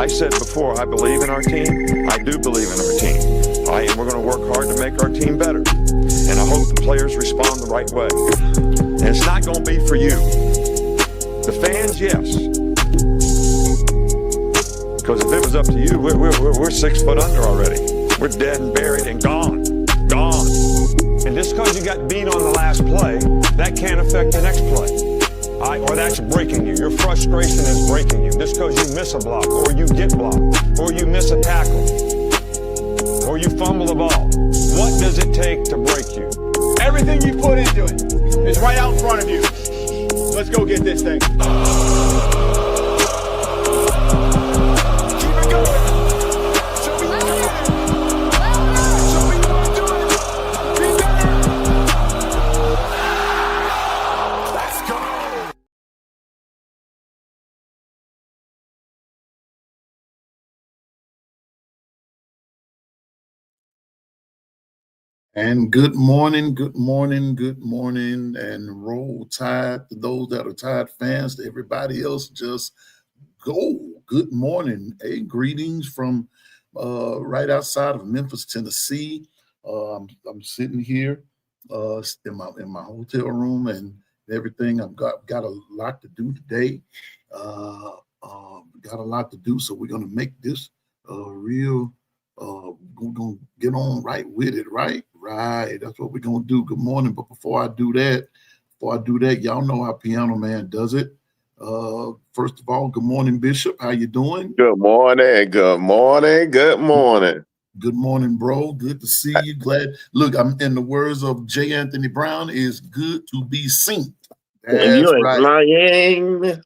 I said before, I believe in our team. I do believe in our team. And we're going to work hard to make our team better. And I hope the players respond the right way. And it's not going to be for you. The fans, yes. Because if it was up to you, we're 6 foot under already. We're dead and buried and gone. Gone. And just because you got beat on the last play, that can't affect the next play. Or that's breaking you. Your frustration is breaking you. Just because you miss a block, or you get blocked, or you miss a tackle, or you fumble the ball. What does it take to break you? Everything you put into it is right out in front of you. Let's go get this thing. And good morning, and roll tide to those that are Tide fans. To everybody else, just go. Good morning. Hey, greetings from right outside of Memphis, Tennessee. I'm sitting here in my hotel room and everything. I've got a lot to do today. Got a lot to do, so we're gonna make this real. We're gonna get on right with it, right? Right. That's what we're gonna do. Good morning. But before I do that, y'all know how Piano Man does it. First of all, good morning, Bishop. How you doing? Good morning. Good morning. Good morning. Good morning, bro. Good to see you. Glad. Look, I'm in the words of J. Anthony Brown, is good to be seen. And you ain't right. lying.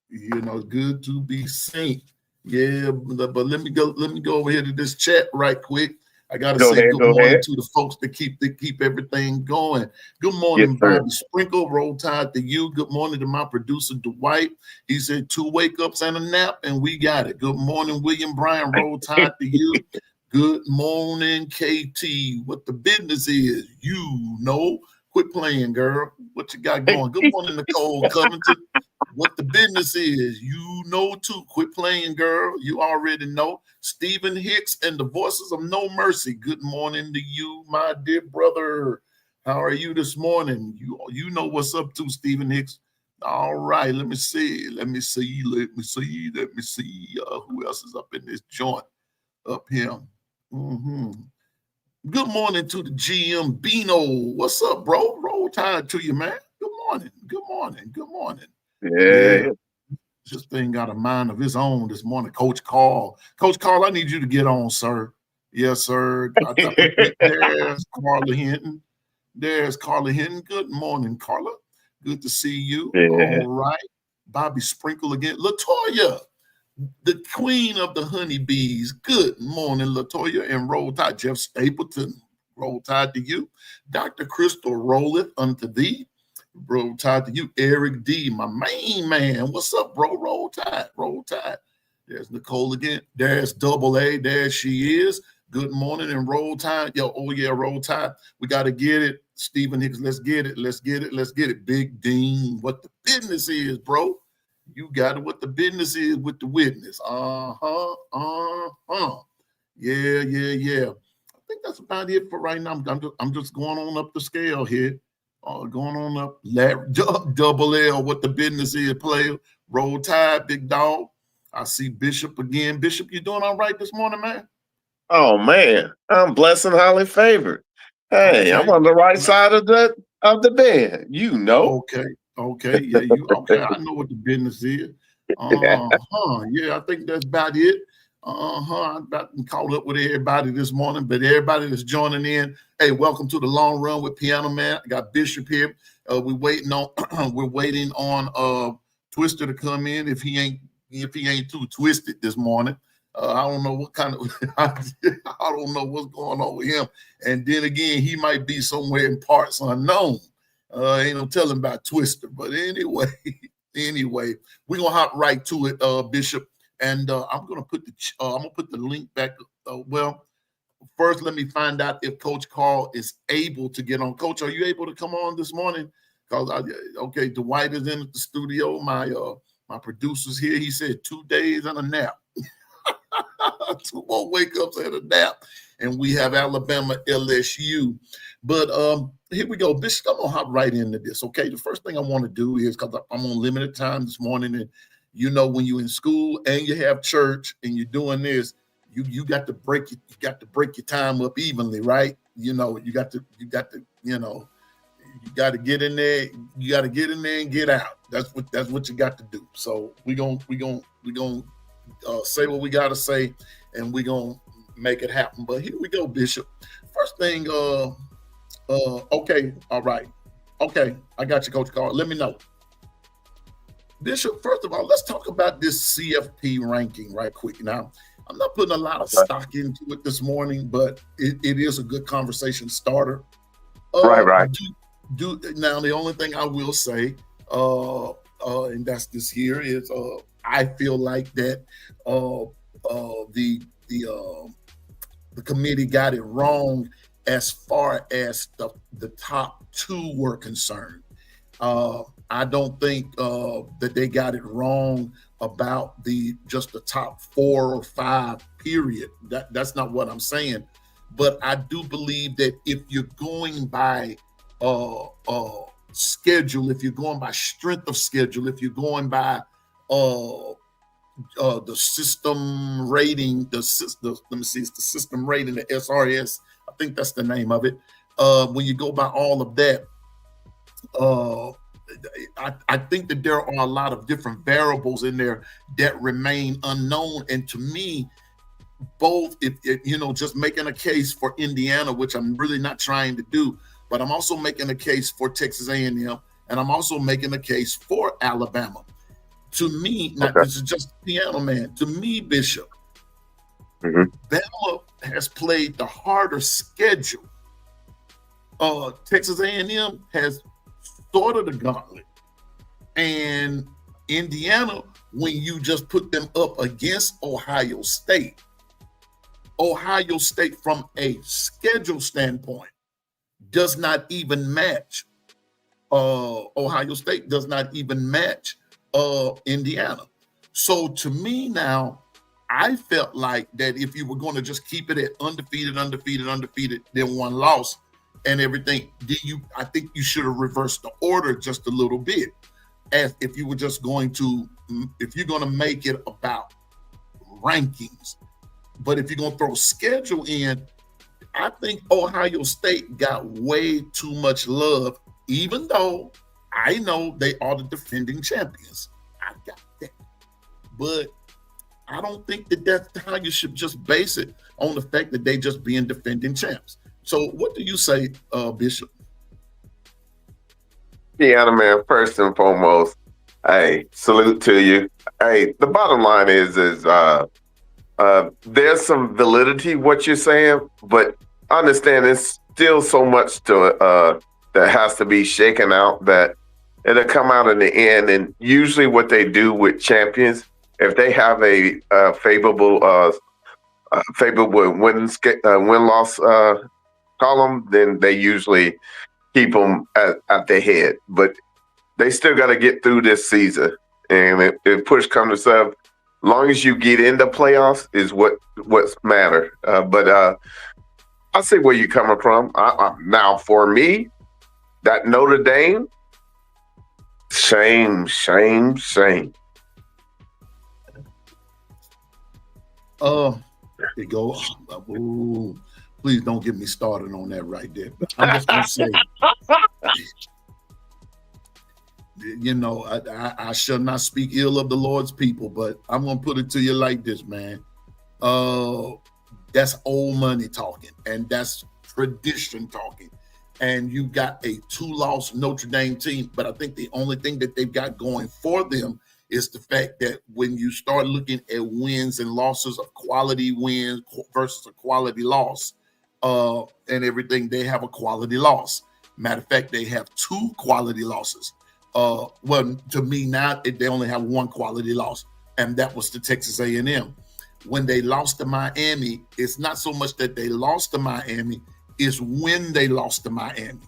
You know, good to be seen. Yeah, but let me go over here to this chat right quick. I gotta say good morning to the folks that keep everything going. Good morning, Bobby Sprinkle. Roll Tide to you. Good morning to my producer Dwight. He said 2 wake-ups and a nap, and we got it. Good morning, William Bryan. Roll Tide to you. Good morning, KT. What the business is, you know. Quit playing, girl. What you got going? Good morning, Nicole Covington. What the business is, you know too. Quit playing, girl. You already know. Stephen Hicks and the Voices of No Mercy. Good morning to you, my dear brother. How are you this morning? You know what's up too, Stephen Hicks. All right, let me see. Who else is up in this joint up here? Good morning to the GM Bino. What's up, bro? Roll Tide to you, man. Good morning. Yeah. This thing got a mind of his own this morning. Coach Carl, I need you to get on, sir. Yes, sir. There's Carla Hinton. Good morning, Carla. Good to see you. Yeah. All right. Bobby Sprinkle again. Latoya, the queen of the honeybees. Good morning, Latoya. And Roll Tide. Jeff Stapleton. Roll Tide to you. Dr. Crystal Rolleth unto thee. Roll Tide to you. Eric D, my main man. What's up, bro? Roll Tide. There's Nicole again. There's Double A. There she is. Good morning and Roll Tide. Roll Tide. We got to get it. Stephen Hicks, let's get it. Big Dean, what the business is, bro. You got it. What the business is with the witness. Yeah. I think that's about it for right now. I'm just going on up the scale here. Going on up. Double L, what the business is, player. Roll Tide, big dog. I see Bishop again. Bishop, you doing all right this morning, man? Oh man, I'm blessed and highly favored. Hey, okay. I'm on the right side of the bed. You know. Okay. Yeah, you okay. I know what the business is. Yeah, I think that's about it. I'm about to call up with everybody this morning, but everybody that's joining in, hey, welcome to the Long Run with Piano Man. I got Bishop here. We're waiting on Twister to come in if he ain't too twisted this morning. I don't know what kind of I don't know what's going on with him. And then again, he might be somewhere in parts unknown. Ain't no telling about Twister. But anyway, we're gonna hop right to it, Bishop. And I'm gonna put the link back. Well, first let me find out if Coach Carl is able to get on. Coach, are you able to come on this morning? Because Dwight is in the studio. My producer's here. He said 2 days and a nap. Two more wake-ups and a nap. And we have Alabama, LSU. But here we go. Bishop, I'm going to hop right into this, okay? The first thing I want to do is, because I'm on limited time this morning, and you know when you're in school and you have church and you're doing this, you got to break your time up evenly, right? You know, you got to get in there. You got to get in there and get out. That's what you got to do. So we gonna say what we got to say, and we gonna make it happen. But here we go, Bishop. First thing, okay, all right, okay, I got you, Coach Carl. Let me know, Bishop. First of all, let's talk about this CFP ranking right quick. Now, I'm not putting a lot of stock into it this morning, but it is a good conversation starter. Right. Now, the only thing I will say, and that's this here, is I feel like that the committee got it wrong as far as the top two were concerned. I don't think that they got it wrong about just the top 4 or 5, period. That's not what I'm saying. But I do believe that if you're going by schedule, if you're going by strength of schedule, if you're going by the system rating, let me see, it's the system rating, the SRS, I think that's the name of it. When you go by all of that, I think that there are a lot of different variables in there that remain unknown. And to me, both, if just making a case for Indiana, which I'm really not trying to do, but I'm also making a case for Texas A&M, and I'm also making a case for Alabama. To me, this is just piano man. To me, Bishop, Bama has played the harder schedule. Texas A&M has sort of the gauntlet, and Indiana, when you just put them up against Ohio State from a schedule standpoint does not even match. Ohio State does not even match Indiana. So to me now, I felt like that if you were going to just keep it at undefeated, then one loss and everything, I think you should have reversed the order just a little bit. As if you were just if you're going to make it about rankings. But if you're going to throw schedule in, I think Ohio State got way too much love, even though I know they are the defending champions. I got that. But I don't think that's how you should just base it, on the fact that they just being defending champs. So what do you say, Bishop? Piano man, first and foremost, hey, salute to you. Hey, the bottom line is there's some validity what you're saying, but understand it's still so much to that has to be shaken out that it'll come out in the end. And usually what they do with champions, if they have a favorable win-loss column, then they usually keep them at their head. But they still got to get through this season. And if push comes to shove, long as you get into playoffs is what's matter. But I see where you're coming from. Now, for me, that Notre Dame, shame. There you go. Ooh, please don't get me started on that right there. But I'm just going to say, I shall not speak ill of the Lord's people, but I'm going to put it to you like this, man. That's old money talking, and that's tradition talking. And you got a 2-loss Notre Dame team, but I think the only thing that they've got going for them is the fact that when you start looking at wins and losses, of quality wins versus a quality loss, and everything, they have a quality loss. Matter of fact, they have 2 quality losses. Well, to me now, they only have 1 quality loss, and that was to Texas A&M. When they lost to Miami, it's not so much that they lost to Miami, it's when they lost to Miami.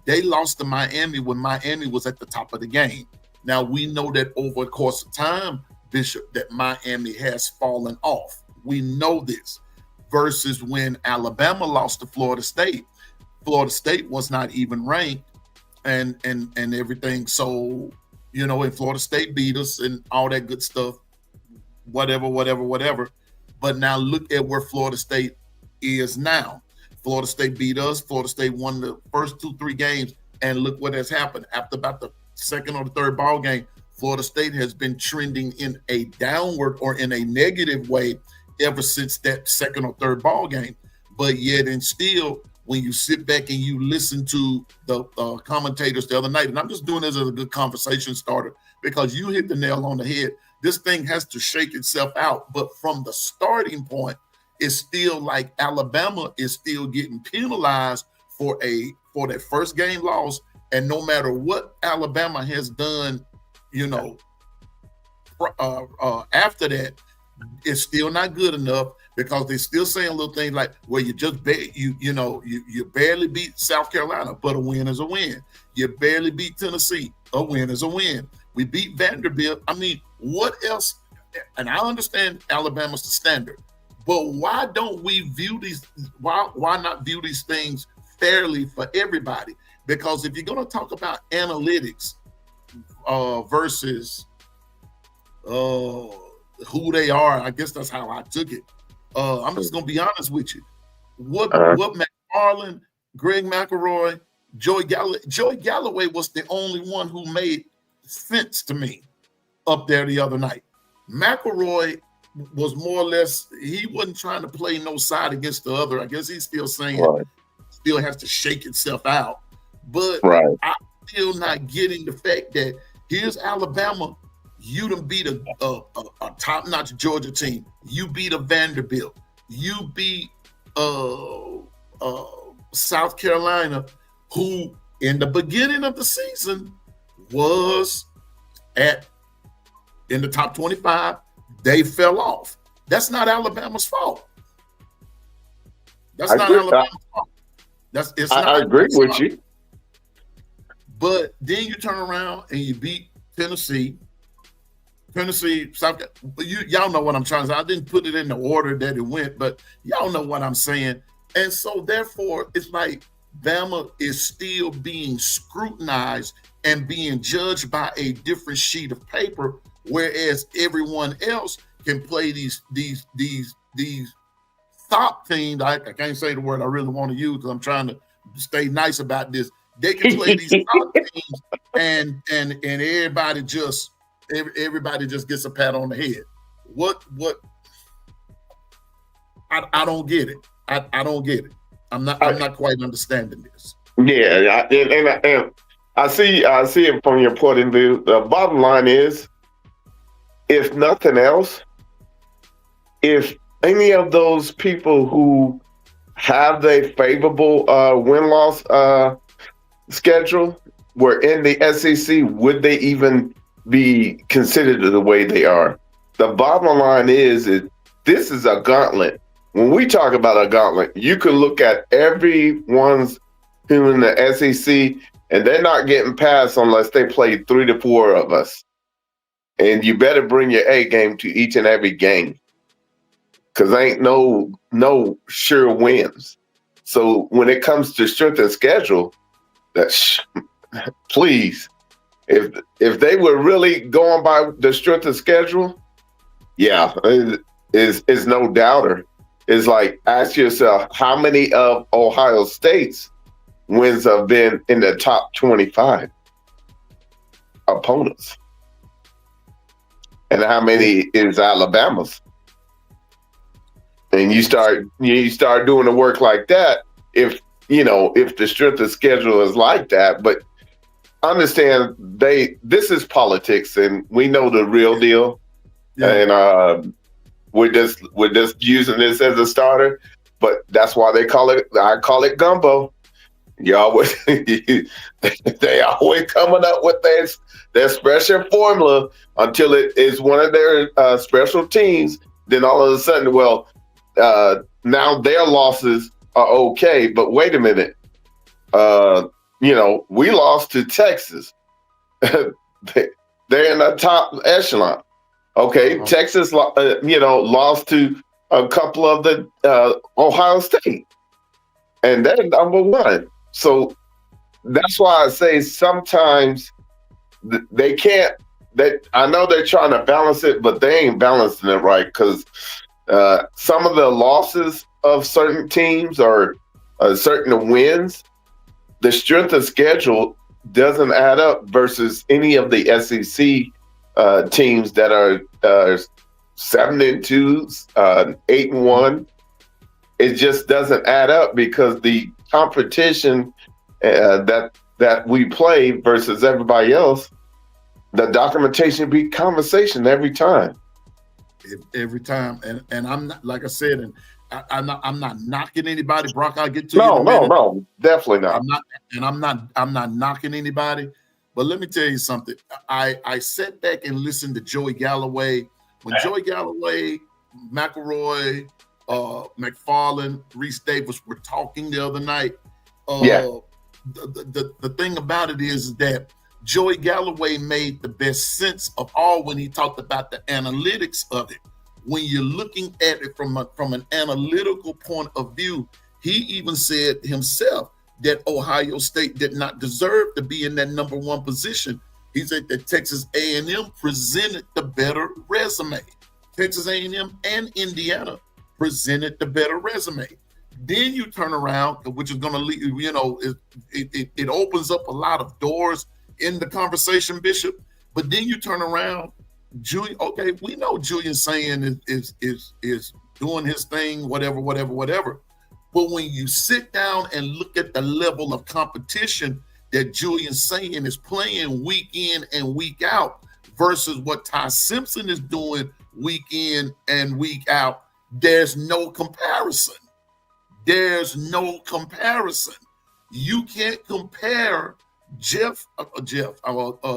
They lost to Miami when Miami was at the top of the game. Now, we know that over the course of time, Bishop, that Miami has fallen off. We know this. Versus when Alabama lost to Florida State. Florida State was not even ranked and everything. So, and Florida State beat us and all that good stuff, whatever. But now look at where Florida State is now. Florida State beat us. Florida State won the first 2-3 games. And look what has happened. After about the second or the third ball game, Florida State has been trending in a downward or in a negative way ever since that second or third ball game. But yet and still, when you sit back and you listen to the commentators the other night, and I'm just doing this as a good conversation starter because you hit the nail on the head. This thing has to shake itself out. But from the starting point, it's still like Alabama is still getting penalized for that first game loss. And no matter what Alabama has done, after that, it's still not good enough because they're still saying little things like, well, you barely beat South Carolina, but a win is a win. You barely beat Tennessee, a win is a win. We beat Vanderbilt. I mean, what else? And I understand Alabama's the standard, but why don't we view these? Why not view these things fairly for everybody? Because if you're going to talk about analytics versus who they are, I guess that's how I took it. I'm just gonna be honest with you. What McFarland, Greg McElroy, Joey Galloway was the only one who made sense to me up there the other night. McElroy was more or less, he wasn't trying to play no side against the other. I guess he's still saying still has to shake itself out. But I'm still not getting the fact that here's Alabama. You done beat a top-notch Georgia team. You beat a Vanderbilt. You beat South Carolina, who in the beginning of the season was in the top 25. They fell off. That's not Alabama's fault. That's not Alabama's fault. I agree with you. But then you turn around and you beat Tennessee, South. Y'all know what I'm trying to say. I didn't put it in the order that it went, but y'all know what I'm saying. And so therefore, it's like Bama is still being scrutinized and being judged by a different sheet of paper, whereas everyone else can play these top teams. I can't say the word I really want to use because I'm trying to stay nice about this. They can play these top teams and everybody just gets a pat on the head. What? I don't get it. I don't get it. I'm not quite understanding this. Yeah, and I see it from your point of view. The bottom line is, if nothing else, if any of those people who have a favorable win-loss schedule were in the SEC, would they even be considered the way they are? The bottom line is this is a gauntlet. When we talk about a gauntlet, you can look at everyone's who in the SEC, and they're not getting past unless they play 3 to 4 of us. And you better bring your A game to each and every game, because ain't no sure wins. So when it comes to strength and schedule, please, if they were really going by the strength of schedule, yeah, is no doubter. It's like, ask yourself, how many of Ohio State's wins have been in the top 25 opponents? And how many is Alabama's? And you start doing the work like that, if the strength of schedule is like that. But understand, this is politics, and we know the real deal. Yeah. And we're just using this as a starter, but that's why I call it gumbo. They always coming up with their special formula until it is one of their special teams. Then all of a sudden, now their losses are okay. But wait a minute, we lost to Texas. They're in the top echelon. Okay, Texas, lost to a couple of the Ohio State, and they're number one. So that's why I say sometimes they can't. I know they're trying to balance it, but they ain't balancing it right because some of the losses of certain teams or certain wins, the strength of schedule doesn't add up versus any of the SEC teams that are 7-2, 8-1. It just doesn't add up because the competition that we play versus everybody else, the documentation be conversation every time. Every time, and I'm not, like I said, and I'm not knocking anybody. Brock, I'll get to No, you in a minute. no, definitely not. I'm not knocking anybody. But let me tell you something. I sat back and listened to Joey Galloway. When Joey Galloway, McElroy, McFarland, Reese Davis were talking the other night, the thing about it is that Joey Galloway made the best sense of all when he talked about the analytics of it. When you're looking at it from an analytical point of view, he even said himself that Ohio State did not deserve to be in that number one position. He said that Texas A&M presented the better resume. Texas A&M and Indiana presented the better resume. Then you turn around, which is going to lead, it opens up a lot of doors in the conversation, Bishop. But then you turn around, Julian. Okay, we know Julian saying is doing his thing, whatever. But when you sit down and look at the level of competition that Julian saying is playing week in and week out versus what Ty Simpson is doing week in and week out, there's no comparison. There's no comparison. You can't compare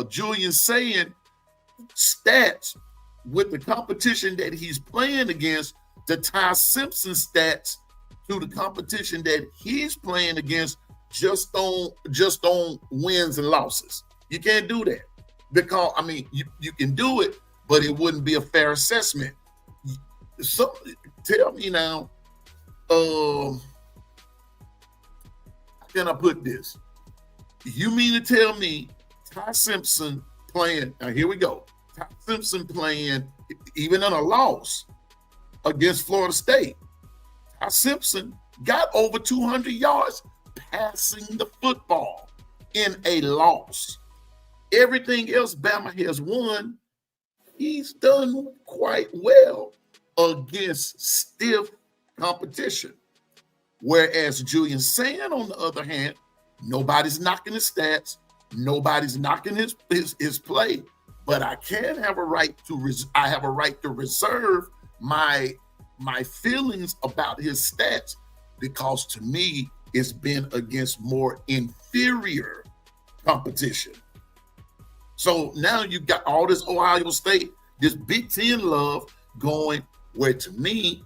Julian saying stats with the competition that he's playing against the Ty Simpson stats to the competition that he's playing against just on wins and losses. You can't do that because you can do it, but it wouldn't be a fair assessment. So tell me now, how can I put this? You mean to tell me Ty Simpson playing, now here we go, Ty Simpson playing, even in a loss against Florida State, Ty Simpson got over 200 yards passing the football in a loss. Everything else Bama has won, he's done quite well against stiff competition. Whereas Julian Sand, on the other hand, nobody's knocking his stats, nobody's knocking his play, but I can have a right to reserve my feelings about his stats because to me it's been against more inferior competition. So now you've got all this Ohio State, this Big Ten love going where to me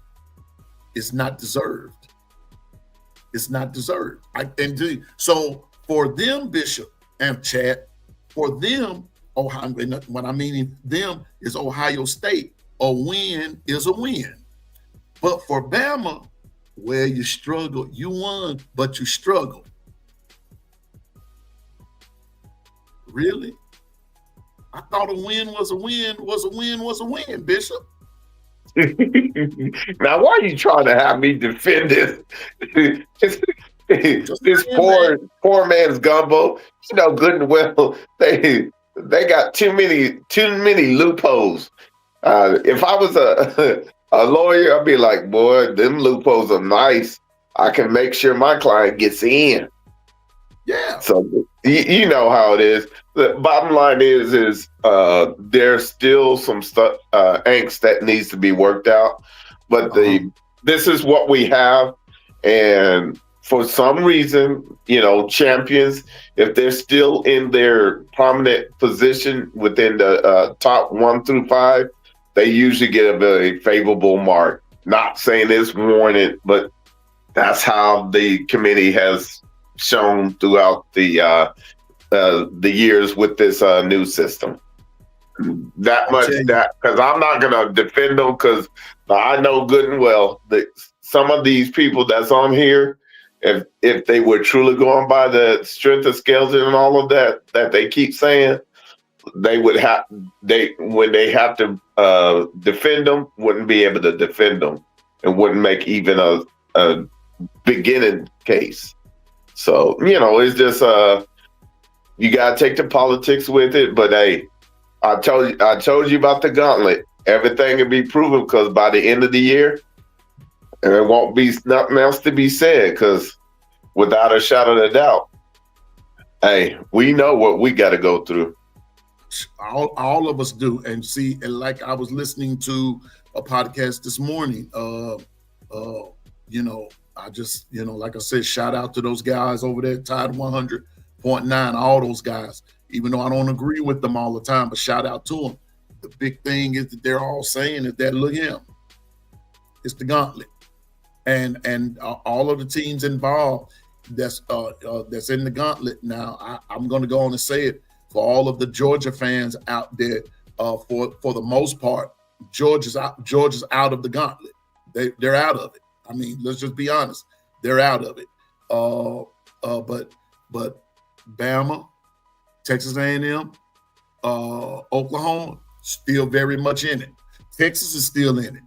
it's not deserved. It's not deserved. So for them, Bishop and Chad, for them, Ohio, what I mean them is Ohio State. A win is a win. But for Bama, where you struggle, you won, but you struggled. Really? I thought a win was a win, Bishop. Now, why are you trying to have me defend this? This poor man's gumbo. You know good and well they got too many loopholes. If I was a lawyer, I'd be like, boy, them loopholes are nice. I can make sure my client gets in. Yeah. So you know how it is. The bottom line is there's still some stuff, angst that needs to be worked out. But this is what we have, and for some reason, champions, if they're still in their prominent position within the top 1 through 5, they usually get a very favorable mark. Not saying it's warranted, but that's how the committee has shown throughout the years with this new system. That much, because I'm not going to defend them because I know good and well that some of these people that's on here, if they were truly going by the strength of skeleton and all of that they keep saying, they would have when they have to defend them, wouldn't be able to defend them and wouldn't make even a beginning case. So it's just you gotta take the politics with it. But hey, I told you about the gauntlet. Everything will be proven because by the end of the year, there won't be nothing else to be said. Because without a shadow of a doubt, hey, we know what we got to go through. All of us do. And see, and like I was listening to a podcast this morning. I just, like I said, shout out to those guys over there, Tide 100.9, all those guys. Even though I don't agree with them all the time, but shout out to them. The big thing is that they're all saying is that look him, it's the gauntlet, and all of the teams involved that's in the gauntlet. Now I'm going to go on and say it for all of the Georgia fans out there. For the most part, Georgia's out of the gauntlet. They're out of it. I mean, let's just be honest, they're out of it. But Bama, Texas A&M, Oklahoma, still very much in it. Texas is still in it.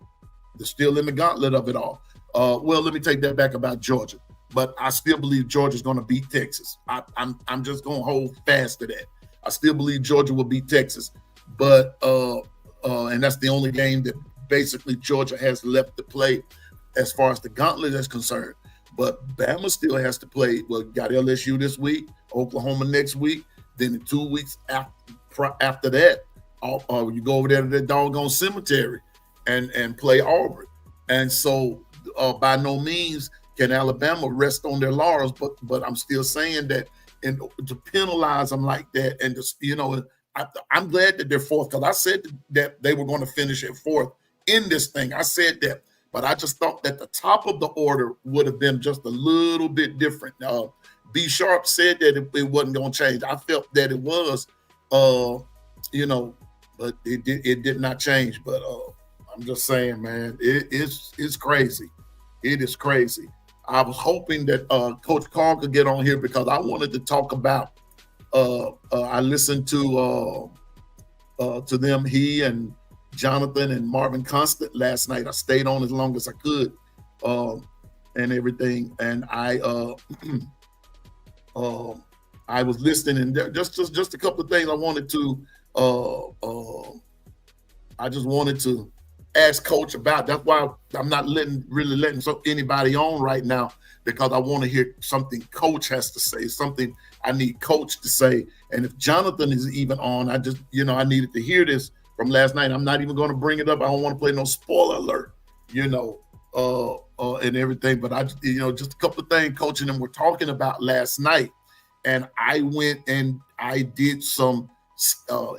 They're still in the gauntlet of it all. Well, let me take that back about Georgia. But I still believe Georgia's going to beat Texas. I'm just going to hold fast to that. I still believe Georgia will beat Texas. But and that's the only game that basically Georgia has left to play as far as the gauntlet is concerned. But Bama still has to play. Well, got LSU this week, Oklahoma next week. Then in 2 weeks after that, you go over there to the doggone cemetery and play Auburn. And so by no means can Alabama rest on their laurels, but I'm still saying that to penalize them like that, and I'm glad that they're fourth, because I said that they were going to finish at fourth in this thing. I said that, but I just thought that the top of the order would have been just a little bit different. B Sharp said that it wasn't going to change. I felt that it was, but it did not change. But I'm just saying, man, it's crazy. It is crazy. I was hoping that Coach Carl could get on here because I wanted to talk about. I listened to them, he and Jonathan and Marvin Constant last night. I stayed on as long as I could, and everything. And I was listening, and just a couple of things I wanted to. I just wanted to ask Coach about. That's why I'm not letting anybody on right now, because I want to hear something Coach has to say, something I need Coach to say. And if Jonathan is even on, I just, I needed to hear this from last night. I'm not even going to bring it up. I don't want to play no spoiler alert, and everything. But I, just a couple of things Coach and them were talking about last night. And I went and I did some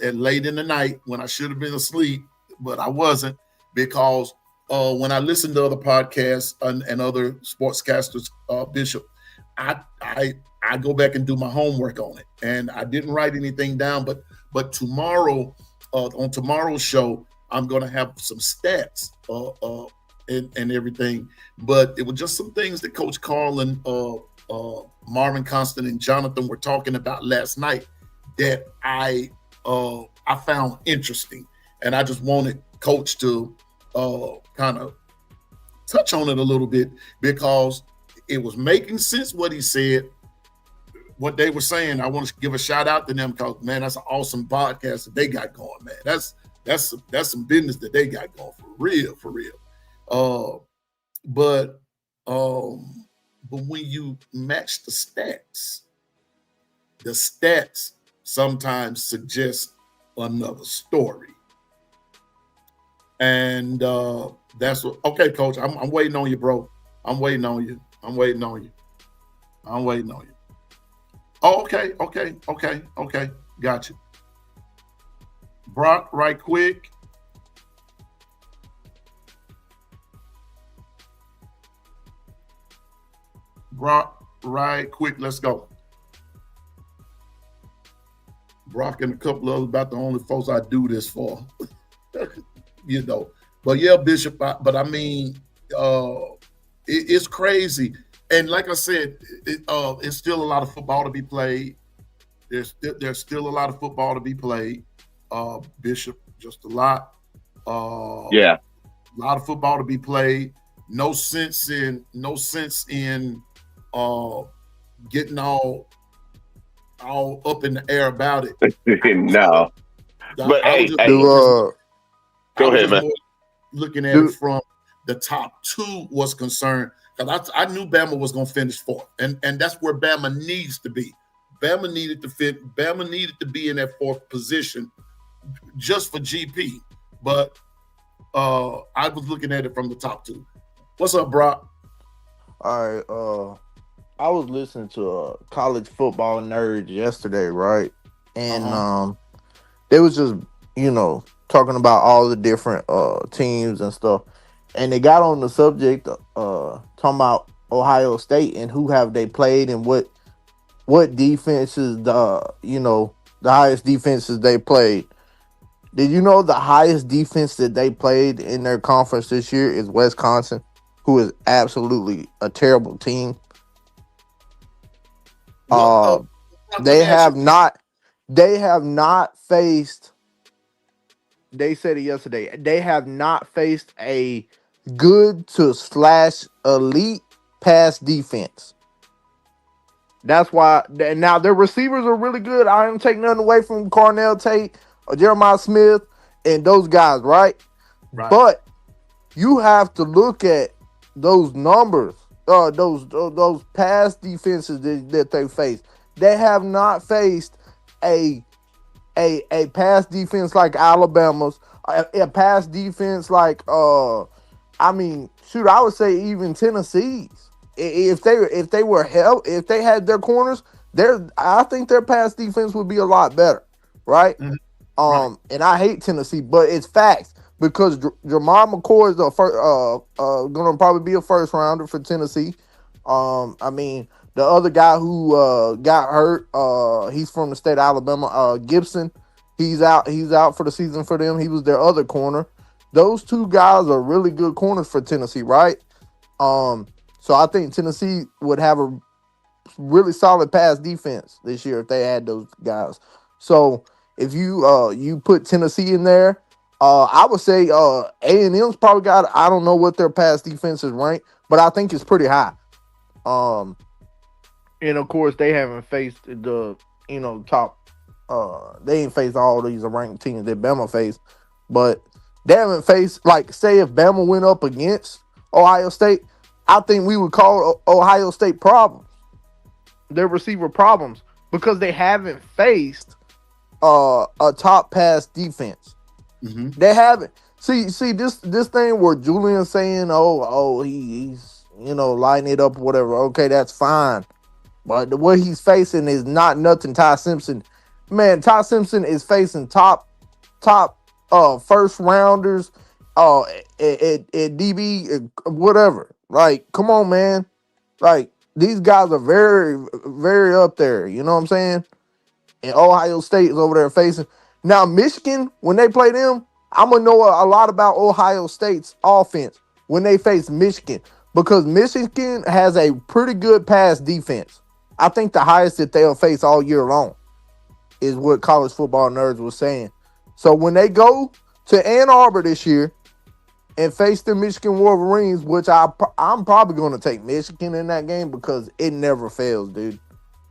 late in the night when I should have been asleep, but I wasn't, because when I listen to other podcasts and other sportscasters, Bishop, I go back and do my homework on it, and I didn't write anything down. But tomorrow, on tomorrow's show, I'm going to have some stats and everything. But it was just some things that Coach Carl and Marvin Constant and Jonathan were talking about last night that I found interesting, and I just wanted Coach to kind of touch on it a little bit, because it was making sense what he said, what they were saying. I want to give a shout out to them, because man, that's an awesome podcast that they got going, man. That's some business that they got going, for real. But when you match the stats sometimes suggest another story. And that's what. Okay, Coach, I'm waiting on you, bro. I'm waiting on you. Oh, okay. Got you. Brock, right quick. Let's go. Brock and a couple of others, about the only folks I do this for. But yeah, Bishop. But I mean, it's crazy. And like I said, it's still a lot of football to be played. There's still a lot of football to be played. Bishop, just a lot. Yeah. A lot of football to be played. No sense in getting all up in the air about it. No. But I hey, was go ahead, just man. more looking at it from the top two was concerned, because I knew Bama was going to finish fourth, and that's where Bama needs to be. Bama needed to be in that fourth position just for GP, but I was looking at it from the top two. What's up, Brock? All right. I was listening to College Football Nerds yesterday, right? And they was just, talking about all the different teams and stuff. And they got on the subject talking about Ohio State and who have they played and what defenses the highest defenses they played. Did you know the highest defense that they played in their conference this year is Wisconsin, who is absolutely a terrible team? They have not faced. They said it yesterday. They have not faced a good to / elite pass defense. That's why. Now their receivers are really good. I don't take nothing away from Cornell Tate or Jeremiah Smith and those guys, right? But you have to look at those numbers, those pass defenses that they face. They have not faced a pass defense like Alabama's, a pass defense like I would say even Tennessee's. If they had their corners, I think their pass defense would be a lot better, right? Mm-hmm. And I hate Tennessee, but it's facts because Jamar McCoy is going to probably be a first rounder for Tennessee. The other guy who got hurt, he's from the state of Alabama, Gibson. He's out for the season for them. He was their other corner. Those two guys are really good corners for Tennessee, right? So I think Tennessee would have a really solid pass defense this year if they had those guys. So if you put Tennessee in there, I would say A&M's probably got, I don't know what their pass defense is ranked, but I think it's pretty high. And of course they haven't faced the top. They ain't faced all these ranked teams that Bama faced, but they haven't faced, like, say if Bama went up against Ohio State, I think we would call Ohio State problems. Their receiver problems, because they haven't faced a top pass defense. Mm-hmm. They haven't. See this thing where Julian's saying, he's lighting it up or whatever. Okay, that's fine. But what he's facing is not nothing Ty Simpson. Man, Ty Simpson is facing top first rounders at DB, whatever. Like, come on, man. Like, these guys are very, very up there. You know what I'm saying? And Ohio State is over there facing. Now, Michigan, when they play them, I'm going to know a lot about Ohio State's offense when they face Michigan, because Michigan has a pretty good pass defense. I think the highest that they'll face all year long is what College Football Nerds was saying. So when they go to Ann Arbor this year and face the Michigan Wolverines, which I'm probably going to take Michigan in that game because it never fails, dude.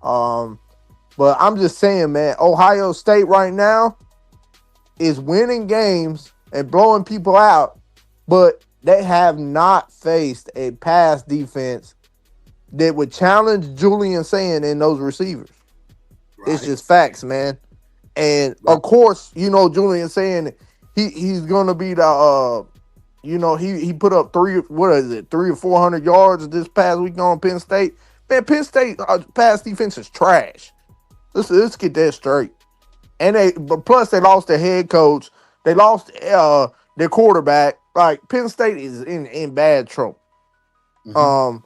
But I'm just saying, man, Ohio State right now is winning games and blowing people out, but they have not faced a pass defense that would challenge Julian Sand and those receivers. Right. It's just facts, man. And of course, Julian Sand, he's gonna be the he put up 300 or 400 yards this past week on Penn State. Man, Penn State pass defense is trash. Let's get that straight. But plus they lost their head coach. They lost their quarterback. Like, Penn State is in bad trouble. Mm-hmm.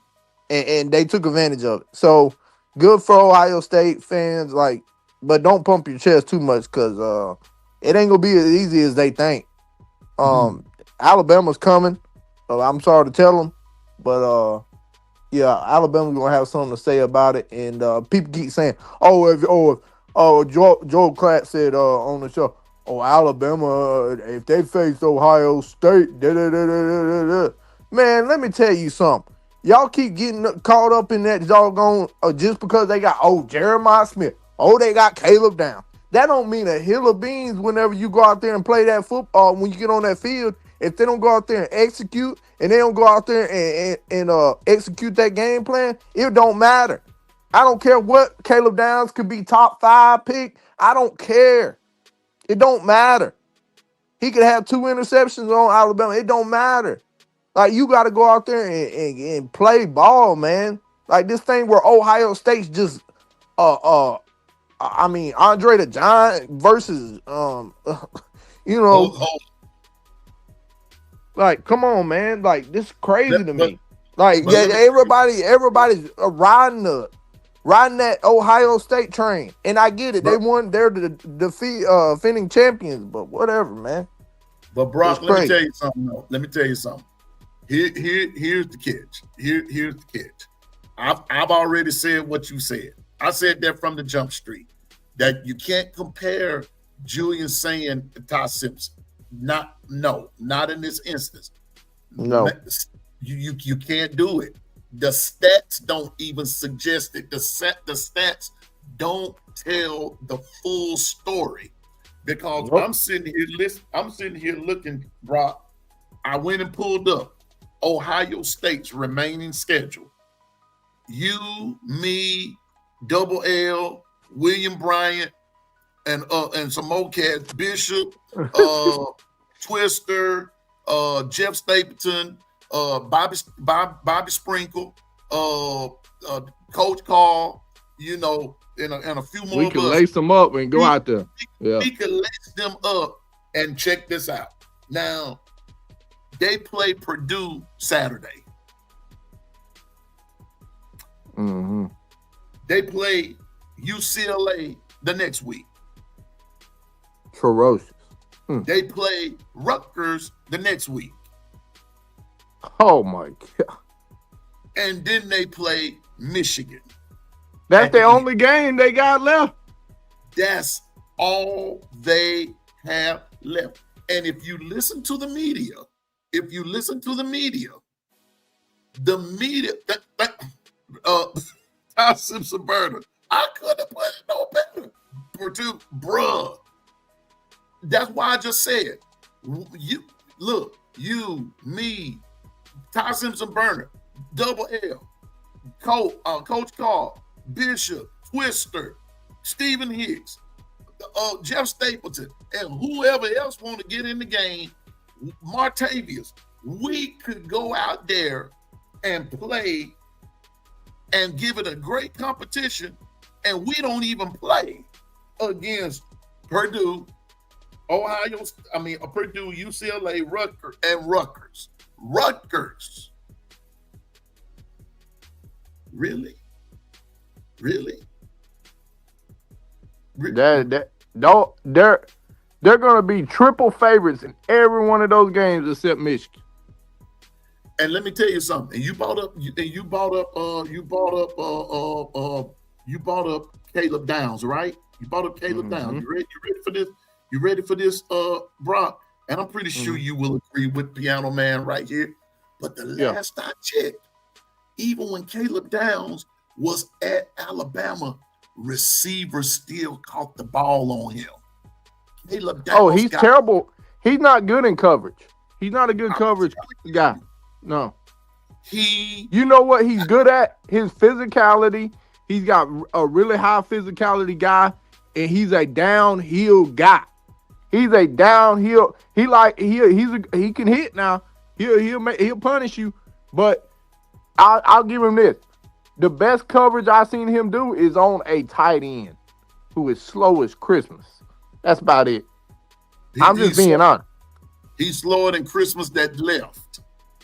And they took advantage of it. So good for Ohio State fans, but don't pump your chest too much, because it ain't gonna be as easy as they think. Alabama's coming. I'm sorry to tell them, but yeah, Alabama's gonna have something to say about it. And people keep saying, Joel Klatt said on the show, oh, Alabama, if they face Ohio State, man, let me tell you something. Y'all keep getting caught up in that doggone just because they got Jeremiah Smith, they got Caleb Down. That don't mean a hill of beans whenever you go out there and play that football. When you get on that field, if they don't go out there and execute, and they don't go out there and execute that game plan, it don't matter. I don't care what Caleb Downs could be top 5 pick. I don't care. It don't matter. He could have 2 interceptions on Alabama. It don't matter. Like, you got to go out there and play ball, man. Like, this thing where Ohio State's just Andre the Giant versus like, come on, man. Like, this is crazy to me. Like, everybody's riding that Ohio State train. And I get it. They won, they're the defending champions, but whatever, man. But Brock, let me tell you something. Let me tell you something. Here's the catch. Here's the catch. I've already said what you said. I said that from the jump street, that you can't compare Julian Saying to Ty Simpson. Not in this instance. No. You can't do it. The stats don't even suggest it. The stats don't tell the full story. Because I'm sitting here looking, Brock. I went and pulled up Ohio State's remaining schedule. You, me, Double L, William Bryant, and some more cats, Bishop, Twister, Jeff Stapleton, Bobby Sprinkle, Coach Carl, and a few more. We can lace them up and go out there. We can lace them up and check this out. Now, they play Purdue Saturday. Mm-hmm. They play UCLA the next week. Ferocious. They play Rutgers the next week. Oh, my God. And then they play Michigan. That's the only game they got left. That's all they have left. And if you listen to the media, Ty Simpson Burner, I couldn't have put it no better. Purdue, bruh. That's why I just said, you, me, Ty Simpson Burner, Double L, Coach Carl, Bishop, Twister, Stephen Hicks, Jeff Stapleton, and whoever else want to get in the game, Martavius, we could go out there and play and give it a great competition, and we don't even play against Purdue, Purdue, UCLA, Rutgers. Rutgers. Really? They're gonna be triple favorites in every one of those games except Michigan. And let me tell you something. You brought up Caleb Downs, right? You brought up Caleb Downs. You ready for this? You ready for this, Brock? And I'm pretty sure you will agree with Piano Man right here. But the last I checked, even when Caleb Downs was at Alabama, receivers still caught the ball on him. Caleb Downs. He's terrible. He's not good in coverage. He's not a good coverage guy. No. You know what he's good at? His physicality. He's got a really high physicality guy, and he's a downhill guy. He's a downhill. He can hit now. He'll punish you, but I'll give him this. The best coverage I've seen him do is on a tight end who is slow as Christmas. That's about it. I'm just being honest. He's slower than Christmas that left.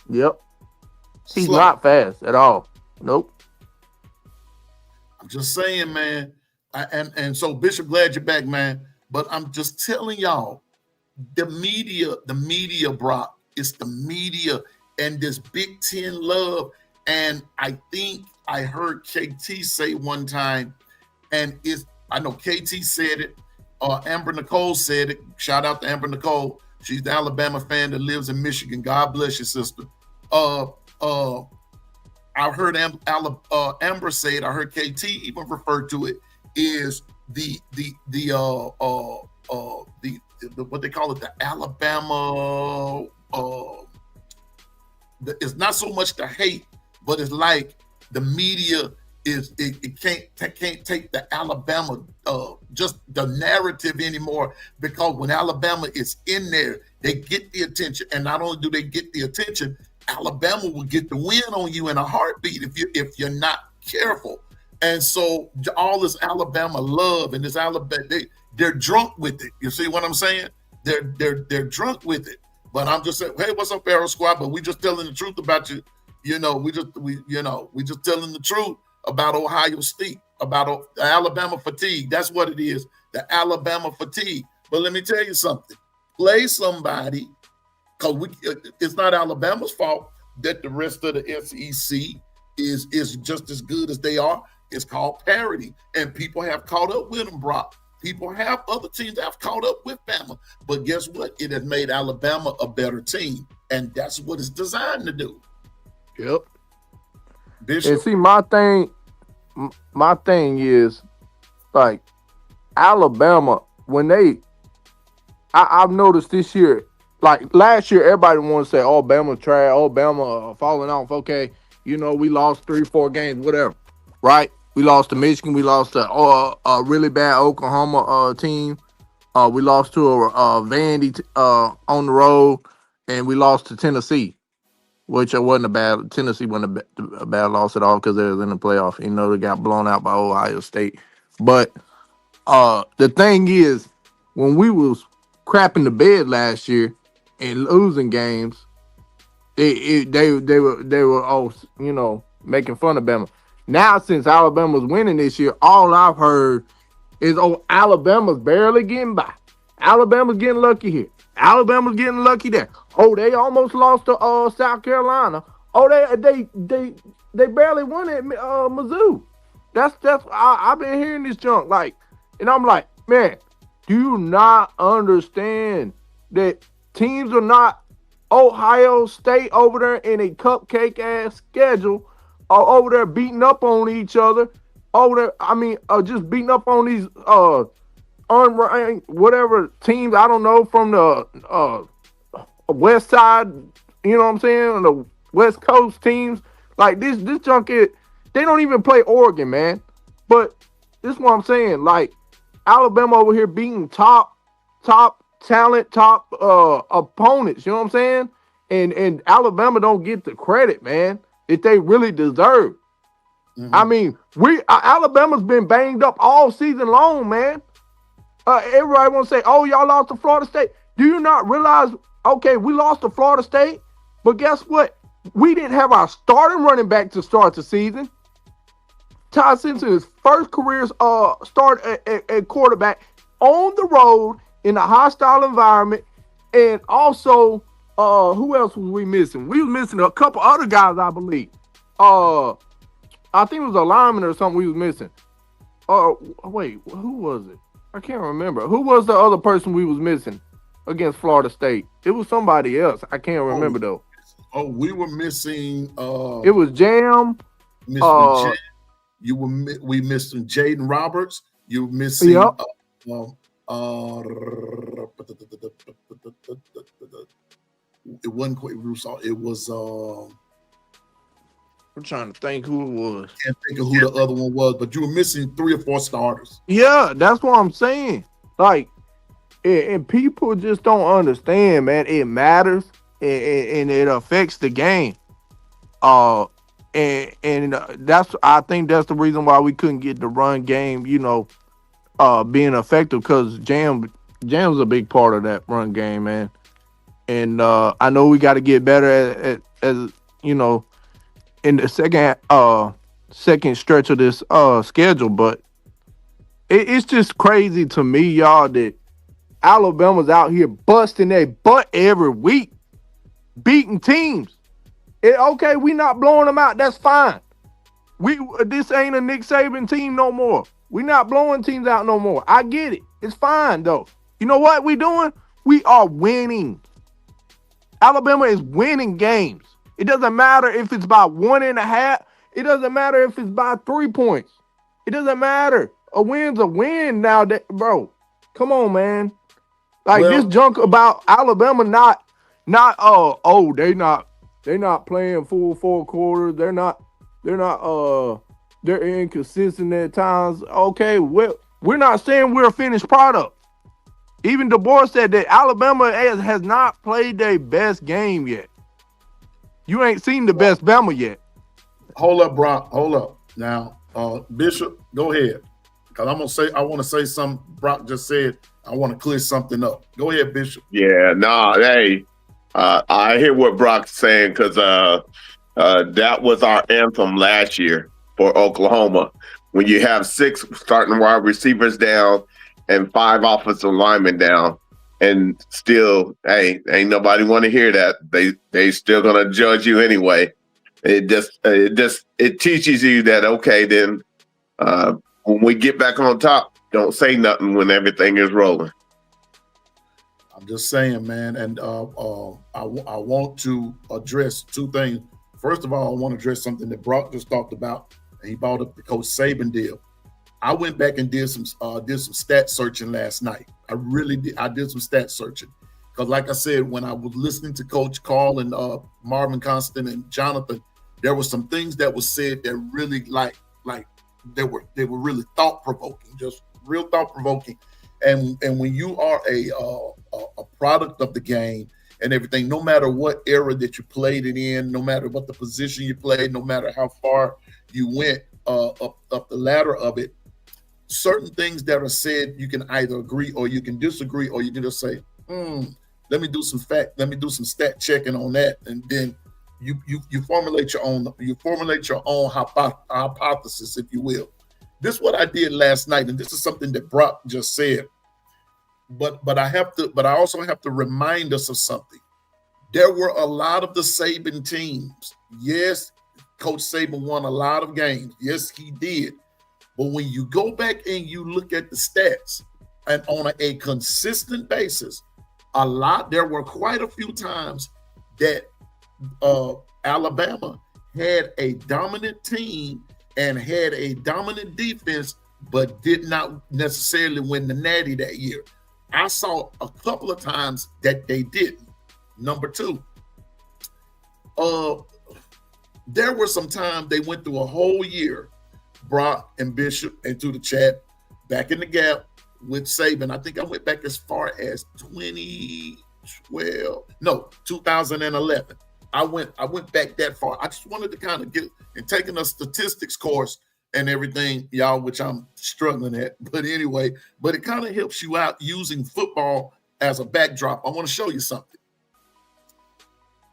Yep. He's not fast at all. Nope. I'm just saying, man. And so, Bishop, glad you're back, man. But I'm just telling y'all, the media, Brock, It's the media and this Big Ten love. And I think I heard KT say one time, and I know KT said it, Amber Nicole said it. Shout out to Amber Nicole. She's the Alabama fan that lives in Michigan. God bless you, sister. I heard Amber say it. I heard KT even refer to it. Is the what they call it, the Alabama. It's not so much the hate, but it's like the media it can't take the Alabama just the narrative anymore, because when Alabama is in there, they get the attention, and not only do they get the attention, Alabama will get the win on you in a heartbeat if you're not careful. And so all this Alabama love and this Alabama, they're drunk with it. You see what I'm saying? They're drunk with it. But I'm just saying, hey, what's up, Arrow Squad? But we just telling the truth about you. We just telling the truth about Ohio State, about the Alabama fatigue. That's what it is, the Alabama fatigue. But let me tell you something. Play somebody, because it's not Alabama's fault that the rest of the SEC is just as good as they are. It's called parity, and people have caught up with them, Brock. Other teams that have caught up with Bama. But guess what? It has made Alabama a better team, and that's what it's designed to do. Yep. Bishop. And see, my thing is, like, Alabama, when I've noticed this year, like last year, everybody wants to say, oh, Bama trash, oh, Bama falling off. Okay, we lost 3-4 games, whatever, right? We lost to Michigan. We lost to a really bad Oklahoma team. We lost to a Vandy on the road, and we lost to Tennessee, which Tennessee wasn't a bad loss at all, because they was in the playoff. They got blown out by Ohio State. But the thing is, when we was crapping the bed last year and losing games, they were all making fun of Bama. Now, since Alabama's winning this year, all I've heard is, oh, Alabama's barely getting by. Alabama's getting lucky here. Alabama's getting lucky there. Oh, they almost lost to South Carolina. Oh, they barely won at Mizzou. I've been hearing this junk, like, and I'm like, man, do you not understand that teams are not Ohio State over there in a cupcake ass schedule? Over there beating up on each other, just beating up on these unranked whatever teams, I don't know, from the west side, you know what I'm saying, the West Coast teams. Like this junk, they don't even play Oregon, man. But this is what I'm saying, like Alabama over here beating top talent, top opponents, you know what I'm saying? And Alabama don't get the credit, man, that they really deserve. Mm-hmm. I mean, Alabama's been banged up all season long, man. Everybody want to say, oh, y'all lost to Florida State. Do you not realize, okay, we lost to Florida State, but guess what? We didn't have our starting running back to start the season. Ty Simpson, his first career start at quarterback on the road in a hostile environment. And also, who else was we missing? We was missing a couple other guys, I believe. I think it was a lineman or something we was missing. Wait, who was it? I can't remember. Who was the other person we was missing against Florida State? It was somebody else. I can't remember though. Oh, we were missing. It was Jam. We missing Jaden Roberts. You were missing. Yep. It wasn't quite Rousseau. It was. I'm trying to think who it was. Can't think of who the other one was, but you were missing 3 or 4 starters. Yeah, that's what I'm saying. Like, and people just don't understand, man. It matters, and it affects the game. And I think that's the reason why we couldn't get the run game, being effective, because Jam's a big part of that run game, man. And I know we got to get better at in the second stretch of this schedule, but it's just crazy to me, y'all, that Alabama's out here busting their butt every week. beating teams. Okay, we not blowing them out. That's fine. This ain't a Nick Saban team no more. We not blowing teams out no more. I get it. It's fine though. You know what we doing? We are winning. Alabama is winning games. It doesn't matter if it's by 1.5. It doesn't matter if it's by 3 points. It doesn't matter. A win's a win now, bro. Come on, man. Like this junk about Alabama they're not playing full 4 quarters. They're inconsistent at times. Okay, well, we're not saying we're a finished product. Even DeBoer said that Alabama has not played their best game yet. You ain't seen the best Bama yet. Hold up, Brock. Hold up. Now, Bishop, go ahead. Because I want to say something Brock just said. I want to clear something up. Go ahead, Bishop. Yeah, hey, I hear what Brock's saying because that was our anthem last year for Oklahoma. When you have 6 starting wide receivers down and 5 offensive linemen down, and still, hey, ain't nobody want to hear that. They still gonna judge you anyway. It teaches you that, okay, then when we get back on top, don't say nothing when everything is rolling. I'm just saying, man, and I want to address 2 things. First of all, I want to address something that Brock just talked about, and he brought up the Coach Saban deal. I went back and did some stat searching last night. I really did. I did some stat searching because, like I said, when I was listening to Coach Carl and Marvin Constant and Jonathan, there were some things that was said that really like they were really thought provoking, just real thought provoking. And when you are a product of the game and everything, no matter what era that you played it in, no matter what the position you played, no matter how far you went up the ladder of it, certain things that are said, you can either agree or you can disagree, or you can just say, let me do some stat checking on that, and then you formulate your own hypothesis, if you will. This is what I did last night, and this is something that Brock just said. But I also have to remind us of something. There were a lot of the Saban teams. Yes, Coach Saban won a lot of games. Yes, he did. But when you go back and you look at the stats, and on a consistent basis, there were quite a few times that Alabama had a dominant team and had a dominant defense, but did not necessarily win the Natty that year. I saw a couple of times that they didn't. Number 2, there were some times they went through a whole year, Brock and Bishop, and to the chat, back in the gap with Saban. I think I went back as far as 2011. I went back that far. I just wanted to kind of get and taking a statistics course and everything, y'all, which I'm struggling at. But anyway, it kind of helps you out using football as a backdrop. I want to show you something.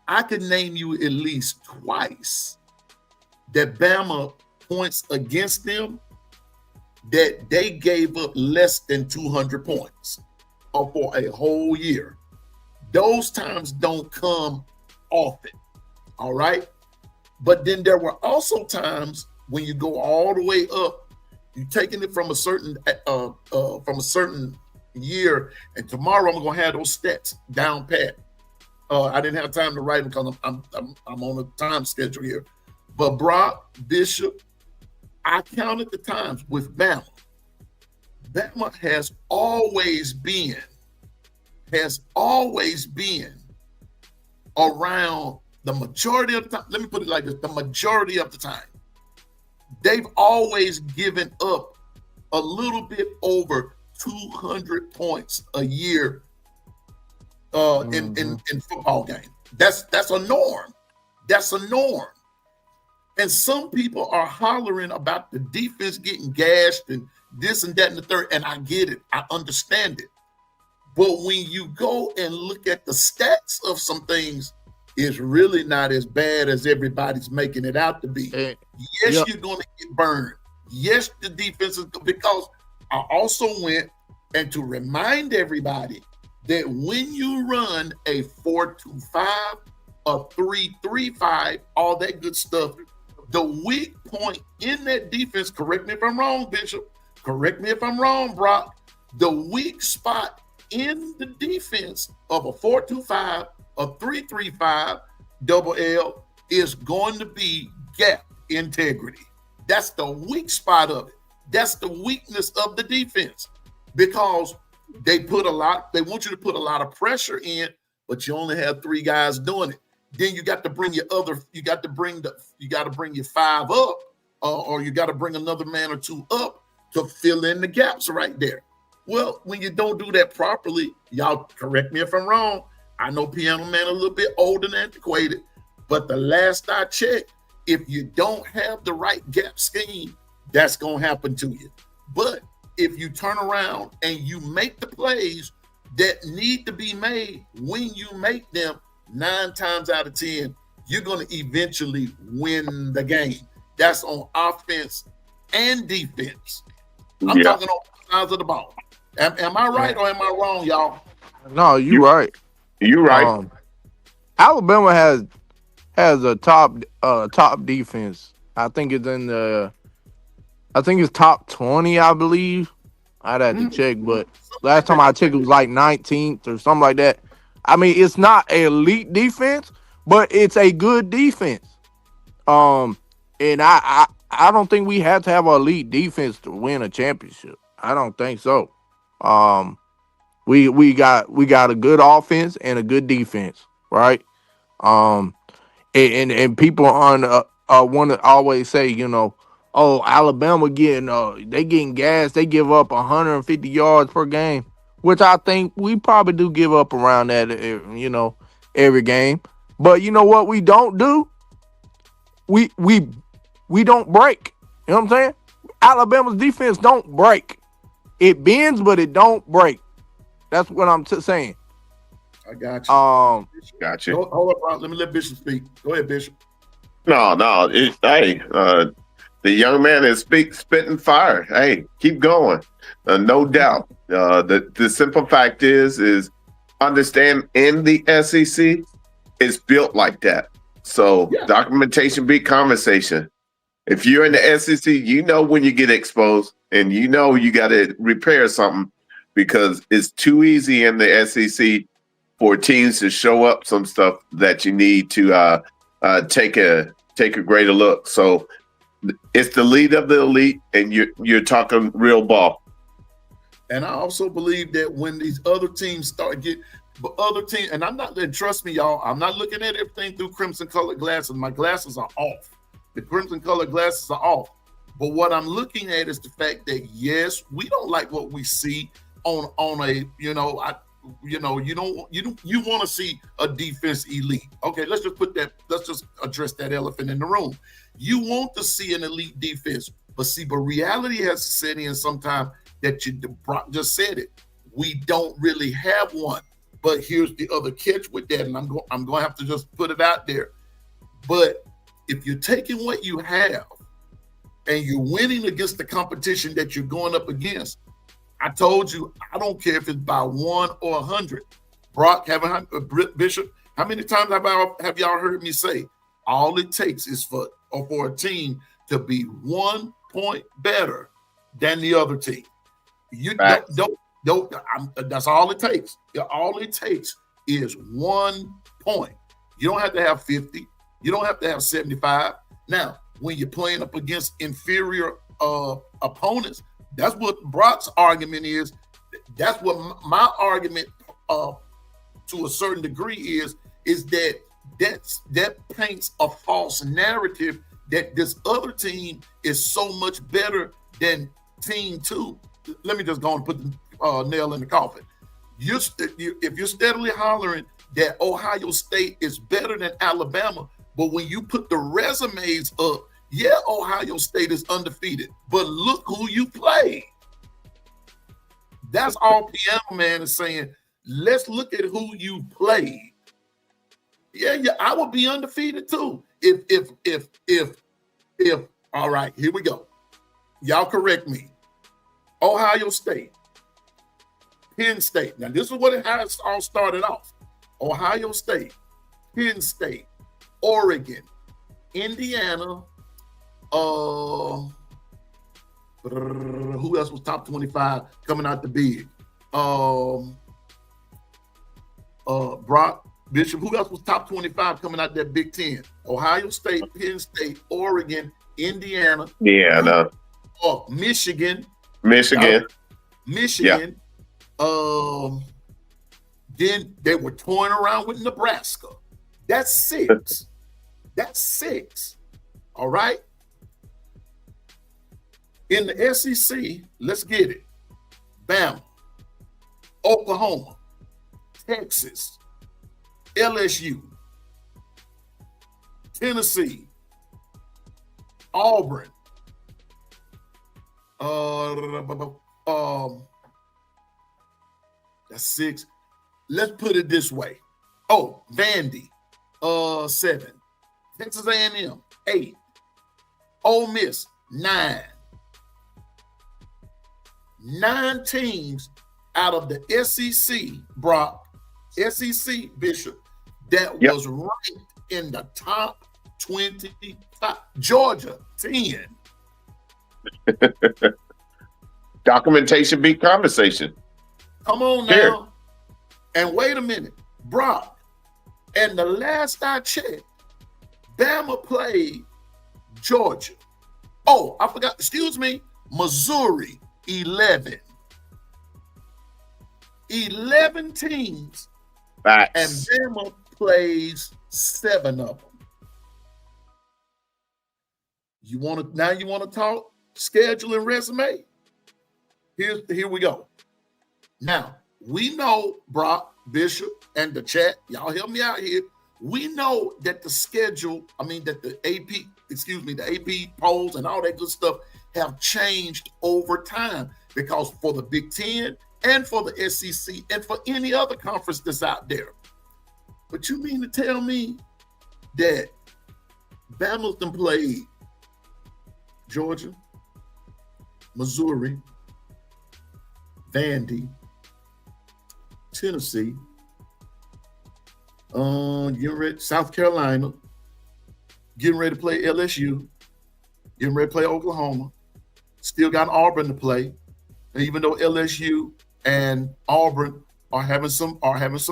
I could name you at least twice that Bama points against them that they gave up less than 200 points for a whole year. Those times don't come often, all right? But then there were also times when you go all the way up, you're taking it from a certain year, and tomorrow I'm gonna have those stats down pat. I didn't have time to write them because I'm on a time schedule here. But Brock, Bishop, I counted the times with Bama. Bama has always been around the majority of the time. Let me put it like this: the majority of the time, they've always given up a little bit over 200 points a year in football game. That's a norm. That's a norm. And some people are hollering about the defense getting gashed and this and that and the third, and I get it. I understand it. But when you go and look at the stats of some things, it's really not as bad as everybody's making it out to be. Yes, you're going to get burned. Yes, the defense is, because I also went and to remind everybody that when you run a 4-2-5 a 3-3-5, all that good stuff. The weak point in that defense, correct me if I'm wrong, Bishop, correct me if I'm wrong, Brock, the weak spot in the defense of a 4-2-5, a 3-3-5, double L is going to be gap integrity. That's the weak spot of it. That's the weakness of the defense, because they want you to put a lot of pressure in, but you only have 3 guys doing it. Then you got to bring your 5 up, or you got to bring another man or 2 up to fill in the gaps right there. Well, when you don't do that properly, y'all correct me if I'm wrong. I know Piano Man a little bit old and antiquated, but the last I checked, if you don't have the right gap scheme, that's going to happen to you. But if you turn around and you make the plays that need to be made, when you make them, 9 times out of 10, you're going to eventually win the game. That's on offense and defense. I'm talking on both sides of the ball. Am I right or am I wrong, y'all? No, you're right. You're right. Alabama has a top defense. I think it's top 20, I believe. I'd have to check, but last time I checked, it was like 19th or something like that. I mean, it's not an elite defense, but it's a good defense. And I don't think we have to have an elite defense to win a championship. I don't think so. We got a good offense and a good defense, right? And people on want to always say, oh, Alabama getting gas. They give up 150 yards per game, which I think we probably do give up around that, every game. But you know what we don't do? We don't break. You know what I'm saying? Alabama's defense don't break. It bends, but it don't break. That's what I'm saying. I got you. Got you. Hold up, Brock. Let me let Bishop speak. Go ahead, Bishop. No. The young man is spitting fire. Hey, keep going. No doubt. The simple fact is understand in the SEC, it's built like that. So documentation beat conversation. If you're in the SEC, you know when you get exposed, and you know you got to repair something, because it's too easy in the SEC for teams to show up some stuff that you need to take a greater look. So it's the lead of the elite, and you're talking real ball. And I also believe that when these other teams and I'm not, and trust me, y'all, I'm not looking at everything through crimson colored glasses. My glasses are off. The crimson colored glasses are off. But what I'm looking at is the fact that, yes, we don't like what we see on a, you want to see a defense elite. Okay, let's just address that elephant in the room. You want to see an elite defense, but reality has to set in sometime that Brock just said it. We don't really have one. But here's the other catch with that, and I'm going to have to just put it out there. But if you're taking what you have and you're winning against the competition that you're going up against, I told you, I don't care if it's by 1 or 100. Brock, Bishop, how many times have y'all heard me say, all it takes is for a team to be 1 point better than the other team. That's all it takes. All it takes is 1 point. You don't have to have 50. You don't have to have 75. Now, when you're playing up against inferior opponents, that's what Brock's argument is. That's what my argument to a certain degree is that paints a false narrative that this other team is so much better than team 2. Let me just go and put the nail in the coffin. If you're steadily hollering that Ohio State is better than Alabama, but when you put the resumes up, Ohio State is undefeated, but look who you play. That's all Piano Man is saying. Let's look at who you played. Yeah, I would be undefeated too. If all right, here we go. Y'all correct me. Ohio State, Penn State. Now, this is how it all started off. Ohio State, Penn State, Oregon, Indiana. Who else was top 25 coming out the big? Brock Bishop. Who else was top 25 coming out that Big Ten? Ohio State, Penn State, Oregon, Indiana. Michigan. Michigan. Then they were toying around with Nebraska. That's 6. That's 6. All right. In the SEC, let's get it. Bama, Oklahoma, Texas, LSU, Tennessee, Auburn, that's 6. Let's put it this way. Oh, Vandy, 7. Texas A&M, 8. Ole Miss, 9. 9 teams out of the SEC, Brock, SEC, Bishop, that was ranked in the top 25. Georgia, 10. Documentation beat conversation. Come on now. Here. And wait a minute, Brock. And the last I checked, Bama played Georgia. Oh, I forgot. Excuse me. Missouri, 11. 11 teams. Facts. And Bama plays 7 of them. You want to talk schedule and resume? Here we go. Now, we know, Brock, Bishop, and the chat, y'all help me out here. We know that the schedule, that the AP polls and all that good stuff have changed over time, because for the Big Ten and for the SEC and for any other conference that's out there. But you mean to tell me that Bama's done played Georgia, Missouri, Vandy, Tennessee, South Carolina, getting ready to play LSU, getting ready to play Oklahoma, still got Auburn to play. And even though LSU and Auburn are having some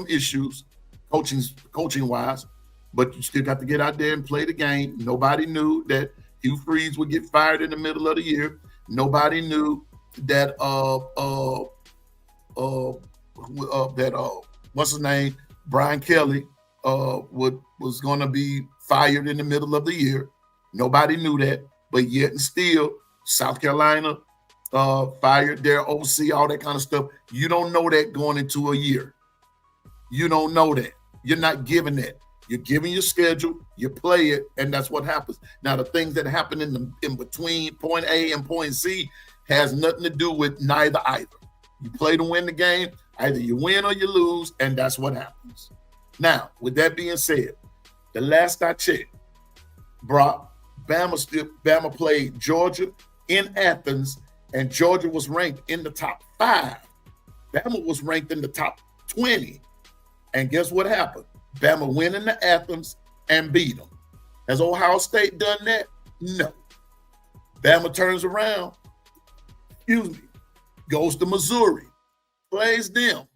issues coaching wise, but you still got to get out there and play the game. Nobody knew that Hugh Freeze would get fired in the middle of the year. Nobody knew that what's his name, Brian Kelly was going to be fired in the middle of the year. Nobody knew that, but yet and still South Carolina fired their OC, all that kind of stuff. You don't know that going into a year. You don't know that. You're not giving that. You're giving your schedule, you play it, and that's what happens. Now, the things that happen in between point A and point Z has nothing to do with either. You play to win the game, either you win or you lose, and that's what happens. Now, with that being said, the last I checked, Brock, Bama played Georgia in Athens, and Georgia was ranked in the top 5. Bama was ranked in the top 20. And guess what happened? Bama went into Athens and beat them. Has Ohio State done that? No. Bama turns around, goes to Missouri, plays them.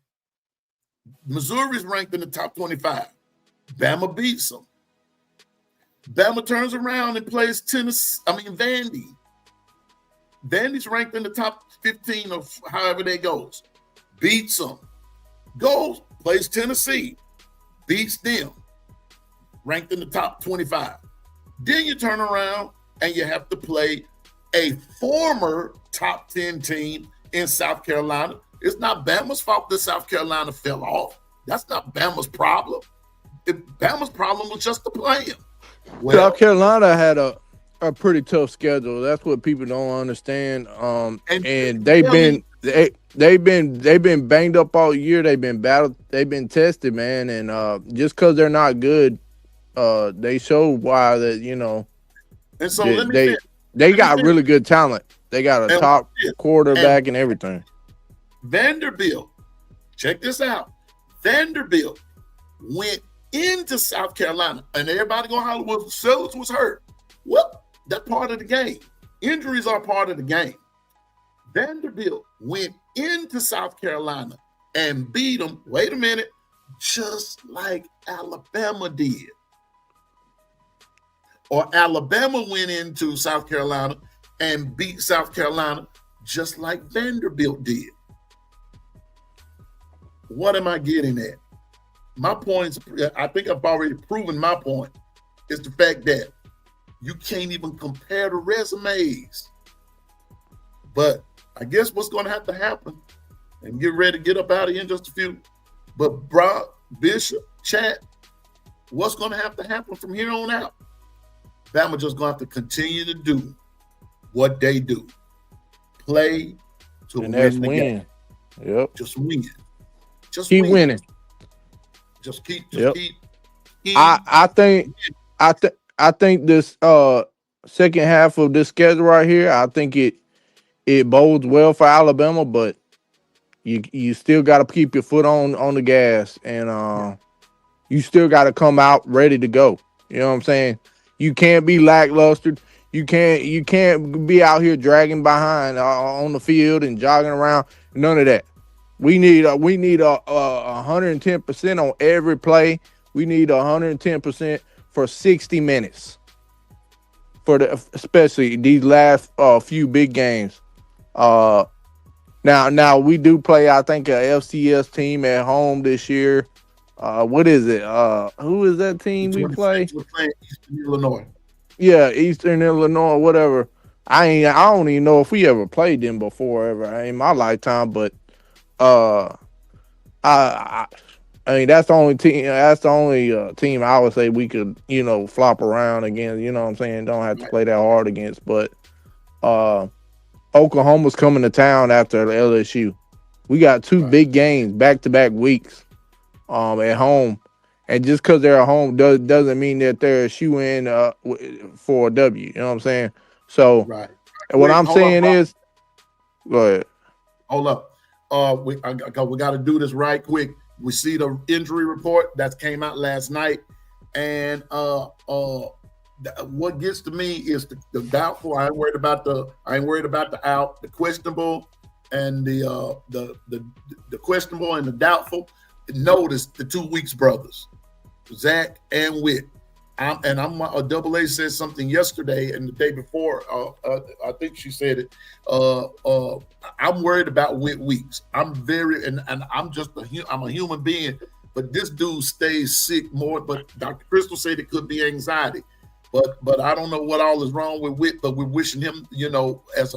Missouri's ranked in the top 25. Bama beats them. Bama turns around and plays Vandy. Vandy's ranked in the top 15 of however that goes. Beats them. Goes, plays Tennessee. Beats them. Ranked in the top 25. Then you turn around and you have to play a former top 10 team in South Carolina. It's not Bama's fault that South Carolina fell off. That's not Bama's problem. Bama's problem was just the playing. Well, South Carolina had a pretty tough schedule. That's what people don't understand. And they've been banged up all year. They've been battled. They've been tested, man. And just because they're not good, they show why that And so they got really good talent. They got a top quarterback and everything. Vanderbilt, check this out. Vanderbilt went into South Carolina, and everybody gonna holler, well, Sellers was hurt. Well, that's part of the game. Injuries are part of the game. Vanderbilt went into South Carolina and beat them, wait a minute, just like Alabama did. Or Alabama went into South Carolina and beat South Carolina just like Vanderbilt did. What am I getting at? My point is, I think I've already proven my point, is the fact that you can't even compare the resumes. But I guess what's going to have to happen, and get ready to get up out of here in just a few, but Brock, Bishop, Chat, what's going to have to happen from here on out? Bama just going to have to continue to do what they do. Play to And win the win. game. Yep. Just win. Just Keep win. winning. Just keep. I think this second half of this schedule right here, I think it bodes well for Alabama, but you still got to keep your foot on the gas, and you still got to come out ready to go. You know what I'm saying? You can't be lackluster. You can't be out here dragging behind on the field and jogging around. None of that. We need 110% on every play. We need 110% for 60 minutes especially these last few big games. Now we do play, I think, a FCS team at home this year. What is it? Who is that team we play? We're playing Eastern Illinois. Yeah, Eastern Illinois, whatever. I don't even know if we ever played them before ever in my lifetime, but I mean that's the only team. That's the only team I would say we could flop around against. You know what I'm saying? Don't have to play that hard against. But Oklahoma's coming to town after LSU. We got two big games back-to-back weeks at home, and just because they're at home doesn't mean that they're a shoe-in for a W. You know what I'm saying? So what I'm saying is, go ahead. Hold up. We got to do this right quick. We see the injury report that came out last night, and what gets to me is the doubtful. I ain't worried about the out, the questionable, and the questionable and the doubtful. Notice the 2 weeks brothers, Zach and Witt. I'm Double A said something yesterday and the day before. I think she said it. I'm worried about Witt Weeks. I'm I'm a human being, but this dude stays sick more. But Dr. Crystal said it could be anxiety. But I don't know what all is wrong with Witt. But we're wishing him,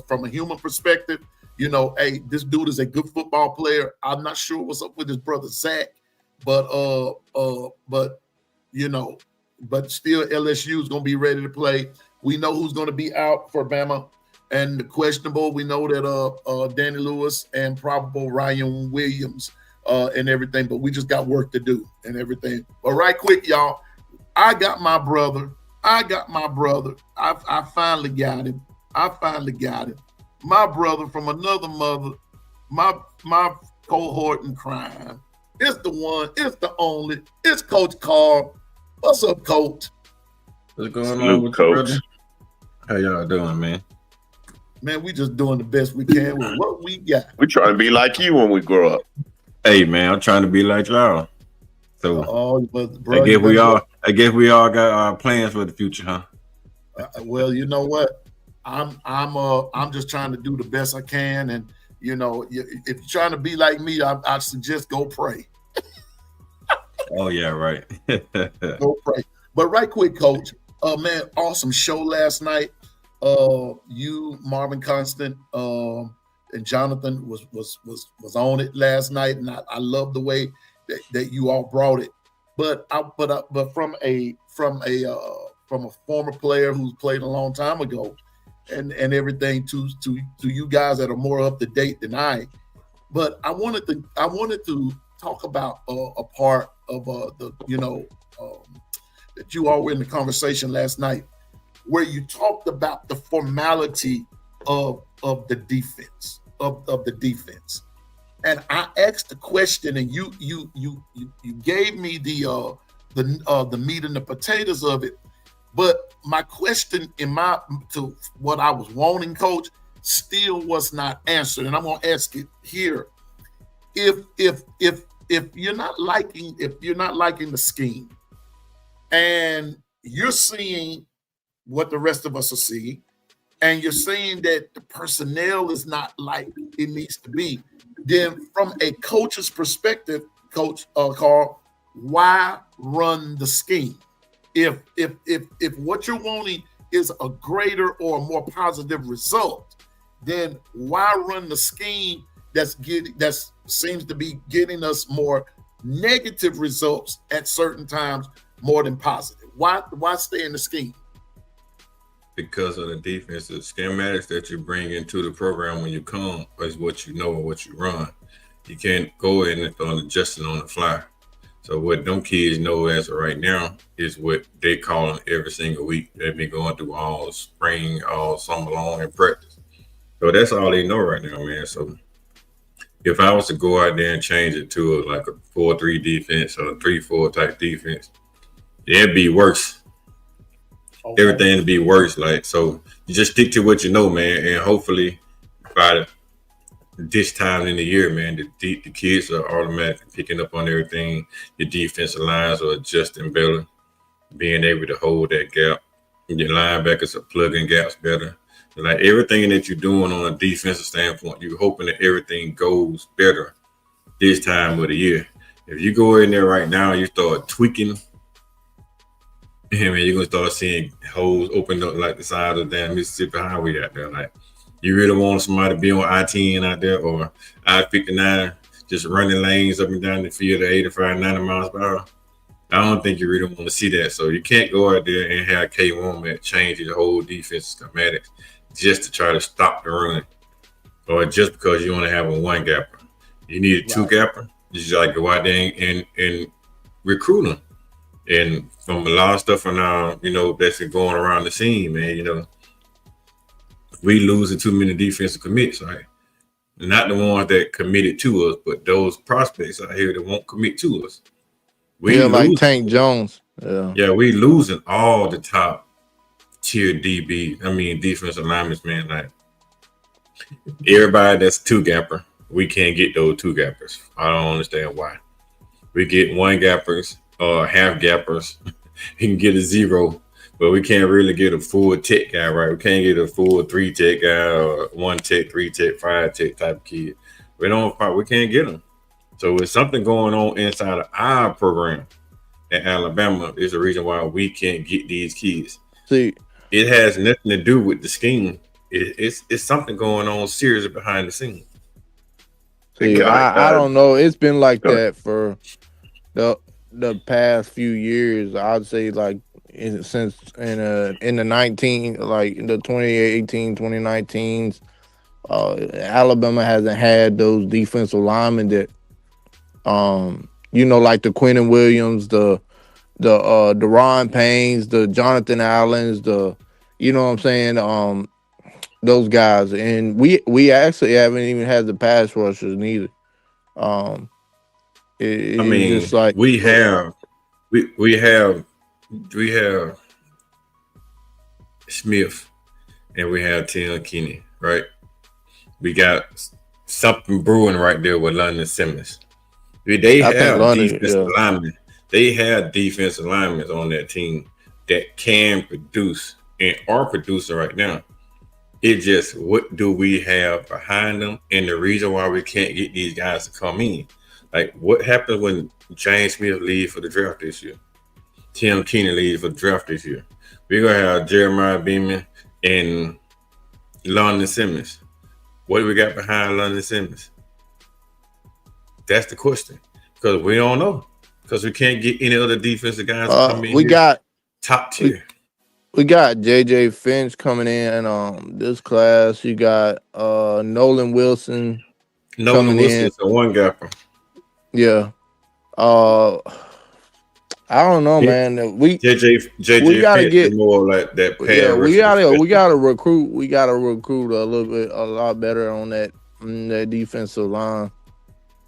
from a human perspective, hey, this dude is a good football player. I'm not sure what's up with his brother Zach, but still LSU is going to be ready to play. We know who's going to be out for Bama, and the questionable. We know that Danny Lewis and probable Ryan Williams and everything. But we just got work to do and everything. But right quick, y'all, I got my brother. I finally got him. My brother from another mother, my cohort in crime. It's the one, it's the only, it's Coach Carl. What's up, Coach? What's going on with you, brother? How y'all doing, man? Man, we just doing the best we can with what we got. We trying to be like you when we grow up. Hey, man, I'm trying to be like y'all. So bro, I guess we all got our plans for the future, huh? Well, you know what? I'm just trying to do the best I can, and if you're trying to be like me, I suggest go pray. Oh yeah, right. Go pray. But right quick, Coach. Man, awesome show last night. You, Marvin Constant, and Jonathan was on it last night, and I love the way that you all brought it. But from a former player who's played a long time ago, and everything to you guys that are more up to date than I. But I wanted to talk about a part of that you all were in the conversation last night, where you talked about the formality of the defense of the defense. And I asked the question, and you gave me the the meat and the potatoes of it. But my question to what I was wanting, Coach, still was not answered, and I'm gonna ask it here. If you're not liking the scheme, and you're seeing what the rest of us are seeing, and you're saying that the personnel is not like it needs to be, then from a coach's perspective, Coach Carl, why run the scheme? If what you're wanting is a greater or more positive result, then why run the scheme that seems to be getting us more negative results at certain times more than positive? Why stay in the scheme? Because of the defensive schematics that you bring into the program when you come is what you know and what you run. You can't go in and start adjusting on the fly. So what them kids know as of right now is what they call them every single week. They've been going through all spring, all summer long in practice. So that's all they know right now, man. So if I was to go out there and change it to like a 4-3 defense or a 3-4 type defense, it'd be worse. Okay. Everything would be worse. Like, so you just stick to what you know, man, and hopefully by this time in the year, man, the kids are automatically picking up on everything. The defensive lines are adjusting better, being able to hold that gap. Your linebackers are plugging gaps better. Like everything that you're doing on a defensive standpoint, you're hoping that everything goes better this time of the year. If you go in there right now, you start tweaking, man, you're gonna start seeing holes open up like the side of the damn Mississippi Highway out there. Like, you really want somebody to be on I-10 out there or I-59, just running lanes up and down the field at 85, 90 miles per hour? I don't think you really want to see that. So you can't go out there and have K-Womack change the whole defense schematics just to try to stop the run, or just because you want to have a one gapper. You need a two gapper. You just like go out there and recruit them. And from a lot of stuff now, that's going around the scene, man, we losing too many defensive commits, right? Not the ones that committed to us, but those prospects out here that won't commit to us. Like Tank Jones. Yeah, we losing all the top tier defensive linemen, man. Like, everybody that's two gapper, we can't get those two gappers. I don't understand why. We get one gappers or half gappers. You can get a zero, but we can't really get a full tech guy, right? We can't get a full 3 tech guy or 1 tech, 3 tech, 5 tech type of kid. We can't get them. So there's something going on inside of our program at Alabama is the reason why we can't get these kids. See, it has nothing to do with the scheme. It's something going on seriously behind the scenes. See, I don't know. It's been like that for the past few years. I'd say like since in the 2018, 2019s, Alabama hasn't had those defensive linemen that like the Quentin Williams, the Deron Paynes, the Jonathan Allens, those guys. And we actually haven't even had the pass rushers neither. Just like we have Smith and we have Tim Kenney, right? We got something brewing right there with London Simmons. They have defensive linemen. They have defensive linemen on that team that can produce and are producing right now. It's just, what do we have behind them? And the reason why we can't get these guys to come in. Like, what happened when James Smith leaves for the draft this year? Tim Kenney leaves for the draft this year. We're going to have Jeremiah Beaman and London Simmons. What do we got behind London Simmons? That's the question. Because we don't know. Because we can't get any other defensive guys to come in. We got top tier. We got JJ Finch coming in this class. You got Nolan Wilson. Nolan Wilson's a one gapper. Yeah. I don't know, man. JJ we gotta get more like that. Yeah, we gotta recruit. We gotta recruit a lot better on that defensive line.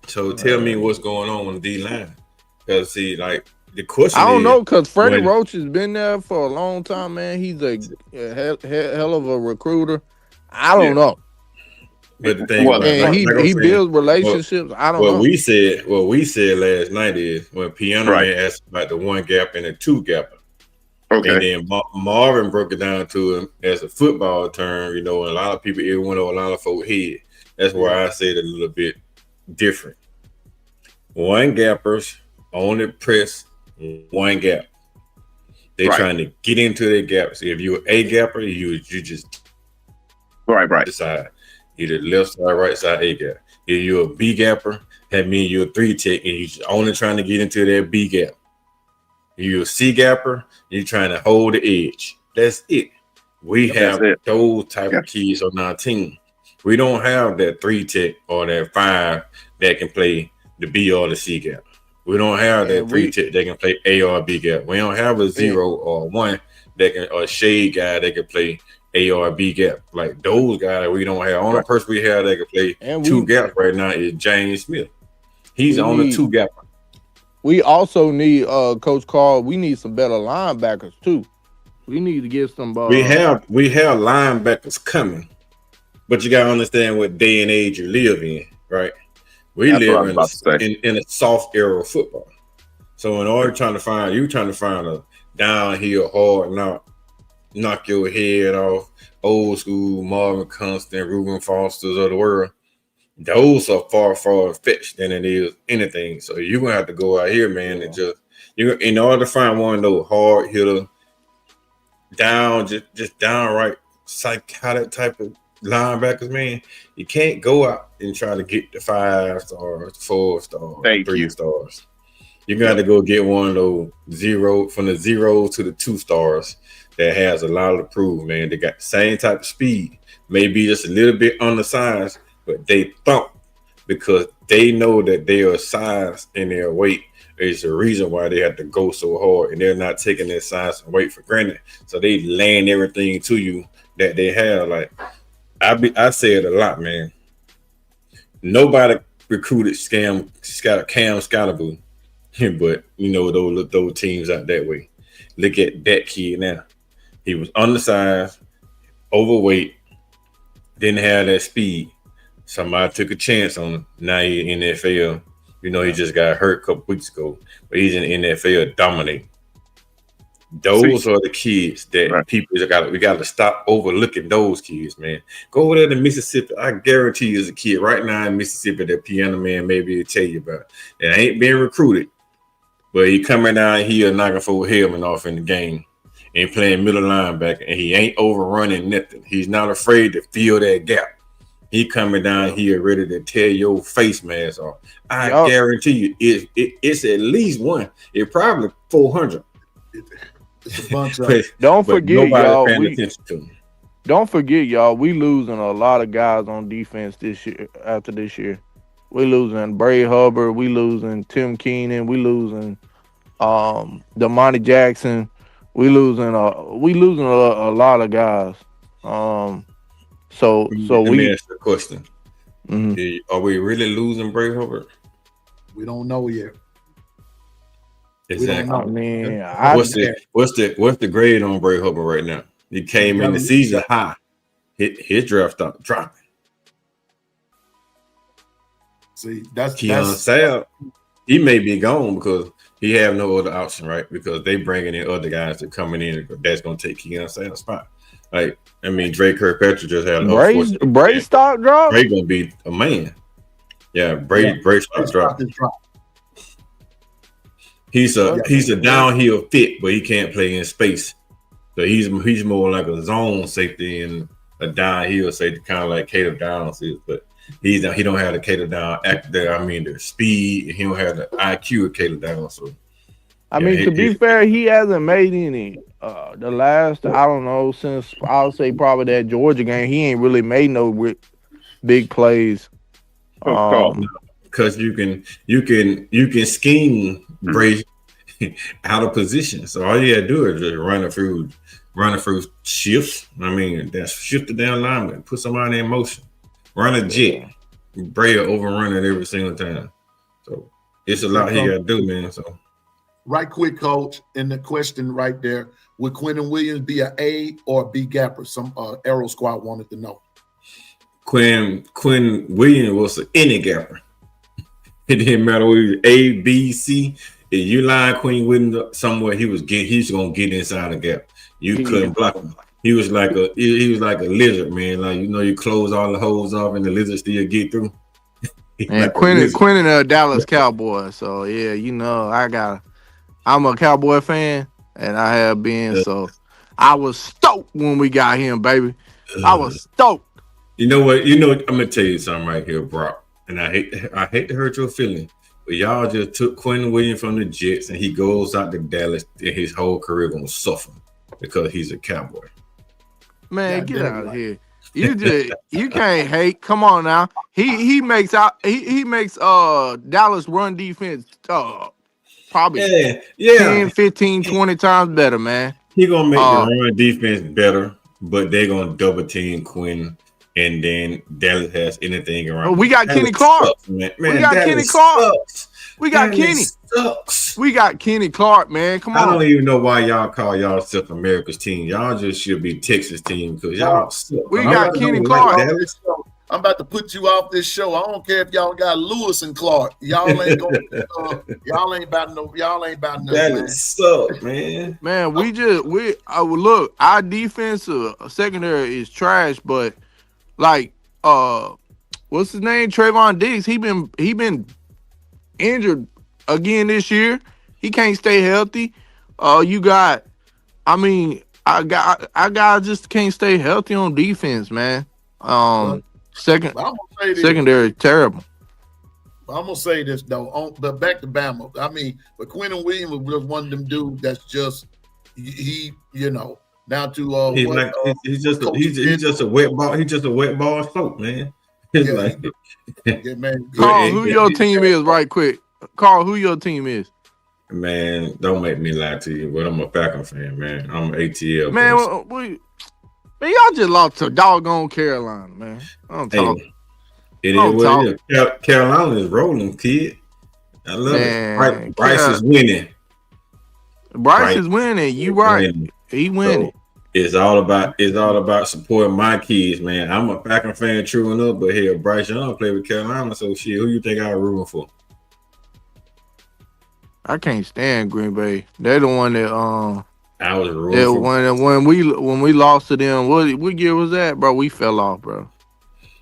So tell me what's going on the D line. Because see, like the question I don't is, know, because Freddie when- Roach has been there for a long time, man. He's a hell of a recruiter. I don't know. but the thing Well, about And he like I'm saying, builds relationships. I don't what know. we said last night is when Piano Right. Man asked about the one gap and the two gap. Okay. And then Marvin broke it down to him as a football term, and a lot of people, it went over a lot of folks' head. That's why I said it a little bit different. One gappers only press one gap. They Right. trying to get into their gaps. If you're a gapper, you just Right. decide either left side, right side, a gap. If you're a B gapper, that means you're a 3-tech and you're only trying to get into that B gap. You're a C gapper, you're trying to hold the edge. That's it. We have those type of kids on our team. We don't have that 3-tech or that 5 that can play the B or the C gap. We don't have that 3-tech that can play A or B gap. We don't have a 0 or 1 that can, or a shade guy that can play A or B gap. Like those guys we don't have. Only person we have that can play two gaps right now is James Smith. He's on the 2 gap. We also need Coach Carl. We need some better linebackers too. We need to get some. We have linebackers coming, but you gotta understand what day and age you live in, right? We live in a soft era of football. So in order trying to find a downhill hard knock your head off, old school Marvin Constant, Reuben Fosters of the world. Those are far fetched than it is anything. So you're gonna have to go out here, man, and in order to find one of those hard hitter, just downright psychotic type of linebackers, man. You can't go out and try to get the 5 stars, 4 stars, 3 stars. You got to go get one of those from the 0 to the 2 stars that has a lot to prove, man. They got the same type of speed, maybe just a little bit undersized, but they thump because they know that their size and their weight is the reason why they have to go so hard, and they're not taking their size and weight for granted. So they land everything to you that they have. Like I say it a lot, man. Nobody recruited Cam Scottaboo, but those teams out that way. Look at that kid now. He was undersized, overweight, didn't have that speed. Somebody took a chance on him. Now he's in the NFL. He just got hurt a couple weeks ago, but he's in the NFL dominating. Those are the kids that we got to stop overlooking those kids, man. Go over there to Mississippi. I guarantee you, there's a kid right now in Mississippi that Piano Man maybe tell you about. That ain't been recruited, but he coming down here knocking for helmet off in the game and playing middle linebacker, and he ain't overrunning nothing. He's not afraid to fill that gap. He coming down here ready to tear your face mask off. I guarantee you, it's at least one. It's probably 400. It's a bunch of. Don't forget, y'all. Don't forget, y'all. We losing a lot of guys on defense this year. After this year, we losing Bray Hubbard. We losing Tim Keenan. We losing Damani Jackson. We losing a lot of guys. So let me ask you a question. Mm-hmm. Are we really losing Bray Hubbard? We don't know yet. Exactly. I mean, what's the grade on Bray Hubbard right now? He came in the season high. His draft stock dropping. See, Keon Sal. He may be gone because he have no other option, right? Because they bringing in other guys that coming in that's gonna take Keon Sal's spot. Like, I mean, Drake Kirkpatrick just had Bray stock drop. Bray gonna be a man. Yeah, Bray stock drop. He's a downhill fit, but he can't play in space. So he's more like a zone safety and a downhill safety, kind of like Caleb Downs is. But he don't have the Caleb Downs the speed. He don't have the IQ of Caleb Downs. So to be fair, he hasn't made any. The last, I don't know, since I'll say probably that Georgia game, he ain't really made no big plays. Because you can scheme Bray out of position. So all you gotta do is just running through shifts. I mean, that's shifted down lineman, put somebody in motion, run a jet. Bray will overrun it every single time. So it's a lot he gotta do, man. So right quick, Coach, in the question right there, would Quentin Williams be an A or a B gapper? Some Aero Squad wanted to know. Quinn Williams was an any gapper. It didn't matter whether he was A, B, C. If you line Quinn Williams up somewhere, he's gonna get inside the gap. You couldn't block him. He was like a lizard, man. Like, you know, you close all the holes off and the lizard still get through. And like Quentin a Dallas Cowboy, so yeah, you know, I'm a Cowboy fan, and I have been. So I was stoked when we got him, baby. I was stoked. You know what? I'm gonna tell you something right here, Brock. And I hate to hurt your feelings, but y'all just took Quentin Williams from the Jets, and he goes out to Dallas, and his whole career gonna suffer because he's a Cowboy. Man, get out of here. You can't hate. Come on now. He makes Dallas run defense probably 10, 15, 20 times better, man. He gonna make the run defense better, but they're gonna double team Quentin, and then Dallas has anything around. We got Kenny Clark. Sucks, man. We got Dallas Kenny Clark. Sucks. We got Kenny. Sucks. We got Kenny Clark, man. Come on. I don't even know why y'all call y'all America's team. Y'all just should be Texas team because y'all suck. We got Kenny Clark. I'm about to put you off this show. I don't care if y'all got Lewis and Clark. Y'all ain't gonna. Y'all ain't about no. That suck, man. Man, look. Our defense, secondary is trash, but like, what's his name? Trayvon Diggs. He been injured again this year. He can't stay healthy. I just can't stay healthy on defense, man. Secondary is terrible. I'm gonna say this though. But back to Bama. I mean, but Quentin Williams was one of them dudes that's just down to he's just a wet ball. He's just a wet ball of soap, man. Man. Carl, who your team is? Right quick, Carl, who your team is? Man, don't make me lie to you, but I'm a Falcons fan, man. I'm an ATL. Man, y'all just lost to doggone Carolina, man. I'm talking. It is what it is. Carolina is rolling, kid. I love it. Bryce is winning. Bryce is winning. You right. Winning. He winning. So it's all about supporting my kids, man. I'm a Falcons fan, true enough, but hell, Bryce Young play with Carolina, so shit. Who you think I'm rooting for? I can't stand Green Bay. They're the one that I was rooting for. When we lost to them, what year was that, bro? We fell off, bro.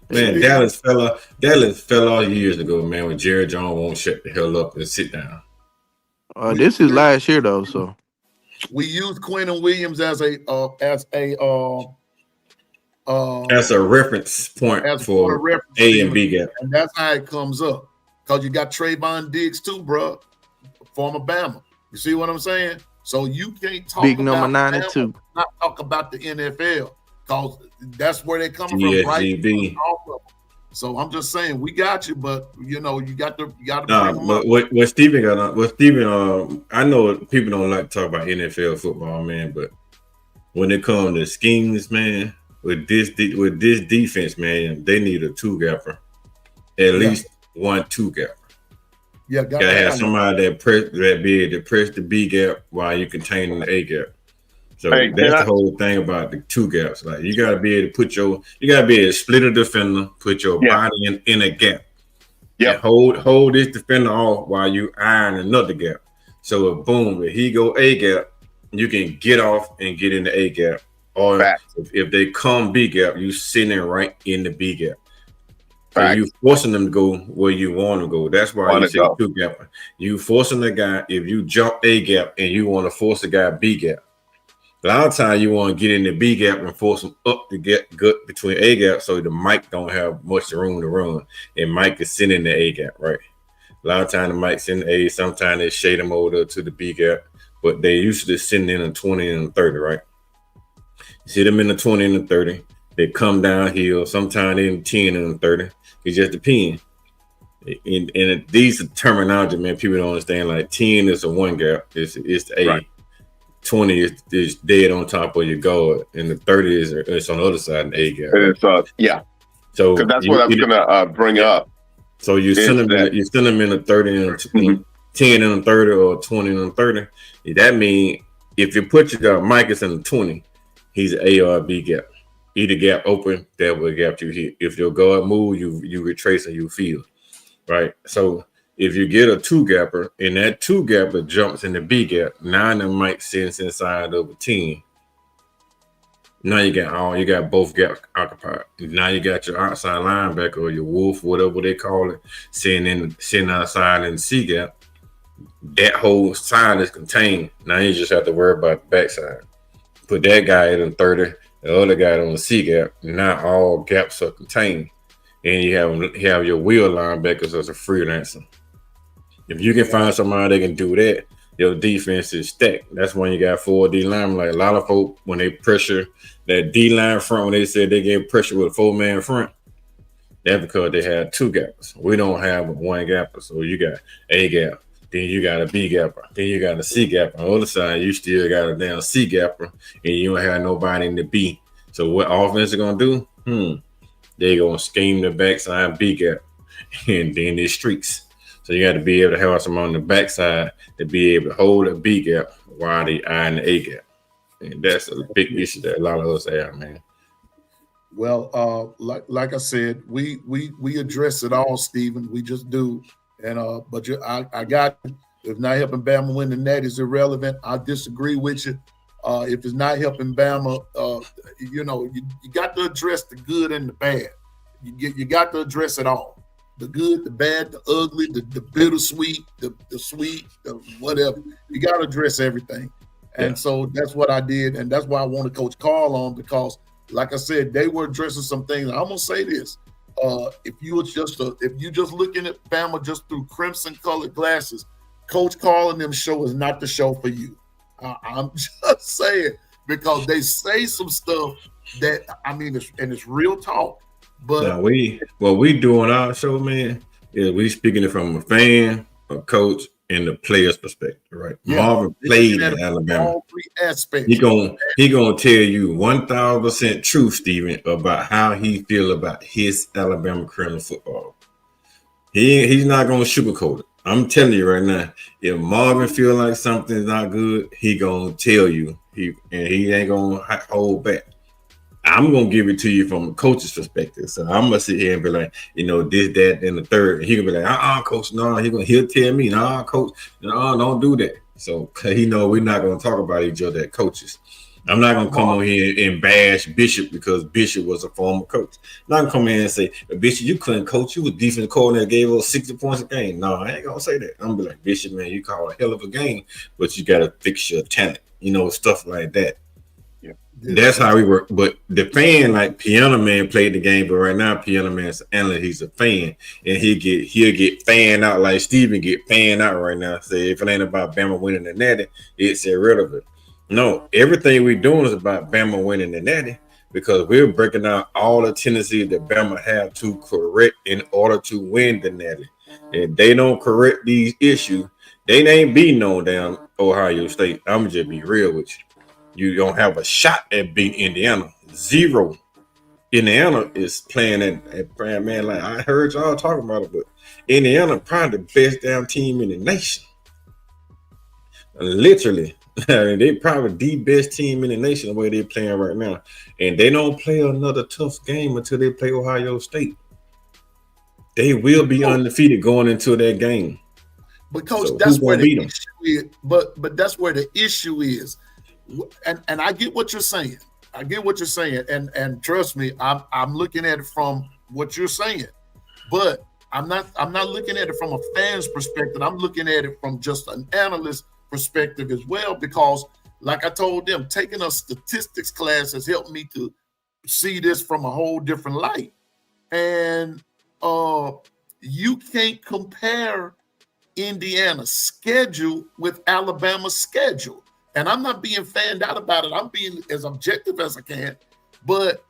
Man, Dallas fell off years ago, man. When Jerry Jones won't shut the hell up and sit down. This is last year though, so we used Quentin Williams as a reference point for A and B gap, and that's how it comes up. Cause you got Trayvon Diggs too, bro. Former Bama. You see what I'm saying? So you can't talk big about number 92. Not talk about the NFL because that's where they're coming from, right? So I'm just saying we got you, but you got to bring them up. What Steven got on? What Steven? I know people don't like to talk about NFL football, man, but when it comes to schemes, man, with this defense, man, they need a two gapper, at least 1 2 gapper. Yeah, gotta have somebody that be able to press the B gap while you containing the A gap. So that's the whole thing about the two gaps. Like you gotta be able to split a defender, put your body in a gap. Yeah, hold this defender off while you iron another gap. So if he go A gap, you can get off and get in the A gap. Or if they come B gap, you sitting right in the B gap. So you forcing them to go where you want to go. That's why you say two gap. You forcing the guy, if you jump A gap and you want to force the guy B gap. A lot of times you want to get in the B gap and force him up to get good between A gap so the Mike don't have much room to run. And Mike is sitting in the A gap, right? A lot of times the Mike's in the A, sometimes they shade him over to the B gap, but they usually sitting in a 20 and a 30, right? You see them in the 20 and the 30. They come downhill, sometimes in 10 and 30. It just depends. And these are terminology, man, people don't understand. Like 10 is a 1 gap, it's the A. Right. 20 is dead on top of your guard, and the 30 is on the other side of the A gap. It's So that's what I was gonna bring up. So you send them in the 30 and 10 and a 30 or 20 and a 30. That means if you put your Micus in the 20, he's an A or a B gap. Either gap open, that will gap you hit. If your guard move, you retrace and you feel. Right? So if you get a 2-gapper and that 2-gapper jumps in the B gap, now the mic sits inside of a 10. Now you got both gaps occupied. Now you got your outside linebacker or your wolf, whatever they call it, sitting outside in the C gap. That whole side is contained. Now you just have to worry about the backside. Put that guy in the 30, the other guy on the C gap. Now all gaps are contained. And you have your wheel linebackers as a freelancer. If you can find somebody that can do that, your defense is stacked. That's when you got 4 D linemen. Like a lot of folk, when they pressure that D line front, when they said they get pressure with a 4-man front, that's because they had 2 gappers. We don't have 1 gapper. So you got A gap, then you got a B gapper, then you got a C gapper. On the other side, you still got a damn C gapper, and you don't have nobody in the B. So what offense is gonna do? They're gonna scheme the backside B gap, and then there's streaks. So you got to be able to have someone on the backside to be able to hold a B gap while they eyeing the A gap. And that's a big issue that a lot of us have, man. Well, like I said, we address it all, Stephen. We just do. And but I got, if not helping Bama win the net is irrelevant. I disagree with you. If it's not helping Bama, you got to address the good and the bad. You got to address it all. The good, the bad, the ugly, the bittersweet, the sweet, the whatever. You got to address everything. And so that's what I did. And that's why I wanted Coach Carl on, because like I said, they were addressing some things. I'm going to say this. If you just looking at Bama just through crimson colored glasses, Coach Carl and them show is not the show for you. I'm just saying, because they say some stuff that, I mean, it's real talk. But now what we do on our show, man, is we speaking it from a fan, a coach, and the player's perspective, right? Yeah. Marvin played in Alabama. All 3 aspects. He gonna tell you 1,000% truth, Stephen, about how he feel about his Alabama Crimson football. He's not gonna sugarcoat it. I'm telling you right now, if Marvin feel like something's not good, he gonna tell you. He ain't gonna hold back. I'm gonna give it to you from a coach's perspective. So I'm gonna sit here and be like, this, that, and the third. And he gonna be like, coach, no. He'll tell me, no, coach, no, don't do that. So cause he know we're not gonna talk about each other as coaches. I'm not gonna come on here and bash Bishop because Bishop was a former coach. I'm not gonna come in and say, Bishop, you couldn't coach. You was defensive coordinator, gave us 60 points a game. No, I ain't gonna say that. I'm gonna be like, Bishop, man, you call a hell of a game, but you gotta fix your talent, stuff like that. That's how we work. But the fan, like Piano Man, played the game, but right now Piano Man's an analyst. He's a fan, and he'll get fanned out like Steven get fanned out right now. Say if it ain't about Bama winning the Natty, it's irrelevant. No, everything we're doing is about Bama winning the Natty because we're breaking down all the tendencies that Bama have to correct in order to win the Natty. If they don't correct these issues, they ain't beating no damn Ohio State. I'm gonna just be real with you. You don't have a shot at beating Indiana. 0. Indiana is playing at prime, man. Like I heard y'all talking about it, but Indiana probably the best damn team in the nation. Literally, they probably the best team in the nation the way they're playing right now. And they don't play another tough game until they play Ohio State. They will be undefeated going into that game. But coach, that's where the issue is. But that's where the issue is. And I get what you're saying. And trust me, I'm looking at it from what you're saying. But I'm not looking at it from a fan's perspective. I'm looking at it from just an analyst perspective as well, because like I told them, taking a statistics class has helped me to see this from a whole different light. And you can't compare Indiana's schedule with Alabama's schedule. And I'm not being fanned out about it. I'm being as objective as I can. But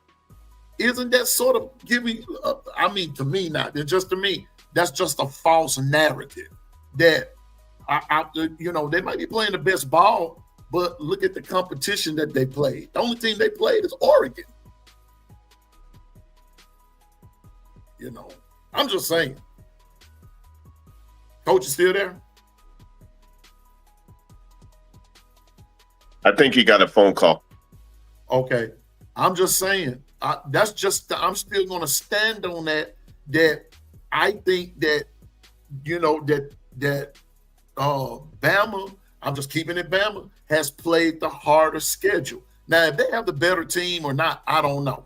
isn't that sort of giving, to me, not just to me, that's just a false narrative that, they might be playing the best ball, but look at the competition that they played. The only team they played is Oregon. I'm just saying. Coach is still there? I think he got a phone call. Okay, I'm just saying. That's just. I'm still going to stand on that. That I think that that Bama. I'm just keeping it. Bama has played the harder schedule. Now, if they have the better team or not, I don't know.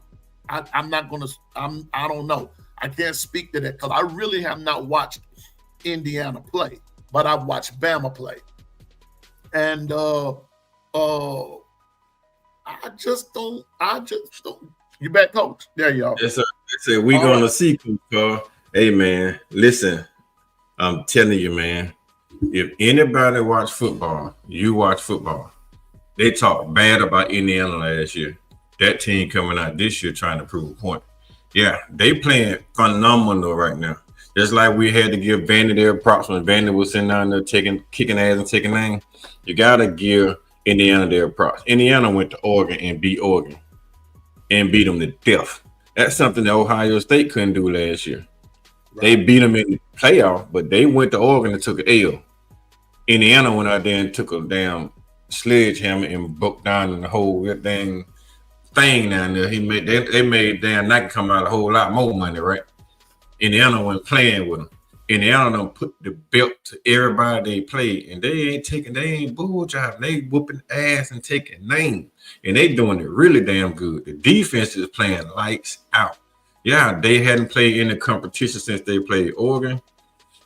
I'm not going to. I don't know. I can't speak to that because I really have not watched Indiana play, but I've watched Bama play, and I just don't. You back, coach? There you are. Yes, sir. I said we gonna see, Coach Carl. Hey, man, listen. I'm telling you, man. If anybody watch football, you watch football. They talk bad about Indiana last year. That team coming out this year trying to prove a point. Yeah, they playing phenomenal right now. Just like we had to give Vandy their props when Vandy was sitting down there kicking ass and taking names. You gotta give Indiana their props. Indiana went to Oregon and beat Oregon and beat them to death. That's something that Ohio State couldn't do last year. Right. They beat them in the playoff, but they went to Oregon and took an L. Indiana went out there and took a damn sledgehammer and broke down the whole thing down there. They made Dan Nike come out a whole lot more money, right? Indiana went playing with them. Indiana done put the belt to everybody they played, and they ain't bull job. They whooping ass and taking names, and they doing it really damn good. The defense is playing lights out. Yeah, they hadn't played in the competition since they played Oregon.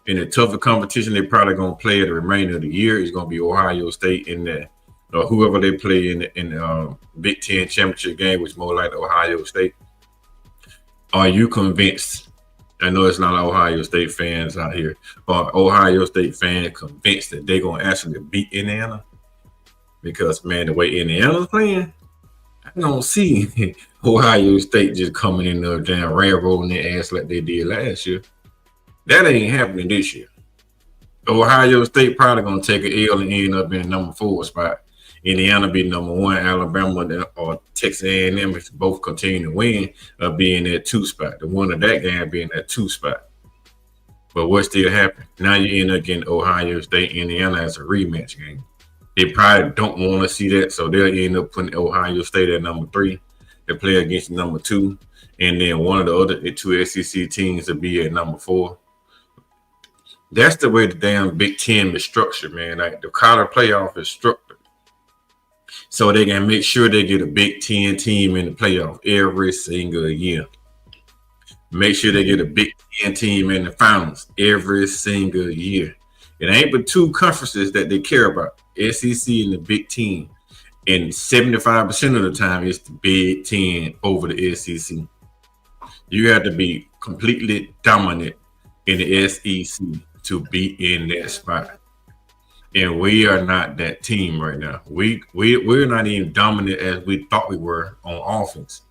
In a tougher competition, they probably gonna play the remainder of the year. It's gonna be Ohio State in the whoever they play in the Big Ten championship game, which is more like Ohio State. Are you convinced? I know it's not Ohio State fans out here, but Ohio State fans convinced that they're gonna actually beat Indiana? Because man, the way Indiana's playing, I don't see Ohio State just coming in there damn railroading their ass like they did last year. That ain't happening this year. Ohio State probably gonna take an L and end up in the number 4 spot. Indiana be number 1, Alabama or Texas A&M, if both continue to win, be in that 2 spot. The one of that game being that 2 spot. But what still happened? Now you end up getting Ohio State, Indiana as a rematch game. They probably don't want to see that, so they'll end up putting Ohio State at number 3. They play against number 2, and then one of the other 2 SEC teams will be at number 4. That's the way the damn Big Ten is structured, man. Like the college playoff is structured. So they can make sure they get a Big Ten team in the playoff every single year. Make sure they get a Big Ten team in the finals every single year. It ain't but 2 conferences that they care about, SEC and the Big Ten. And 75% of the time, it's the Big Ten over the SEC. You have to be completely dominant in the SEC to be in that spot. And we are not that team right now. We're not even dominant as we thought we were on offense.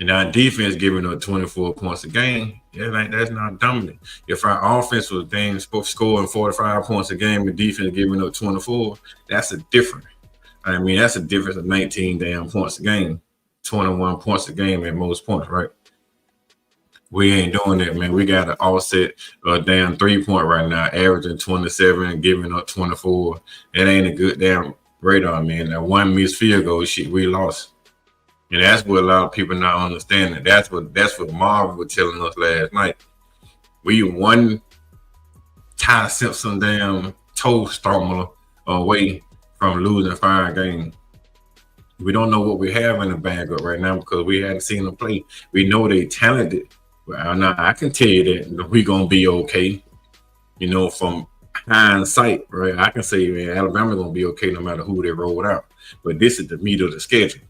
And our defense giving up 24 points a game, that's not dominant. If our offense was scoring 45 points a game and defense giving up 24, that's a difference. I mean, that's a difference of 19 damn points a game, 21 points a game at most points, right? We ain't doing that, man. We got to offset a damn 3-point right now, averaging 27 and giving up 24. That ain't a good damn radar, man. That one missed field goal shit, we lost. And that's what a lot of people not understanding. That's what Marvin was telling us last night. We one Ty Simpson damn toe stomper away from losing 5 games. We don't know what we have in the bag up right now because we hadn't seen them play. We know they talented. Well, now I can tell you that we're going to be okay, from hindsight, right? I can say, man, Alabama's going to be okay no matter who they roll out. But this is the meat of the schedule.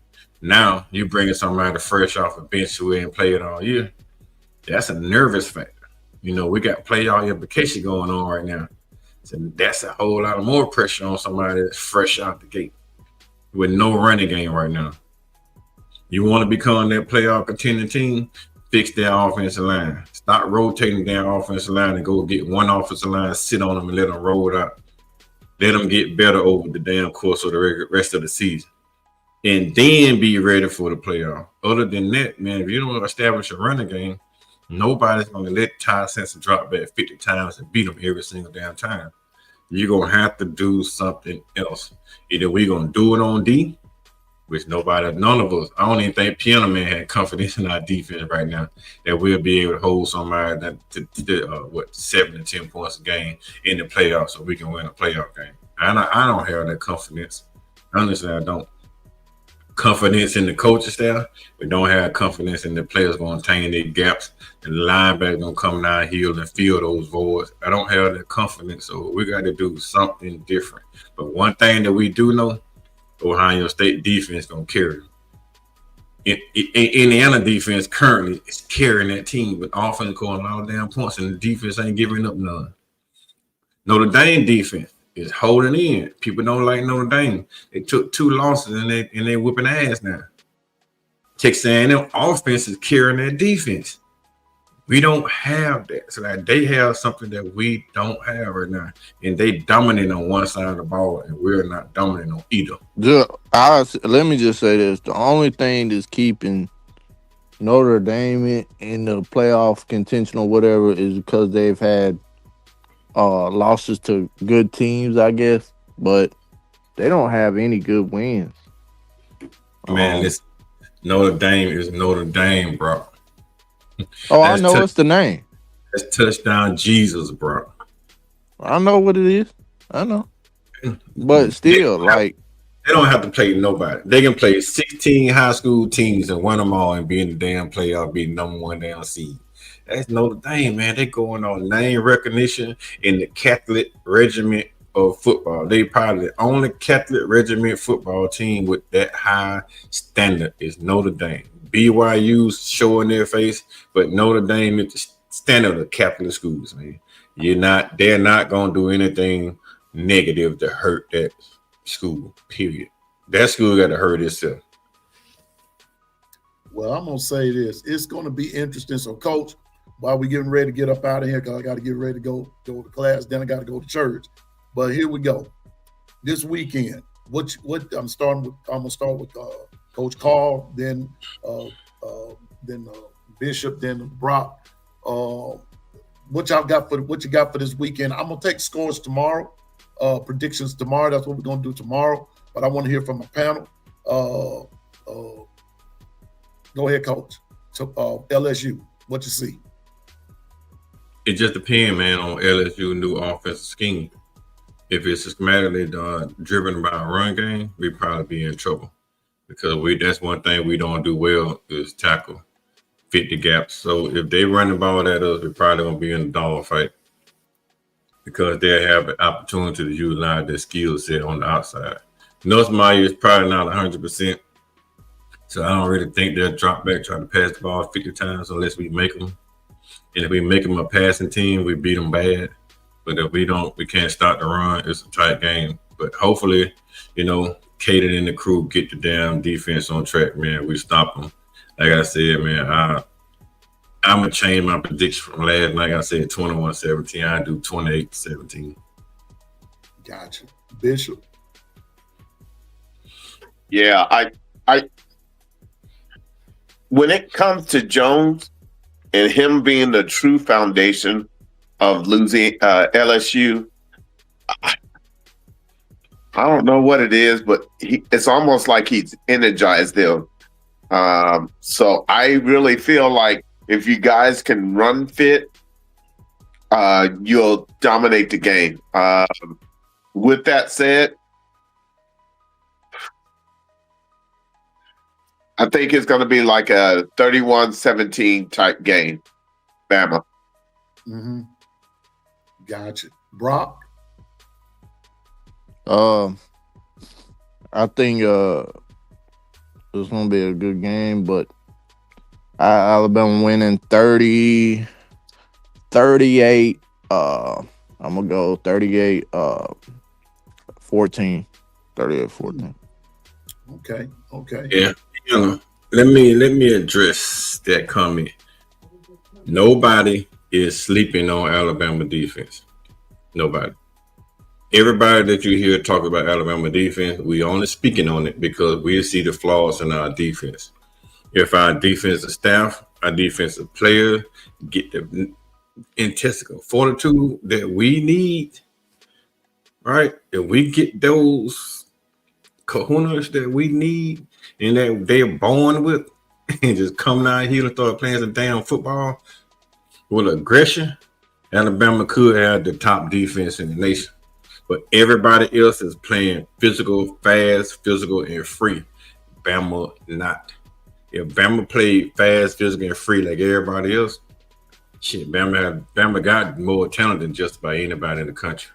Now, you bringing somebody fresh off a bench who ain't played all year. That's a nervous factor. We got playoff implication going on right now. So that's a whole lot of more pressure on somebody that's fresh out the gate with no running game right now. You want to become that playoff contending team? Fix their offensive line. Stop rotating their offensive line and go get one offensive line, sit on them and let them roll it out. Let them get better over the damn course of the rest of the season. And then be ready for the playoff. Other than that, man, if you don't establish a running game, nobody's going to let Ty Simpson drop back 50 times and beat them every single damn time. you're gonna have to do something else. Either we're gonna do it on D, which none of us, I don't even think Piano Man had confidence in our defense right now that we'll be able to hold somebody that to 7 to 10 points a game in the playoffs so we can win a playoff game. I don't have that confidence. Honestly, I don't. Confidence in the coaching staff. We don't have confidence in the players going to maintain their gaps. The linebackers going to come downhill and fill those voids. I don't have that confidence, so we got to do something different. But one thing that we do know, Ohio State defense going to carry. Indiana defense currently is carrying that team with offense scoring a lot of damn points, and the defense ain't giving up none. Notre Dame defense is holding in. People don't like Notre Dame. They took 2 losses and they whipping ass now. Texas A&M offense is carrying that defense. We don't have that. So that they have something that we don't have right now. And they dominate on one side of the ball, and we're not dominant on either. Let me just say this. The only thing that's keeping Notre Dame in the playoff contention or whatever is because they've had losses to good teams, I guess. But they don't have any good wins. Man, listen, Notre Dame is Notre Dame, bro. Oh, I know it's the name. That's touchdown Jesus, bro. I know what it is. I know. But still, they don't have to play nobody. They can play 16 high school teams and win them all and be in the damn playoff, be number 1 damn seed. That's Notre Dame, man. They going on name recognition in the Catholic regiment of football. They probably the only Catholic regiment football team with that high standard is Notre Dame. BYU's showing their face, but Notre Dame is the standard of Catholic schools, man. They're not gonna do anything negative to hurt that school, period. That school got to hurt itself. Well, I'm gonna say this. It's gonna be interesting. So, Coach, while we getting ready to get up out of here, because I got to get ready to go to class, then I got to go to church. But here we go. This weekend, what I'm gonna start with Coach Carl, then Bishop, then Brock. What you got for this weekend? I'm gonna take scores tomorrow, predictions tomorrow. That's what we're gonna do tomorrow. But I want to hear from my panel. Go ahead, Coach. So, LSU, what you see? It just depends, man, on LSU new offensive scheme. If it's systematically driven by a run game, we probably be in trouble because that's one thing we don't do well is tackle, fit the gaps. So if they run the ball at us, we're probably gonna be in a dog fight because they have an opportunity to utilize their skill set on the outside. Nussmeier is probably not 100%, so I don't really think they'll drop back trying to pass the ball 50 times unless we make them. And if we make them a passing team, we beat them bad. But if we don't, we can't stop the run. It's a tight game. But hopefully, Caden and the crew get the damn defense on track, man. We stop them. Like I said, man, I'm going to change my prediction from last night. I said 21-17. I do 28-17. Gotcha. Bishop. Yeah, I when it comes to Jones and him being the true foundation of losing LSU, I don't know what it is, but it's almost like he's energized them. So I really feel like if you guys can run fit, you'll dominate the game. With that said, I think it's going to be like a 31-17 type game. Bama. Mm-hmm. Gotcha. Brock? I think it's going to be a good game, but Alabama winning 30-38. I'm going to go 38-14. 38-14. Okay. Yeah. Let me address that comment. Nobody is sleeping on Alabama defense. Nobody. Everybody that you hear talk about Alabama defense, we only speaking on it because we see the flaws in our defense. If our defensive staff, our defensive players get the intestinal fortitude that we need, right? If we get those kahunas that we need and that they're born with, and just come down here and start playing some damn football with aggression, Alabama could have the top defense in the nation. But everybody else is playing physical, fast, physical, and free. Bama not. If Bama played fast, physical, and free like everybody else, shit, Bama got more talent than just about anybody in the country.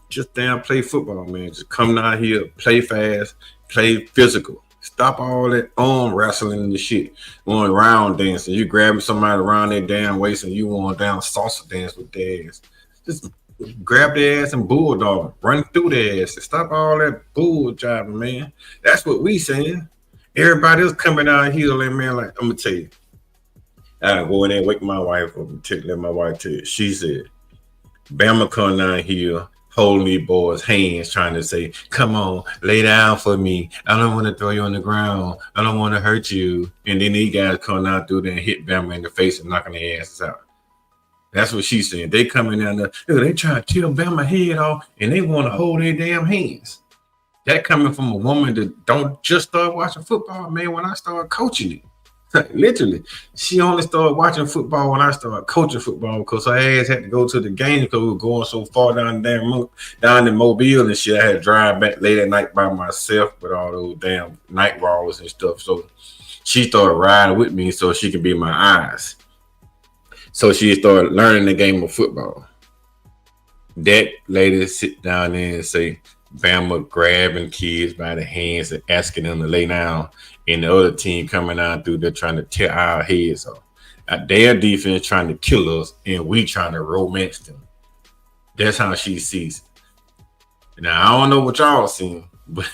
Just damn play football, man. Just come down here, play fast, play physical. Stop all that arm wrestling and the shit. Going around dancing. You grabbing somebody around their damn waist and you want down salsa dance with their ass. Just grab their ass and bulldog. Run through their ass. Stop all that bull jiving, man. That's what we saying. Everybody else coming out here, like, man, like, I'm gonna tell you. I go in there and wake my wife up and let my wife tell you. She said, Bama come down here holding these boys' hands, trying to say, come on, lay down for me. I don't want to throw you on the ground. I don't want to hurt you. And then these guys come out through there and hit Bama in the face and knocking their asses out. That's what she's saying. They coming down there, they try to tear Bama head off and they want to hold their damn hands. That coming from a woman that don't just start watching football, man, when I started coaching it. Literally, she only started watching football when I started coaching football because her ass had to go to the game because we were going so far down the Mobile and shit. I had to drive back late at night by myself with all those damn night crawlers and stuff. So she started riding with me so she could be my eyes. So she started learning the game of football. That lady sit down there and say, Bama grabbing kids by the hands and asking them to lay down, and the other team coming out through there trying to tear our heads off. Their defense trying to kill us, and we trying to romance them. That's how she sees it. Now, I don't know what y'all seen, but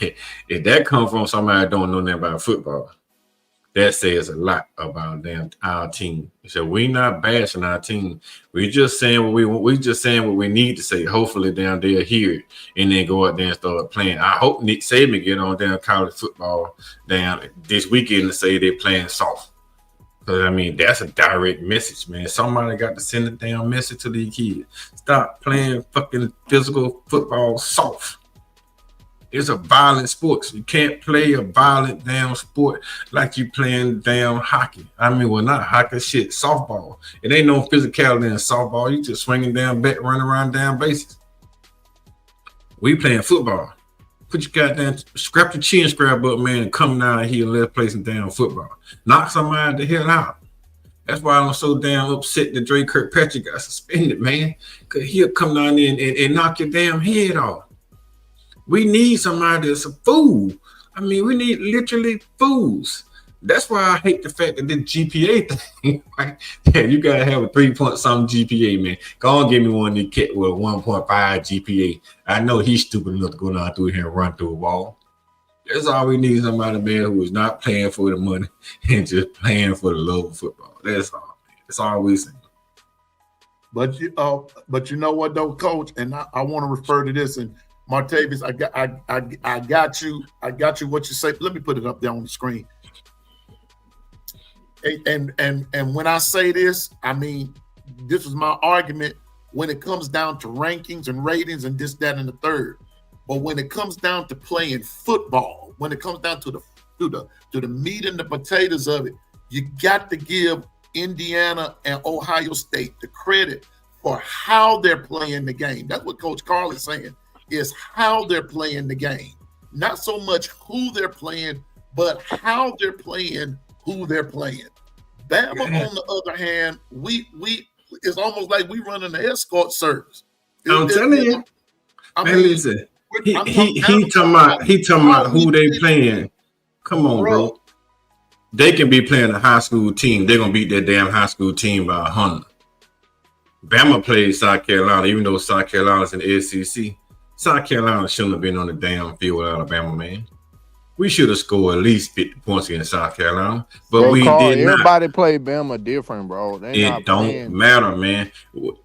if that comes from somebody that don't know nothing about football, that says a lot about our team. So we not bashing our team. We just saying what we need to say. Hopefully down there hear it and then go out there and start playing. I hope Nick Saban get on down college football down this weekend and say they're playing soft. Because I mean that's a direct message, man. Somebody got to send a damn message to these kids. Stop playing fucking physical football soft. It's a violent sport. You can't play a violent damn sport like you playing damn hockey. I mean, well, not hockey, shit, softball. It ain't no physicality in softball. You just swinging down back, running around down bases. We playing football. Put your goddamn, scrap your chin scrap up, man, and come down here and let's play some damn football. Knock somebody the hell out. That's why I'm so damn upset that Dre Kirkpatrick got suspended, man. Because he'll come down there and knock your damn head off. We need somebody that's a fool. I mean, we need literally fools. That's why I hate the fact that the GPA thing, right? Yeah, you gotta have a 3-point-something GPA, man. Go on, give me one of these kids with a 1.5 GPA. I know he's stupid enough to go down through here and run through a wall. That's all we need, somebody, man, who is not playing for the money and just playing for the love of football. That's all, man. That's all we say. But you know what though, Coach, and I want to refer to this, and Martavis, I got you. I got you. What you say? Let me put it up there on the screen. And when I say this, I mean this is my argument when it comes down to rankings and ratings and this, that, and the third. But when it comes down to playing football, when it comes down to the meat and the potatoes of it, you got to give Indiana and Ohio State the credit for how they're playing the game. That's what Coach Carl is saying. Is how they're playing the game. Not so much who they're playing, but how they're playing, who they're playing. Bama, on the other hand, we it's almost like we running an escort service. I'm telling you. I mean, listen, he talking about who they playing. Come on, bro. They can be playing a high school team. They're gonna beat that damn high school team by 100. Bama played South Carolina, even though South Carolina's in the SEC. South Carolina shouldn't have been on the damn field with Alabama, man. We should have scored at least 50 points against South Carolina, but bro, we did not. Everybody play Bama different, bro. It don't matter, man.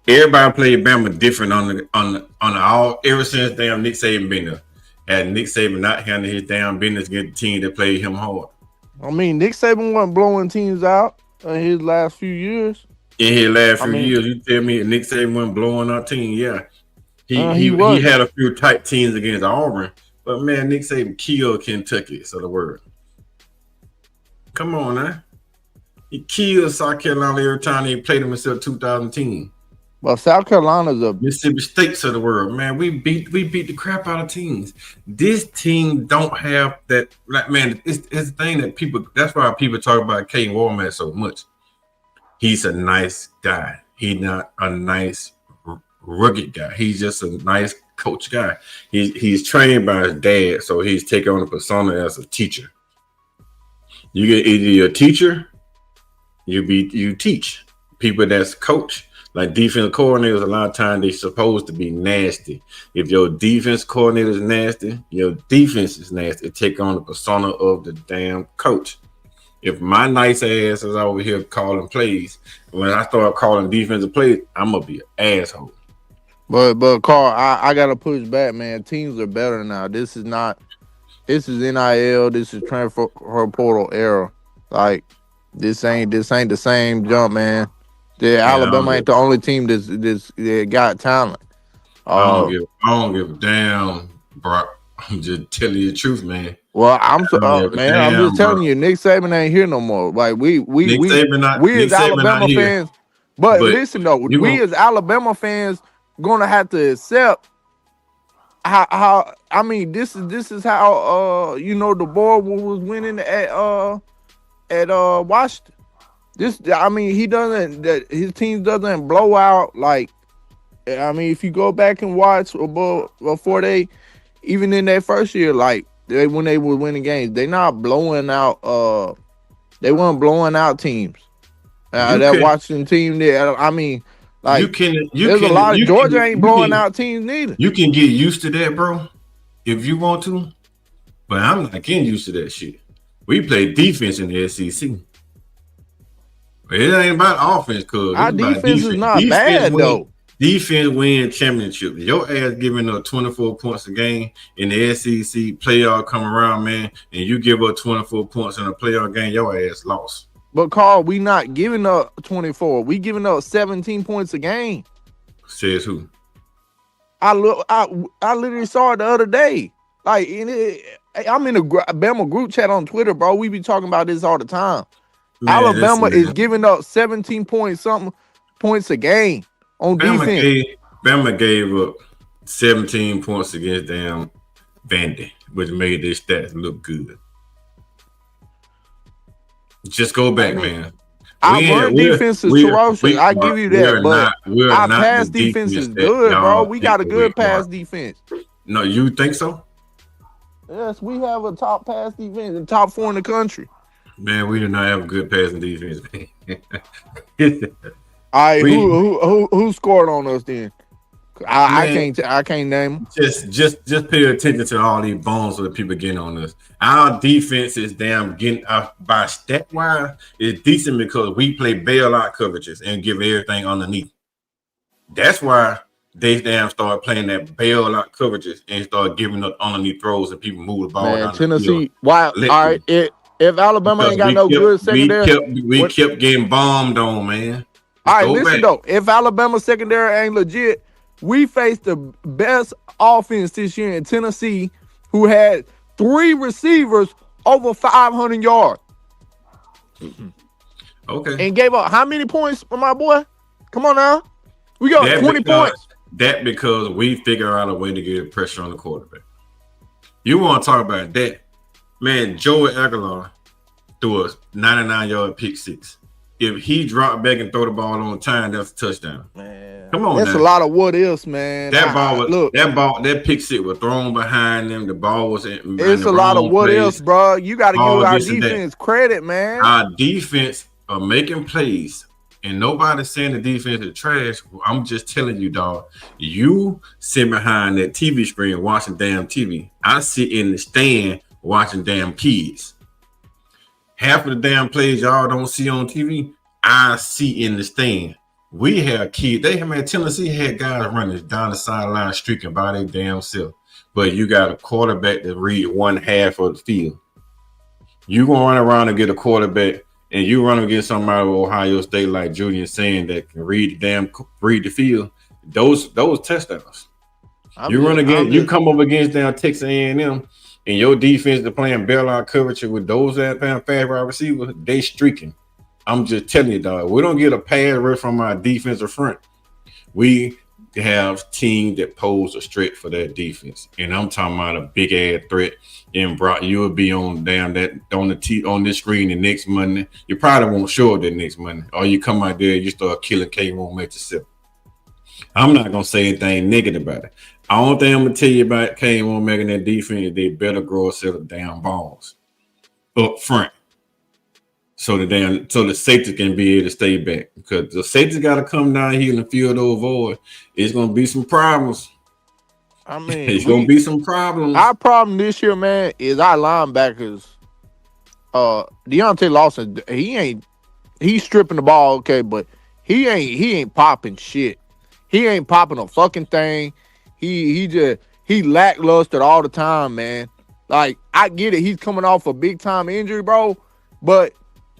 Everybody played Bama different on the all ever since damn Nick Saban been there. And Nick Saban not handling his damn business against the team that played him hard. I mean, Nick Saban wasn't blowing teams out in his last few years. In his last few years, you tell me Nick Saban wasn't blowing our team, yeah. He had a few tight teams against Auburn, but man, Nick Saban killed Kentucky. So the word. Come on now. He killed South Carolina every time they played them until 2010. Well, South Carolina's a Mississippi States of the world, man. We beat the crap out of teams. This team don't have that. Like, man, it's the thing that people. That's why people talk about Kane Warmack so much. He's a nice guy. He's not a nice rugged guy. He's just a nice coach guy. He's trained by his dad, so he's taking on a persona as a teacher. You get either you're a teacher, you teach people that's coach. Like defense coordinators, a lot of times they're supposed to be nasty. If your defense coordinator is nasty, your defense is nasty. Take on the persona of the damn coach. If my nice ass is over here calling plays, when I start calling defensive plays, I'm gonna be an asshole. But Carl, I gotta push back, man. Teams are better now. This is NIL. This is transfer portal era. Like this ain't the same jump, man. Alabama ain't the only team that's got talent. I don't give a damn, bro. I'm just telling you the truth, man. Well, I'm just telling you, Nick Saban ain't here no more. Like we as Alabama fans. But listen though, as Alabama fans gonna have to accept how I mean this is how the board was winning at Washington. His team doesn't blow out like. I mean, if you go back and watch before even in their first year, like when they were winning games, they not blowing out. They weren't blowing out teams. That Washington team there. I mean, like there's a lot of Georgia ain't blowing out teams neither. You can get used to that, bro, if you want to. But I'm not getting used to that shit. We play defense in the SEC. It ain't about offense, cuz our defense is not bad though. Defense win championship. Your ass giving up 24 points a game in the SEC playoff come around, man, and you give up 24 points in a playoff game, your ass lost. But Carl, we not giving up 24. We giving up 17 points a game. Says who? I literally saw it the other day. Like I'm in a Bama group chat on Twitter, bro. We be talking about this all the time. Man, Alabama is giving up 17 points a game on defense. Bama gave up 17 points against damn Vandy, which made their stats look good. Just go back, man. Our defense is ferocious. I give you that, but our pass defense is good, bro. We got a good pass defense. No, you think so? Yes, we have a top pass defense, the top 4 in the country. Man, we do not have a good passing defense, man. All right, who scored on us then? I can't name them. Just pay attention to all these bones that people getting on us. Our defense is damn getting by stat wise is decent because we play bailout coverages and give everything underneath. That's why they damn start playing that bailout coverages and start giving up underneath throws and people move the ball. Man, Tennessee. Why? All right, if Alabama ain't got no good secondary, we kept getting bombed on, man. All right, listen though. If Alabama secondary ain't legit, we faced the best offense this year in Tennessee, who had 3 receivers over 500 yards. Okay. And gave up how many points for my boy? Come on now. We got 20 points. That because we figure out a way to get pressure on the quarterback. You want to talk about that? Man, Joey Aguilar threw a 99-yard pick six. If he dropped back and throw the ball on time, that's a touchdown. Man, come on, that's now. A lot of what ifs, man. That pick six was thrown behind them. The ball was in. It's a lot of what ifs, bro. You got to give our defense credit, man. Our defense are making plays, and nobody's saying the defense is trash. I'm just telling you, dog. You sit behind that TV screen watching damn TV. I sit in the stand watching damn kids. Half of the damn plays y'all don't see on TV, I see in the stand. We have kids. Tennessee had guys running down the sideline streaking by their damn self. But you got a quarterback that read one half of the field. You gonna run around and get a quarterback, and you run against somebody with Ohio State like Julian saying that can read the field. Those touchdowns. You come up against down Texas A&M, and your defense is playing bailout coverage with those that fast wide receivers. They streaking. I'm just telling you, dog. We don't get a pass rush from our defensive front. We have teams that pose a threat for that defense, and I'm talking about a big ass threat. And Brock, you'll be on on this screen the next Monday. You probably won't show up that next Monday, or you come out there, you start killing K won't make yourself. I'm not gonna say anything negative about it. The only thing I'm gonna tell you about K won't making that defense is they better grow a set of damn balls up front. So the safety can be able to stay back, because the safety got to come down here in the field of void. It's gonna be some problems. I mean, it's gonna be some problems. Our problem this year, man, is our linebackers. Deontay Lawson, he's stripping the ball, okay, but he ain't popping shit. He ain't popping a fucking thing. He lackluster all the time, man. Like, I get it, he's coming off a big time injury, bro, but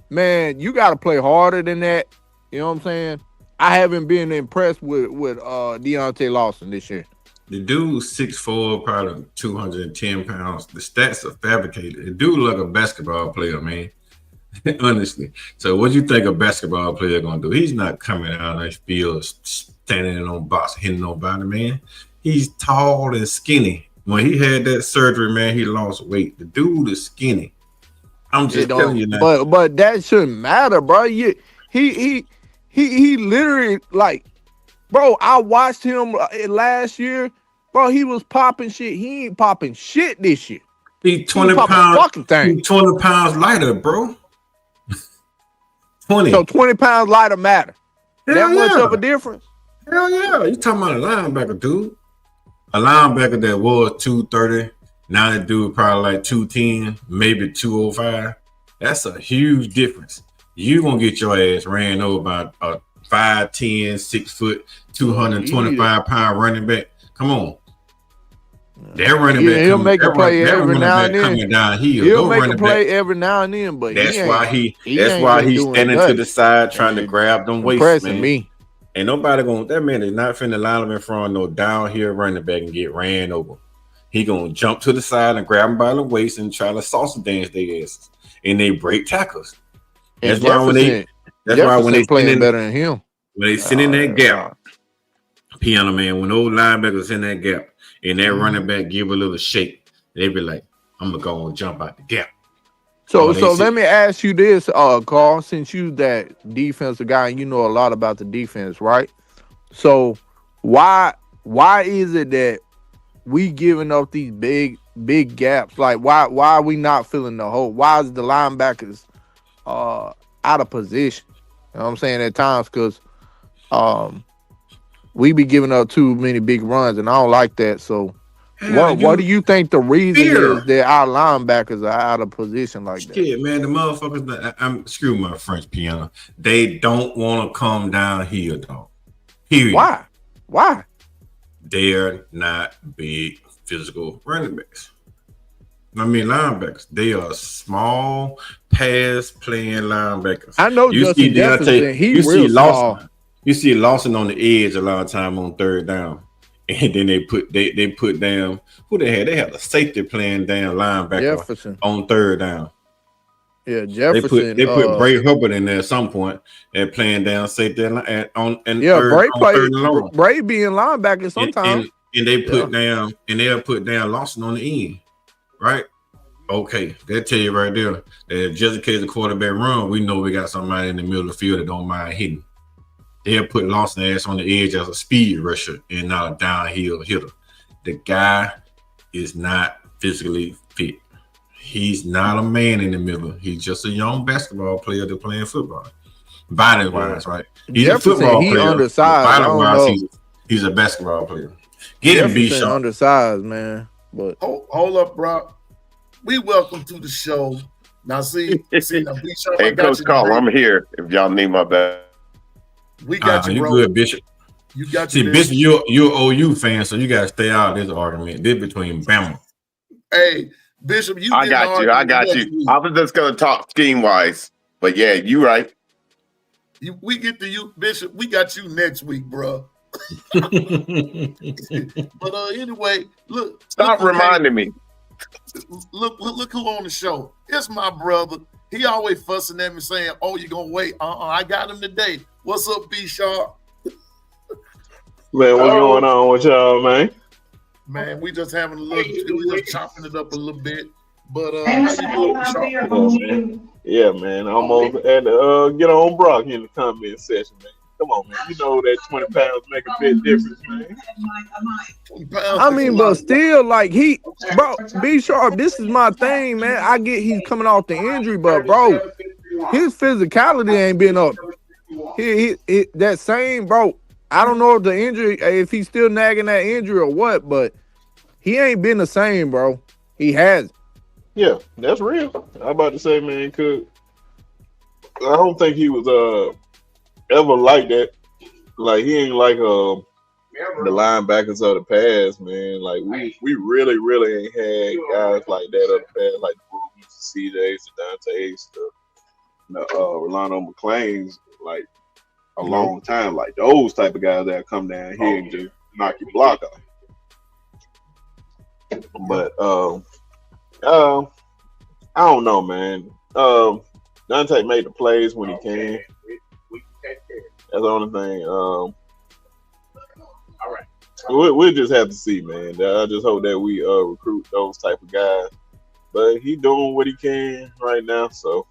man, you got to play harder than that. You know what I'm saying? I haven't been impressed with Deontay Lawson this year. The dude's 6'4", probably 210 pounds. The stats are fabricated. The dude look like a basketball player, man. Honestly. So what you think a basketball player gonna do? He's not coming out of the field standing on box hitting nobody, man. He's tall and skinny. When he had that surgery, man, he lost weight. The dude is skinny. I'm just telling you now. But that shouldn't matter, bro. He literally, like, bro, I watched him last year. Bro, he was popping shit. He ain't popping shit this year. He's 20 pounds. Fucking thing. He's 20 pounds lighter, bro. 20. So 20 pounds lighter matter. Hell that much of a difference? Hell yeah. You talking about a linebacker, dude. A linebacker that was 230. Now that dude probably like 210, maybe 205. That's a huge difference. You gonna get your ass ran over by a 5'10", 6 foot, 225 pound running back. Come on. That running back, he'll make a play every now and then. Coming down here. He'll make a play every now and then, but that's why he's standing to the side trying to grab them waists, man. Me. Ain't nobody gonna. That man is not finna line him in front of no down here running back and get ran over. He gonna jump to the side and grab them by the waist and try to salsa dance their asses, and they break tackles. That's why when they playing better than him. When they sit in that gap, piano man, when those linebackers in that gap and that running back give a little shake, they be like, "I'm gonna go and jump out the gap." So let me ask you this, Carl, since you that defensive guy and you know a lot about the defense, right? So why is it that we giving up these big gaps? Like, why are we not filling the hole? Why is the linebackers out of position? You know what I'm saying, at times, because we be giving up too many big runs, and I don't like that. So what do you think the reason is that our linebackers are out of position like that? Yeah, man, the motherfuckers, screw my French piano. They don't want to come down here, dog. Period. Why? They're not big physical running backs. I mean, linebackers. They are small, pass-playing linebackers. I know you Justin Jefferson. He's real small. You see Lawson on the edge a lot of time on third down, and then they put down who they had. They had a safety playing down linebacker Jefferson on third down. Yeah, Jefferson. They put Bray Hubbard in there at some point and playing down safety on Bray long. Bray being linebacker sometimes. And they put down and they'll put down Lawson on the end, right? Okay, they'll tell you right there that just in case the quarterback run, we know we got somebody in the middle of the field that don't mind hitting. They'll put Lawson ass on the edge as a speed rusher and not a downhill hitter. The guy is not physically fit. He's not a man in the middle. He's just a young basketball player that's playing football. Body-wise, right? He's Jefferson, a football player. Undersized. Body-wise, he's a basketball player. Get him, B-Shot. Undersized, man. But hold up, bro. We welcome to the show. Now, see now, B-Shot. Hey, Coach Carl, I'm here if y'all need my back. We got you, bro. You good, Bishop. You got See, Bishop, you're an OU fan, so you got to stay out of this argument. This between Bama. Hey, Bishop, I got you. I was just going to talk scheme-wise, but yeah, you right. We get to you, Bishop. We got you next week, bro. But anyway, look. Stop reminding me. Look who on the show. It's my brother. He always fussing at me saying, "Oh, you gonna wait? I got him today." What's up, B Sharp? Man, what's going on with y'all, man? Man, we just having a little, we just chopping it up a little bit. But how you doing, yeah, man. Almost had to get on Brock in the comment section, man. Come on, man. You know that 20 pounds make a big difference, man. I mean, but still, like bro, B Sharp, this is my thing, man. I get he's coming off the injury, but bro, his physicality ain't been up. He that same, bro. I don't know if the injury, if he's still nagging that injury or what, but he ain't been the same, bro. He has. Yeah, that's real. I'm about to say, man, I don't think he was ever like that. Like he ain't like the linebackers of the past, man. Like we really ain't had guys like that of the past, like the Rubens, the CJs, the Dantes, the Rolando McClains, like a long time. Like those type of guys that come down here and just knock your block off. But I don't know, man. Dante made the plays when he can. That's the only thing. We'll just have to see, man. I just hope that we recruit those type of guys. But he doing what he can right now, so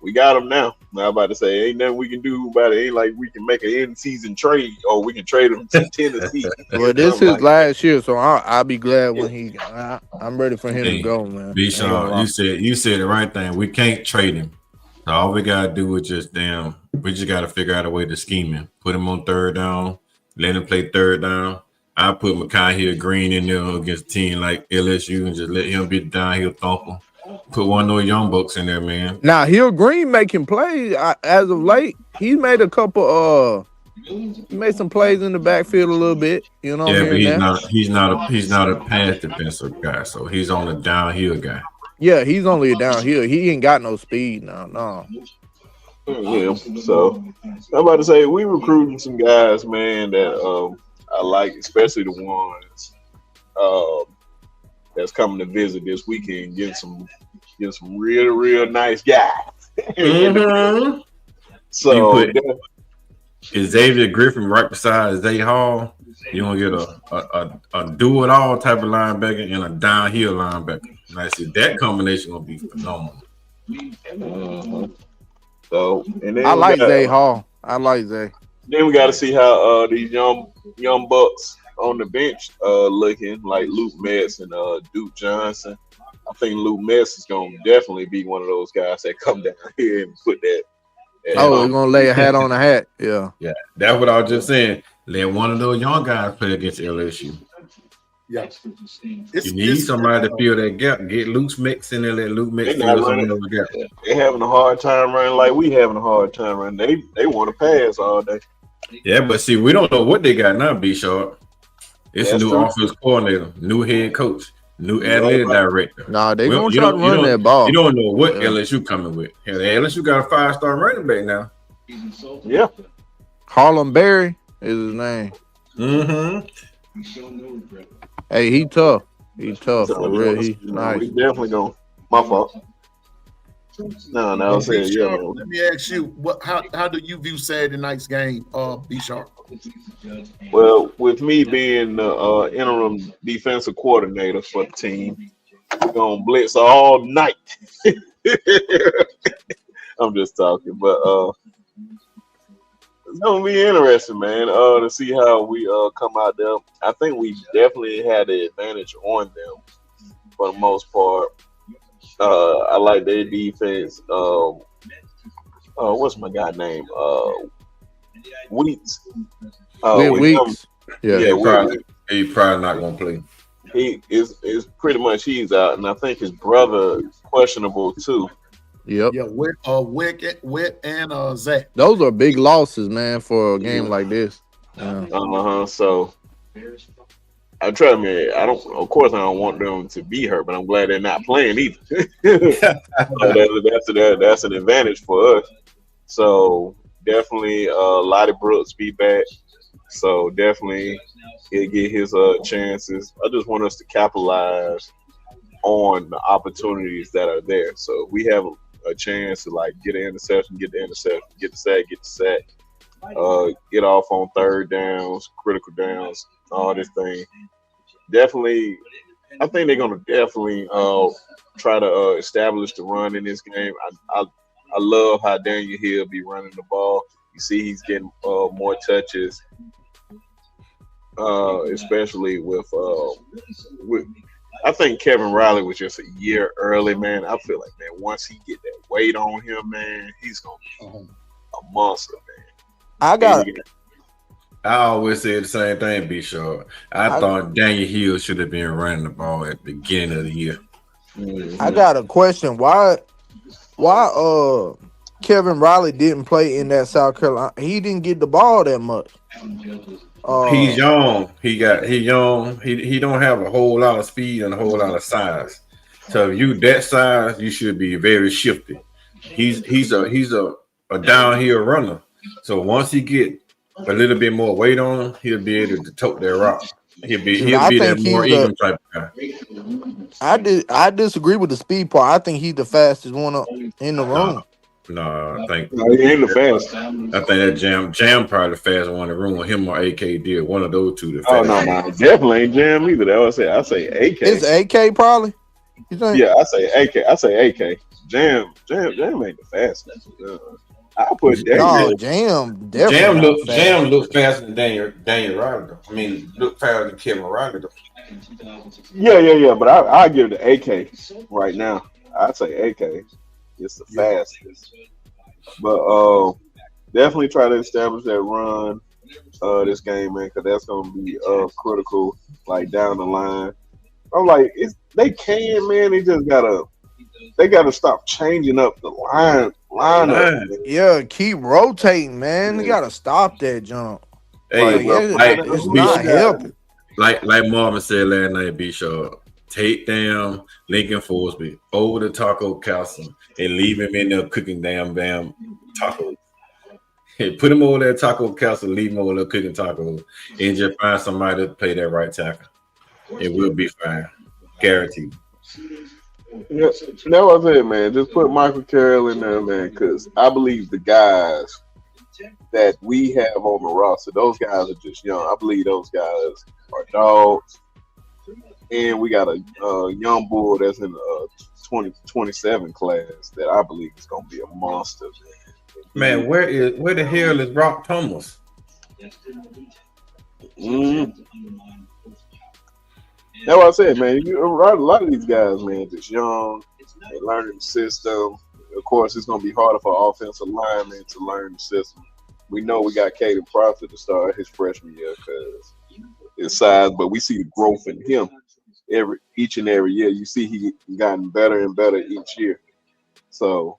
we got him now. I'm about to say, ain't nothing we can do about it. Ain't like we can make an in-season trade or we can trade him to Tennessee. Well, this is his last year, so I'll be glad when I'm ready for him to go, man. B. Sean, you said the right thing. We can't trade him. So all we gotta do is we just gotta figure out a way to scheme him. Put him on third down, let him play third down. I put Mekhi Green in there against a team like LSU and just let him be the downhill thumper. Put one of those young bucks in there, man. Now Hill Green making plays as of late. He's made a couple. He made some plays in the backfield a little bit. You know. Yeah, but he's not a pass defensive guy. So he's on the downhill guy. Yeah, he's only a downhill. He ain't got no speed now. No. Yeah. So I'm about to say we recruiting some guys, man, that I like, especially the ones that's coming to visit this weekend. Getting some real nice guys. Mm-hmm. So is Xavier Griffin right beside Zay Hall? You're gonna get a do-it-all type of linebacker and a downhill linebacker. And I see that combination gonna be phenomenal. So and then I like Zay Hall. I like Zay. Then we got to see how these young bucks on the bench looking, like Luke Metz and Duke Johnson. I think Luke Metz is gonna definitely be one of those guys that come down here and put that. We're gonna lay a hat on a hat. Yeah. That's what I was just saying. Let one of those young guys play against LSU. Yeah. You need somebody to fill that gap. Get Luke Metz in there. Let Luke Metz fill some of those gaps. They're having a hard time running like we having a hard time running. They want to pass all day. Yeah, but see, we don't know what they got now, B Sharp. It's a new offensive coordinator, new head coach, new athletic director. Nah, they gonna try to run that ball. You don't know what LSU coming with. Hell, LSU got a 5-star running back now. Yeah. Harlem Berry is his name. Mm-hmm. Hey, he tough. He tough for real. He nice. We definitely going. My fault. No, I'm saying, yeah. Let me ask you, how do you view Saturday night's game, B Sharp? Well, with me being the interim defensive coordinator for the team, we're gonna blitz all night. I'm just talking, but it's gonna be interesting, man. To see how we come out there. I think we definitely had the advantage on them for the most part. I like their defense. What's my guy name? Weeks. Weeks. He's probably not gonna play. He is pretty much he's out, and I think his brother questionable too. Yep. Yeah, Wick and Zach. Those are big losses, man, for a game like this. Yeah. So I try me. Of course, I don't want them to be hurt, but I'm glad they're not playing either. That's an advantage for us. So definitely, Lottie Brooks be back. So definitely he'll get his chances. I just want us to capitalize on the opportunities that are there. So if we have a chance to like get an interception, get the interception, get the sack, get off on third downs, critical downs, all this thing. Definitely, I think they're gonna definitely try to establish the run in this game. I love how Daniel Hill be running the ball. You see, he's getting more touches, especially with. I think Kevin Riley was just a year early, man. I feel like, man, once he get that weight on him, man, he's gonna be a monster, man. I always say the same thing, B. Short. I thought Daniel Hill should have been running the ball at the beginning of the year. I got a question. Why Kevin Riley didn't play in that South Carolina? He didn't get the ball that much. He's young. He young. He don't have a whole lot of speed and a whole lot of size. So if you that size, you should be very shifty. He's a downhill runner. So once he get a little bit more weight on him, he'll be able to tote that rock. He'll be that more even type of guy. I disagree with the speed part. I think he's the fastest one up in the room. No, I think he ain't the fastest. I think that Jam probably the fastest one in the room. With him or AK did one of those two. Oh no, man, definitely ain't Jam either. That was I say AK. It's AK probably. You think? Yeah, I say AK. I say AK. Jam ain't the fastest. I put Jam definitely. Jam look faster than Daniel Riley though. I mean, look faster than Kevin Riley though. Yeah. But I give it to AK right now. I say AK. It's the fastest. But definitely try to establish that run this game, man, because that's gonna be critical, like down the line. I'm like, they can, man. They gotta stop changing up the lineup. Yeah, keep rotating, man. You gotta stop that jump. Hey, it's not helping. Like Marvin said last night, B. Shaw, take down Lincoln Forsby over to Taco Castle and leave him in there cooking damn tacos. Hey, put him over there Taco Castle, leave him over there cooking tacos, and just find somebody to play that right tackle. It will be fine, guaranteed. Yeah, that was it, man. Just put Michael Carroll in there, man, because I believe the guys that we have on the roster, those guys are just young. I believe those guys are dogs. And we got a young bull that's in the 2027 class that I believe is going to be a monster, man. Where the hell is Brock Thomas? That's what I said, man. A lot of these guys, man, just young. They learning the system. Of course, it's going to be harder for offensive linemen to learn the system. We know we got Caden Proctor to start his freshman year because his size, but we see the growth in him each and every year. You see he gotten better and better each year. So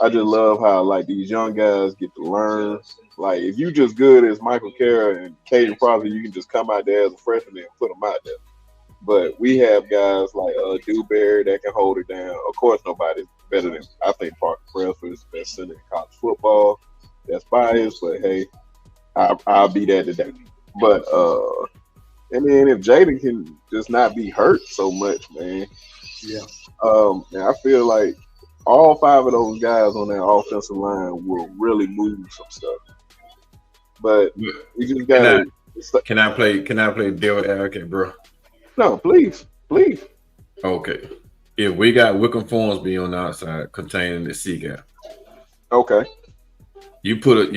I just love how like these young guys get to learn. Like if you just good as Michael Carroll and Caden Proctor, you can just come out there as a freshman and put them out there. But we have guys like Dewberry that can hold it down. Of course, nobody's better than I think Parker Bradford is the best center in college football. That's biased, but hey, I'll be that today. But and then if Jaden can just not be hurt so much, man. Yeah. And I feel like all five of those guys on that offensive line will really move some stuff. But we just got. Can I play devil advocate, bro? No, please. Okay. If we got Wickham Formsby on the outside containing the C gap. Okay. You put a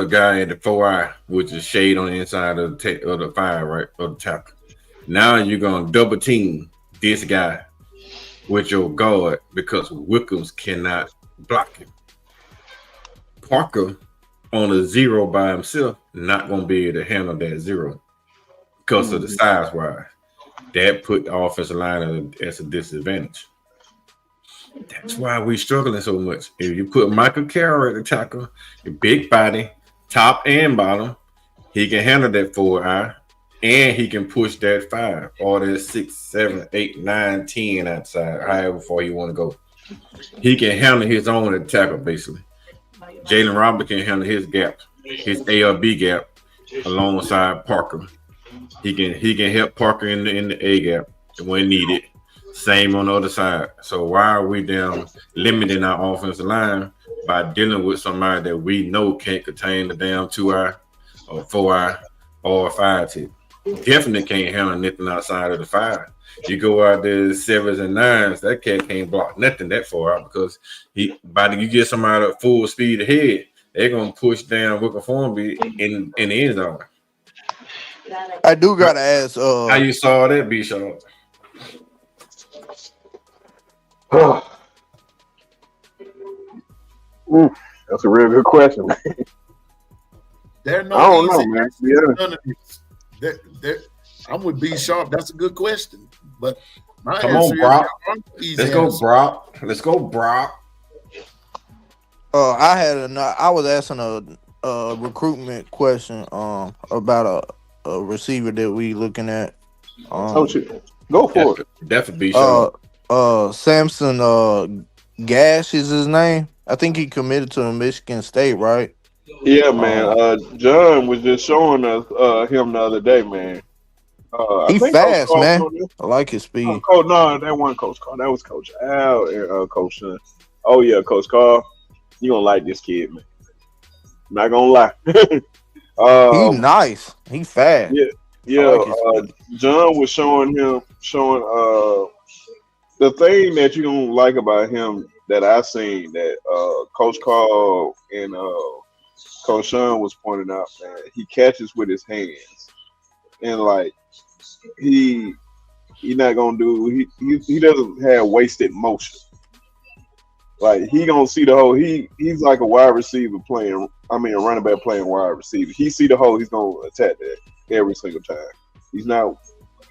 guy in the 4-eye, which is shade on the inside of the 5, right, of the tackle. Now you're gonna double team this guy with your guard because Wickham's cannot block him. Parker on a 0 by himself not gonna be able to handle that 0 because of the size wise. That put the offensive line as a disadvantage. That's why we're struggling so much. If you put Michael Carroll at the tackle, a big body, top and bottom, he can handle that 4-eye, and he can push that 5 or that 6, 7, 8, 9, 10 outside, however far you want to go. He can handle his own at the tackle, basically. Jalen Robert can handle his gap, his A or B gap. alongside Parker. He can help Parker in the A gap when needed. Same on the other side. So why are we down limiting our offensive line by dealing with somebody that we know can't contain the damn 2-eye or 4-eye or 5 tip? Definitely can't handle nothing outside of the 5. You go out there 7s and 9s, that cat can't block nothing that far out because by the you get somebody at full speed ahead, they're gonna push down Wicker Formby in the end zone. I do gotta ask. How you saw that, B Sharp? That's a real good question. There are no I don't know, easy man. answers to none of these. I'm with B Sharp. That's a good question, but my Come answer on, Brock. is Let's go, Brock. Let's go, Brock. I was asking a recruitment question about a receiver that we looking at. Oh shit, go for it. That's a B Sharp. Samson Gash is his name. I think he committed to Michigan State, right? Yeah, man. John was just showing us him the other day, man. He fast, man. I like his speed. No, that wasn't Coach Carl. That was Coach Al and Coach Sean. Oh yeah, Coach Carl. You gonna like this kid, man. Not gonna lie. He nice. He fast. Yeah. Like John was showing the thing that you don't like about him that I seen that Coach Carl and Coach Sean was pointing out, man. He catches with his hands, and like he not gonna do. He doesn't have wasted motion. Like he gonna see the hole. He's like a wide receiver playing. I mean, a running back playing wide receiver. He see the hole. He's gonna attack that every single time. He's not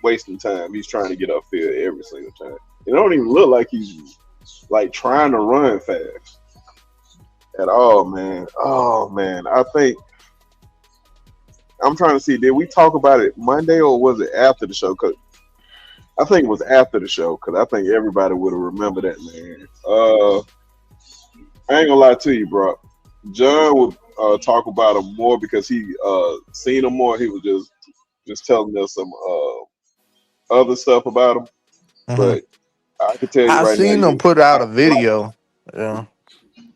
wasting time. He's trying to get upfield every single time. It don't even look like he's like trying to run fast at all, man. Oh man, I think I'm trying to see. Did we talk about it Monday or was it after the show? Cause I think it was after the show because I think everybody would have remembered that, man. I ain't gonna lie to you, bro. John would talk about him more because he seen him more. He was just telling us some other stuff about him. Mm-hmm. But I can tell you I seen him put out a video. Yeah.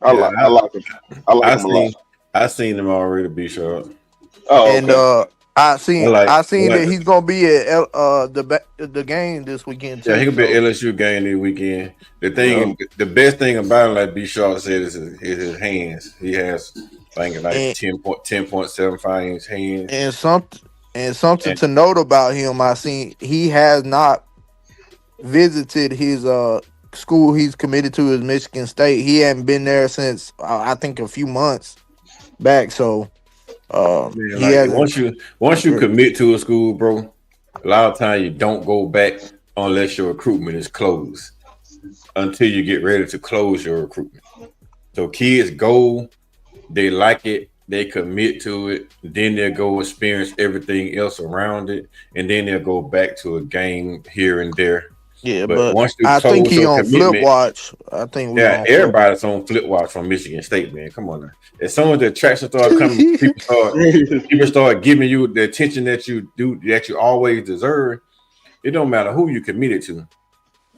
I like him. I like him a lot. I seen him already, B Sharp. Oh, okay. And I seen that he's gonna be at the game this weekend too. Yeah, he could be at LSU game this weekend. The best thing about him, like B Sharp said, is his hands. He has like 10.75 inch hands. And something to note about him, I seen he has not visited his school he's committed to is Michigan State. He hadn't been there since I think a few months back. So once you commit to a school, bro, a lot of times you don't go back unless your recruitment is closed until you get ready to close your recruitment. So kids go, they like it, they commit to it, then they'll go experience everything else around it, and then they'll go back to a game here and there. Yeah, but once I think he on flip watch. I think everybody's on flip watch from Michigan State, man. Come on now. As soon as the attraction start coming, people start giving you the attention that you always deserve. It don't matter who you committed to.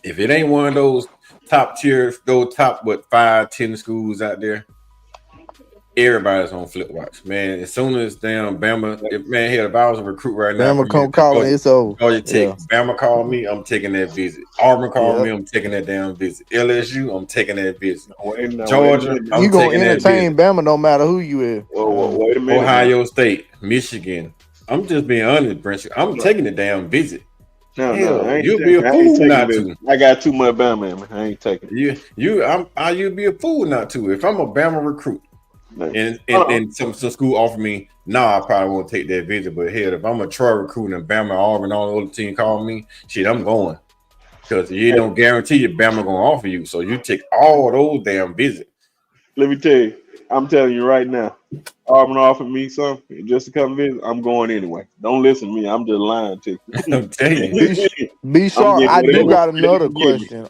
If it ain't one of those top tier, those top 5-10 schools out there, everybody's on flip watch, man. As soon as Bama, if I was a recruit right now, Bama come call me, it's over. Bama call me, I'm taking that visit. Auburn call me, I'm taking that damn visit. LSU, I'm taking that visit. Georgia, you gonna entertain Bama no matter who you is. Wait a minute. Ohio State, Michigan. I'm just being honest, Brent. I'm taking the damn visit. No, you'll be a fool not to. I got too much Bama, man. I ain't taking it. You'd be a fool not to. If I'm a Bama recruit. And some school offer me, I probably won't take that visit. But hell, if I'm a Troy recruit and Bama, Auburn, all the other team call me, I'm going. Because you don't guarantee you Bama gonna offer you. So you take all those damn visits. Let me tell you, I'm telling you right now, Auburn offered me something just to come visit. I'm going anyway. Don't listen to me. I'm just lying to you. I'm telling you. Be sure. I do got another question.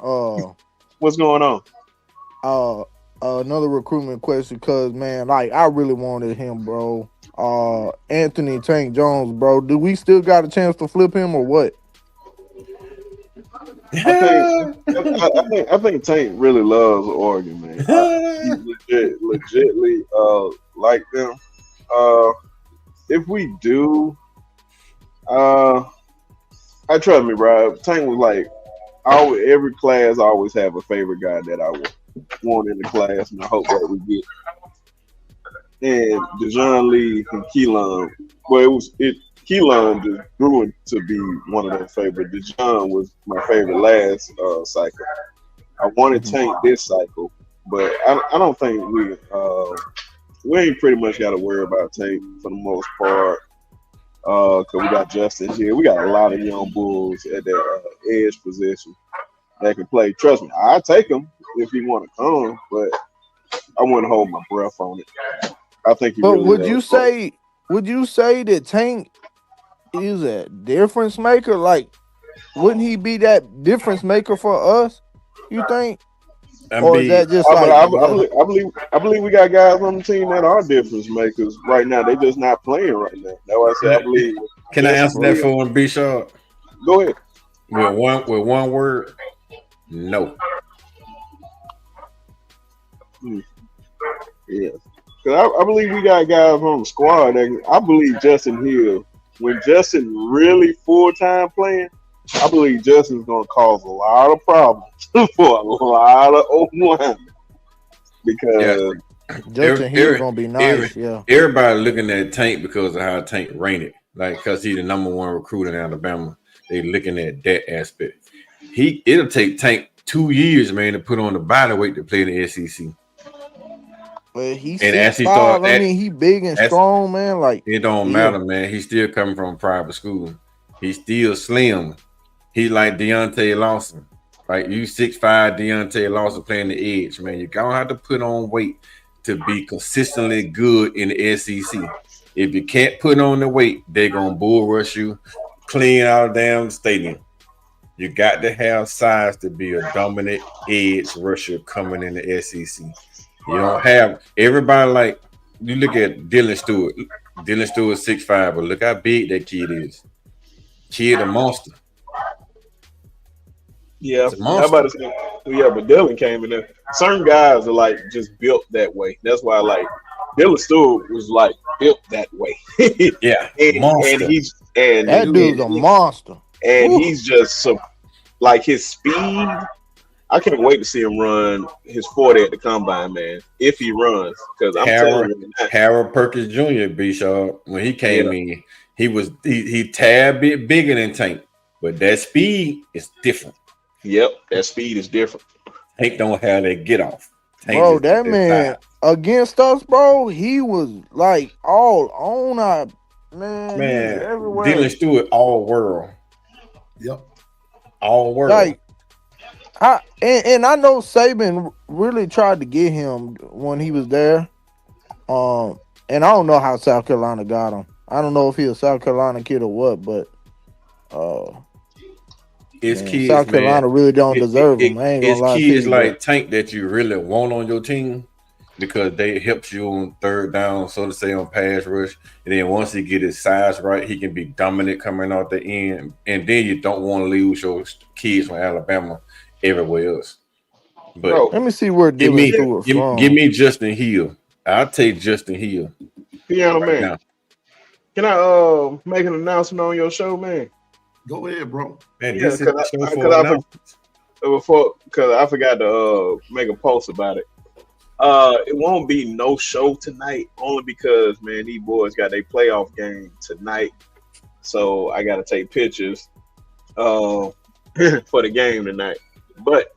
What's going on? another recruitment question because man, like I really wanted him, bro. Anthony Tank Jones, bro. Do we still got a chance to flip him or what? I think I think Tank really loves Oregon, man. He legitly like them. Uh, if we do, I trust me, bro. Tank was like, every class always have a favorite guy that I want in the class, and I hope that we get. And Dejon Lee and Keelan, well, Keelan just grew to be one of their favorite. Dejon was my favorite last cycle. I wanted Tank this cycle, but I don't think we ain't pretty much got to worry about Tank for the most part. Cause we got Justin here. We got a lot of young bulls at that edge position that can play. Trust me, I take him if he want to come, but I wouldn't hold my breath on it. I think he. But really would you say that Tank is a difference maker? Like, wouldn't he be that difference maker for us? You think? Or is that just like? I believe we got guys on the team that are difference makers right now. They just not playing right now. That's why I say I believe. Can I answer that for him, B Sharp? Go ahead. With one word, no. Yeah, because I believe we got guys on the squad. I believe Justin Hill, when Justin really full time playing, I believe Justin's going to cause a lot of problems for a lot of old linemen because Justin Hill going to be nice. Everybody looking at Tank because of how Tank rated, like because he's the number one recruit in Alabama. They looking at that aspect. It'll take Tank 2 years, man, to put on the body weight to play in the SEC. Well, he's 6'5". I mean, he big and strong, man. Like it don't matter, man. He's still coming from a private school. He's still slim. He like Deontay Lawson. Like you 6'5" Deontay Lawson playing the edge, man. You're gonna have to put on weight to be consistently good in the SEC. If you can't put on the weight, they're gonna bull rush you, clean out the damn stadium. You got to have size to be a dominant edge rusher coming in the SEC. You don't have everybody like you look at Dylan Stewart. Dylan Stewart 6'5", but look how big that kid is. Kid a monster. Yeah, how about it? Yeah, but Dylan came in there. Certain guys are like just built that way. That's why like Dylan Stewart was like built that way. Yeah, that dude's a monster. And he's just so like his speed. I can't wait to see him run his 40 at the combine, man. If he runs, because I'm telling you, Harold Perkins Jr. B Sharp, when he came in, he tad bit bigger than Tank, but that speed is different. Yep, that speed is different. Tank don't have that get off. Tank bro, that man against us, bro, he was like all on our man everywhere. Dylan Stewart, all world. Yep, all world. Like, and I know Saban really tried to get him when he was there. And I don't know how South Carolina got him. I don't know if he's a South Carolina kid or what, but kids, South Carolina really don't deserve him. I ain't gonna lie to you. It's kids like Tank that you really want on your team because they help you on third down, so to say, on pass rush. And then once he get his size right, he can be dominant coming out the end. And then you don't want to lose your kids from Alabama everywhere else. But let me see where Dylan Stewart from. Give me Justin Hill. I'll take Justin Hill. Piano man. Now. Can I make an announcement on your show, man? Go ahead, bro. Man, because I forgot to make a post about it. It won't be no show tonight, only because man, these boys got a playoff game tonight, so I got to take pictures for the game tonight. But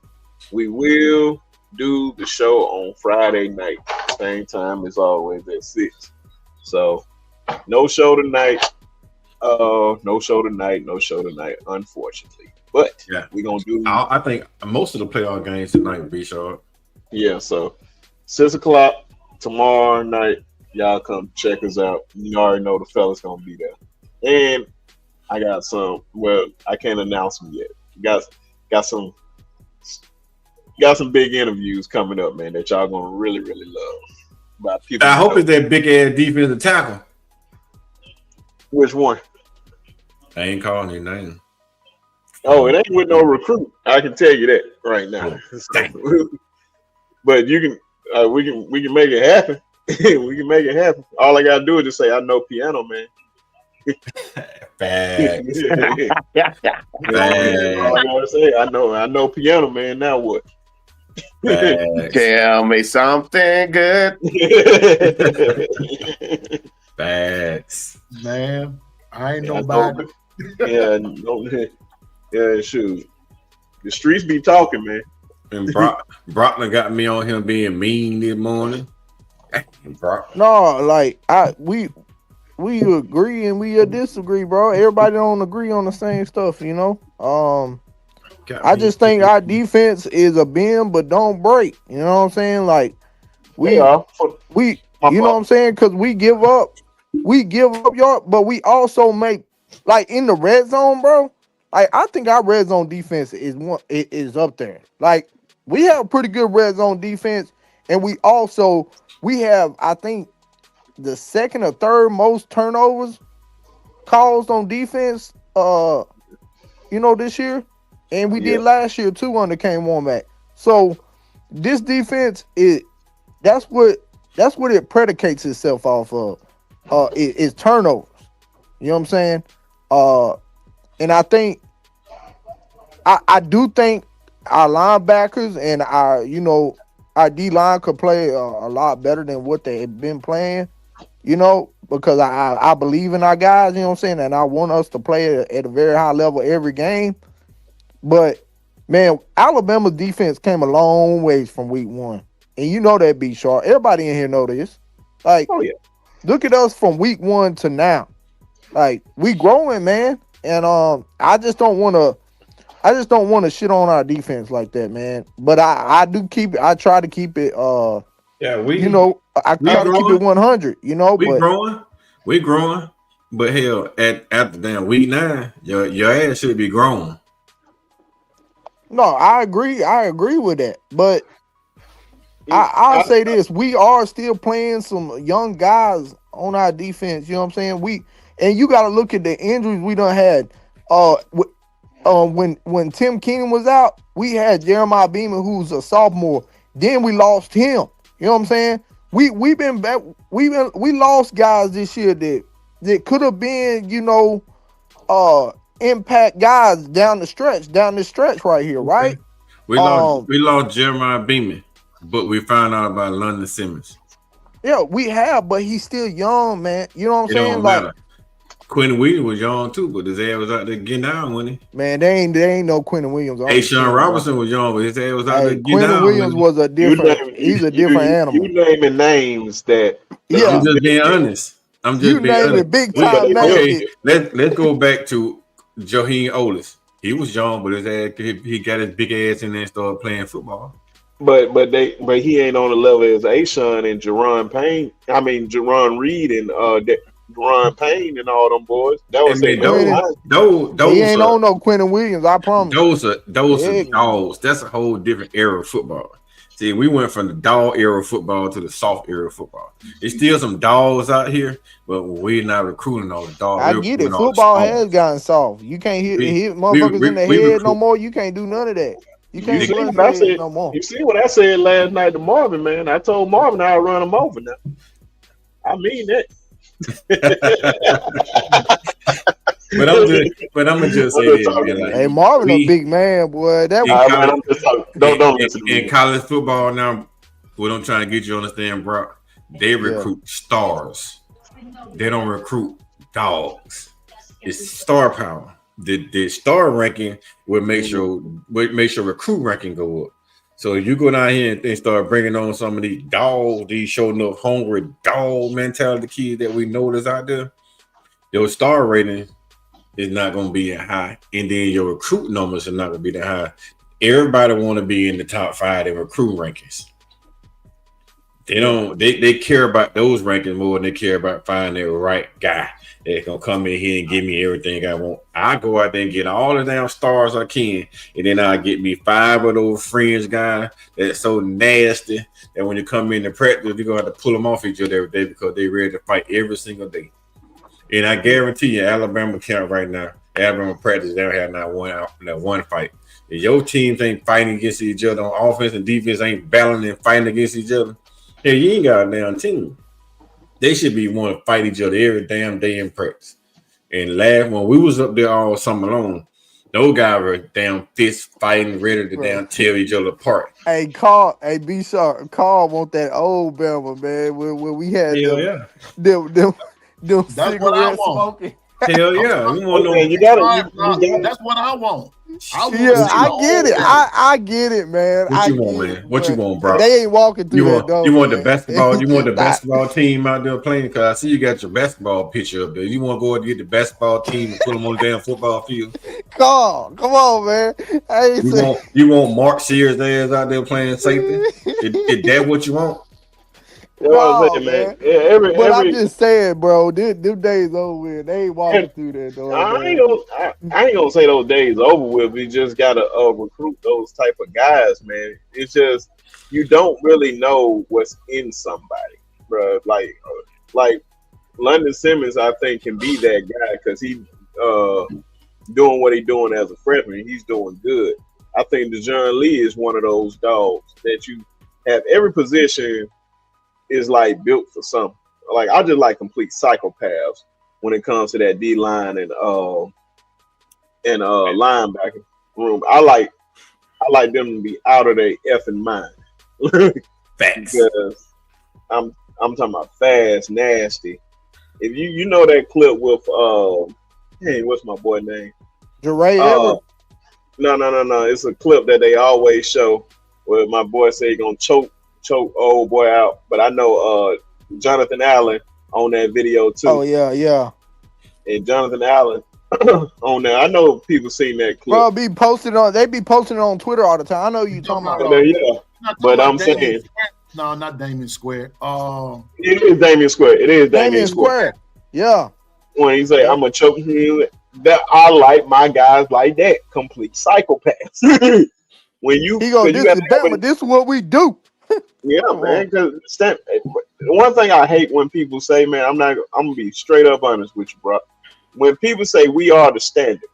we will do the show on Friday night, same time as always at 6. So no show tonight. No show tonight, unfortunately. But we're gonna do. I think most of the playoff games tonight, B Sharp. Yeah, so 6 o'clock tomorrow night. Y'all come check us out. You already know the fellas gonna be there. And I got some. Well, I can't announce them yet. Got some got some big interviews coming up, man, that y'all gonna really, really love. By people. I hope it's that big ass defensive tackle. Which one? I ain't calling his name. Oh, it ain't with no recruit. I can tell you that right now. But you can, we can make it happen. We can make it happen. All I gotta do is just say I know piano, man. Facts. All I gotta say, I know piano, man. Now what? Tell me something good. Facts. Man, I ain't nobody. Yeah, shoot. The streets be talking, man. And Brockman got me on him being mean this morning. No, like we agree and we disagree, bro. Everybody don't agree on the same stuff, you know. I just think our defense is a bend but don't break. You know what I'm saying? Like we you know what I'm saying? Because we give up yard, but we also make, like, in the red zone, bro. Like, I think our red zone defense is up there. Like, we have pretty good red zone defense, and we have, I think, the second or third most turnovers caused on defense, this year. And we did last year too under Kane Womack. So this defense that's what it predicates itself off of. Is turnovers. You know what I'm saying? And I think I do think our linebackers and our D line could play a lot better than what they have been playing. Because I believe in our guys. You know what I'm saying? And I want us to play at a very high level every game. But, man, Alabama's defense came a long ways from week 1. And you know that, B. Sharp. Everybody in here know this. Like, look at us from week 1 to now. Like, we growing, man. And I just don't want to shit on our defense like that, man. But I do keep it. I try to keep it. I try to keep it 100. We growing. But hell, after damn week 9, your ass should be growing. No, I agree. I agree with that. But I'll say this: we are still playing some young guys on our defense. You know what I'm saying? And you got to look at the injuries we done had. When Tim Keenan was out, we had Jeremiah Beaman, who's a sophomore. Then we lost him. You know what I'm saying? We've been back. We lost guys this year that could have been, impact guys down the stretch right here, right? We lost Jeremiah Beaman, but we found out about London Simmons. Yeah, we have, but he's still young, man. You know what I'm saying? Don't matter. Quentin Williams was young too, but his ass was out there getting down, wasn't he? Man, there ain't no Quentin Williams. Sean Robinson was young, but his ass was out there getting Quentin down. Williams was a different. He's a different animal. You naming names that. Yeah, I'm just being honest. I'm just being honest. Big time names. Okay, let's go back to Jaheim Olis. He was young, but his ass, he got his big ass in there and started playing football. But he ain't on the level as Ashawn and Jerron Payne. I mean Jerron Reed and Jerron Payne and all them boys. That was those. He ain't on no Quentin Williams. I promise. Those are dogs. That's a whole different era of football. See, we went from the dog era of football to the soft era of football. There's still some dogs out here, but we're not recruiting all the dogs. I get it. Football has gotten soft. You can't hit motherfuckers in the head no more. You can't do none of that. You can't do nothing no more. You see what I said last night to Marvin, man? I told Marvin I'll run him over now. I mean that. But I'm gonna just say this, man. Like, hey, Marvin, a big man, boy. That was in college football now. What I'm trying to get you to understand, Brock. They recruit stars. They don't recruit dogs. It's star power. The star ranking will make sure recruit ranking go up. So you go down here and start bringing on some of these dogs, these showing up hungry dog mentality kids that we know that's out there. Your star rating is not going to be that high, and then your recruit numbers are not going to be that high. Everybody want to be in the top 5 in recruit rankings. They don't. They care about those rankings more than they care about finding the right guy that's gonna come in here and give me everything I want. I go out there and get all the damn stars I can, and then I get me 5 of those fringe guys that's so nasty that when you come in to practice, you're gonna have to pull them off each other every day because they're ready to fight every single day. And I guarantee you, Alabama camp right now, Alabama practice, they don't have not one fight. If your teams ain't fighting against each other on offense and defense, ain't battling and fighting against each other. Yeah, you ain't got a damn team. They should be wanting to fight each other every damn day in practice. And when we was up there all summer long, those guys were damn fist fighting, ready to damn tear each other apart. Hey, B Sharp, Carl want that old Bama, man. Where we had them That's what I want. smoking. Hell yeah, you want That's what I want. I get it. I get it, man. What you want, man? What you want, bro? They ain't walking through that door. You want the basketball? You want the basketball team out there playing? Because I see you got your basketball picture up there. You want to go and get the basketball team and put them on the damn football field? Come on, man. You want Mark Sears ass out there playing safety? Is that what you want? Man. Yeah, I'm just saying, bro. Them days over with. They ain't walking through that door. I ain't gonna say those days over with. We just gotta recruit those type of guys, man. It's just you don't really know what's in somebody, bro. Like London Simmons, I think can be that guy because he doing what he's doing as a freshman. He's doing good. I think DeJohn Lee is one of those dogs that you have every position is like built for something. Like I just like complete psychopaths when it comes to that D line and linebacker room. I like them to be out of their effing mind. Facts. Because I'm talking about fast, nasty. If you know that clip with what's my boy name? Jeray Everett. No. It's a clip that they always show where my boy say he gonna choke old boy out. But I know Jonathan Allen on that video too. Oh yeah. And Jonathan Allen on there. I know people seen that clip. Bro, they be posting it on Twitter all the time. I know you talking about. Yeah. But I'm saying no, not Damien Square. It is Damien Square. It is Damien Square. Yeah. When he say I'm gonna choke him, that I like my guys like that, complete psychopaths. When he go, this is what we do. Yeah, man. Because one thing I hate when people say, man, I'm gonna be straight up honest with you, bro. When people say we are the standard,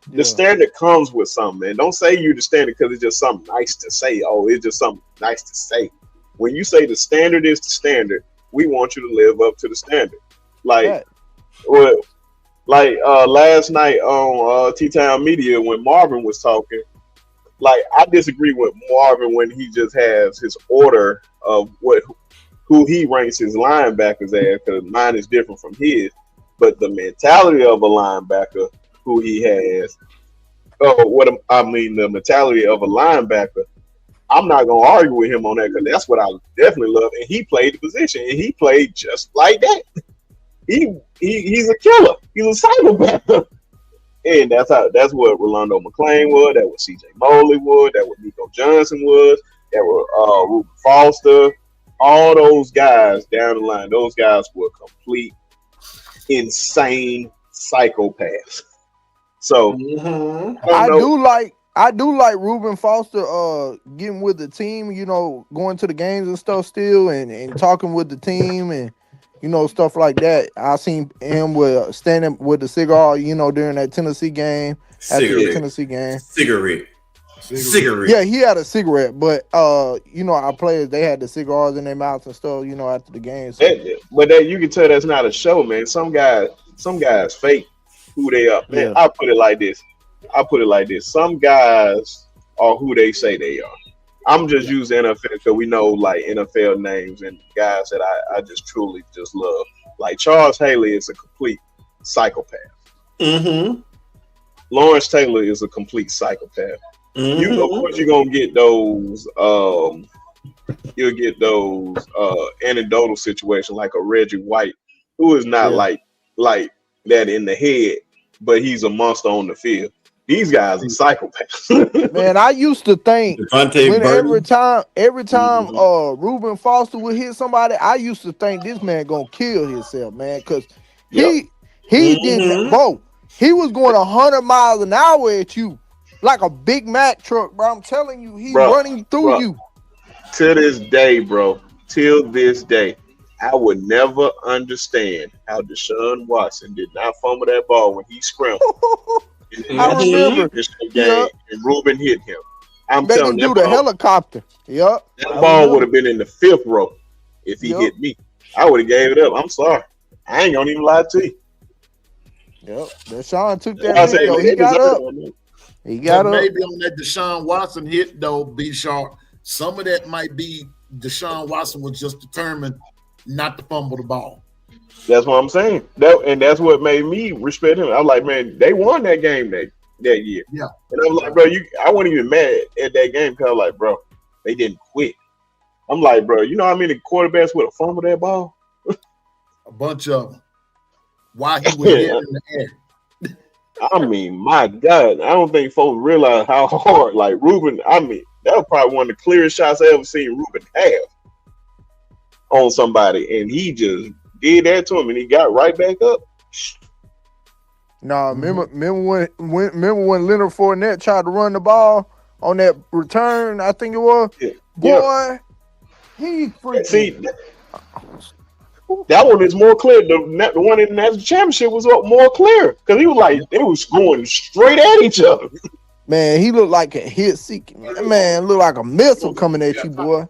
the standard comes with something, man. Don't say you the standard because it's just something nice to say. Oh, it's just something nice to say. When you say the standard is the standard, we want you to live up to the standard. Like, last night on T-Town Media when Marvin was talking. Like I disagree with Marvin when he just has his order of who he ranks his linebackers as, because mine is different from his. But the mentality of a linebacker who he has, the mentality of a linebacker, I'm not gonna argue with him on that because that's what I definitely love. And he played the position, and he played just like that. He's a killer. He's a psychopath. And that's what Rolando McClain was. That what C.J. Mosley was. That what Nico Johnson was. That what Reuben Foster. All those guys down the line. Those guys were complete insane psychopaths. So I do like Reuben Foster getting with the team. You know, going to the games and stuff still, and talking with the team and. You know, stuff like that. I seen him standing with the cigar, you know, during that Tennessee game. After the Tennessee game. Cigarette. Yeah, he had a cigarette, but you know, our players, they had the cigars in their mouths and stuff, you know, after the game. So. But you can tell that's not a show, man. Some guys fake who they are. Man, yeah. I'll put it like this. Some guys are who they say they are. I'm just using NFL because we know like NFL names and guys that I just truly just love. Like Charles Haley is a complete psychopath. Mm-hmm. Lawrence Taylor is a complete psychopath. Mm-hmm. Of course, you're gonna get those. You'll get those anecdotal situations like a Reggie White, who is not like that in the head, but he's a monster on the field. These guys are psychopaths. Man, I used to think Devontae every Burton. time Reuben Foster would hit somebody, I used to think this man gonna kill himself, man, because Yep. he didn't, bro. He was going 100 miles an hour at you like a Big Mac truck, bro. I'm telling you, he's running through you. To this day, bro. Till this day, I would never understand how Deshaun Watson did not fumble that ball when he scrambled. I remember. Game, and Reuben hit him. I'm They telling can you, do the helicopter. Yep. that ball would have been in the 5th row if he hit me. I would have gave it up. I'm sorry. I ain't gonna even lie to you. Yep. Deshaun took that hit, though. He got up. He got up. Maybe on that Deshaun Watson hit, though, B Sharp, some of that might be Deshaun Watson was just determined not to fumble the ball. That's what I'm saying. And that's what made me respect him. I was like, man, they won that game that year. Yeah. And I was like, bro, I wasn't even mad at that game because I was like, bro, they didn't quit. I'm like, bro, you know how many quarterbacks would have fumbled that ball? A bunch of them. Why he was hitting in the air. I mean, my God, I don't think folks realize how hard, like Reuben, I mean, that was probably one of the clearest shots I ever seen Reuben have on somebody. And he just did that to him and he got right back up. No, remember when Leonard Fournette tried to run the ball on that return, I think it was? Yeah. Boy, he freaking... See, that one is more clear. The one in the national championship was more clear because he was like, they was going straight at each other. Man, he looked like a hit seeking. Man, looked like a missile coming at you, boy.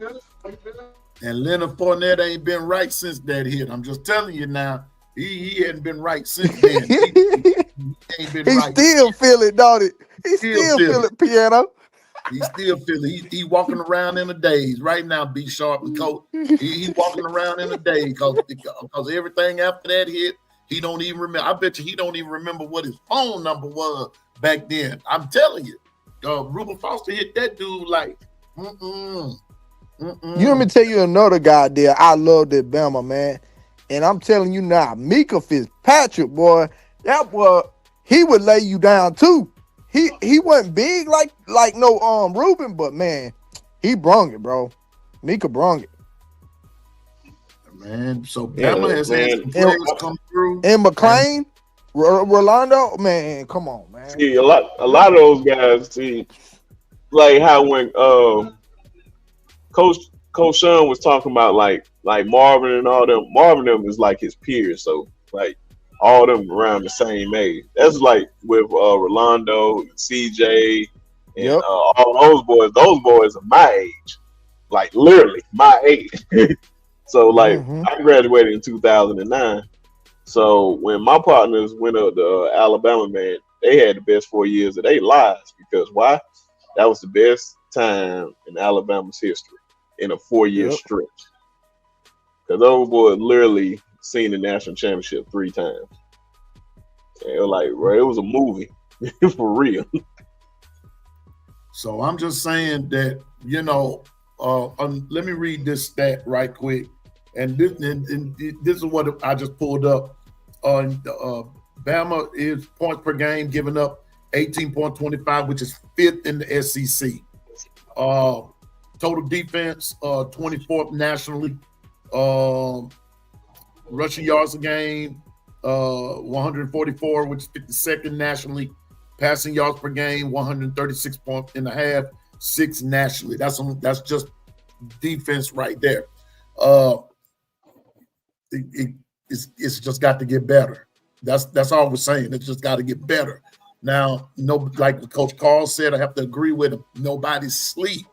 And Leonard Fournette ain't been right since that hit. I'm just telling you now. He hadn't been right since then. He ain't been right. Still feel it, don't it? He still feel it, piano. He still feel it. He walking around in a daze right now. B Sharp and Coach. He walking around in a daze because everything after that hit, he don't even remember. I bet you he don't even remember what his phone number was back then. I'm telling you, Reuben Foster hit that dude like, You let me tell you another guy there. I love that Bama, man. And I'm telling you now, Mika Fitzpatrick, boy, that boy, he would lay you down too. He wasn't big like no Reuben, but man, he brung it, bro. Mika brung it. Man, so Bama has had some players come through. And McClain, Rolando, man, come on, man. See, a lot of those guys, see, like how when Coach Sean was talking about like Marvin and all them. Marvin and them is like his peers, so like all them around the same age. That's like with Rolando, and CJ, and all those boys. Those boys are my age, like literally my age. So like I graduated in 2009. So when my partners went up to Alabama, man, they had the best 4 years of their lives because why? That was the best time in Alabama's history in a 4-year stretch. Because those boys literally seen the national championship 3 times. And it was like, bro, it was a movie for real. So I'm just saying that, you know, let me read this stat right quick. And this is what I just pulled up. Bama is points per game, giving up 18.25, which is 5th in the SEC. Total defense, 24th nationally. Rushing yards a game, 144, which is 52nd nationally. Passing yards per game, 136.5, 6th nationally. That's just defense right there. It's just got to get better. That's all we're saying. It's just got to get better. Now, like Coach Carl said, I have to agree with him. Nobody's asleep,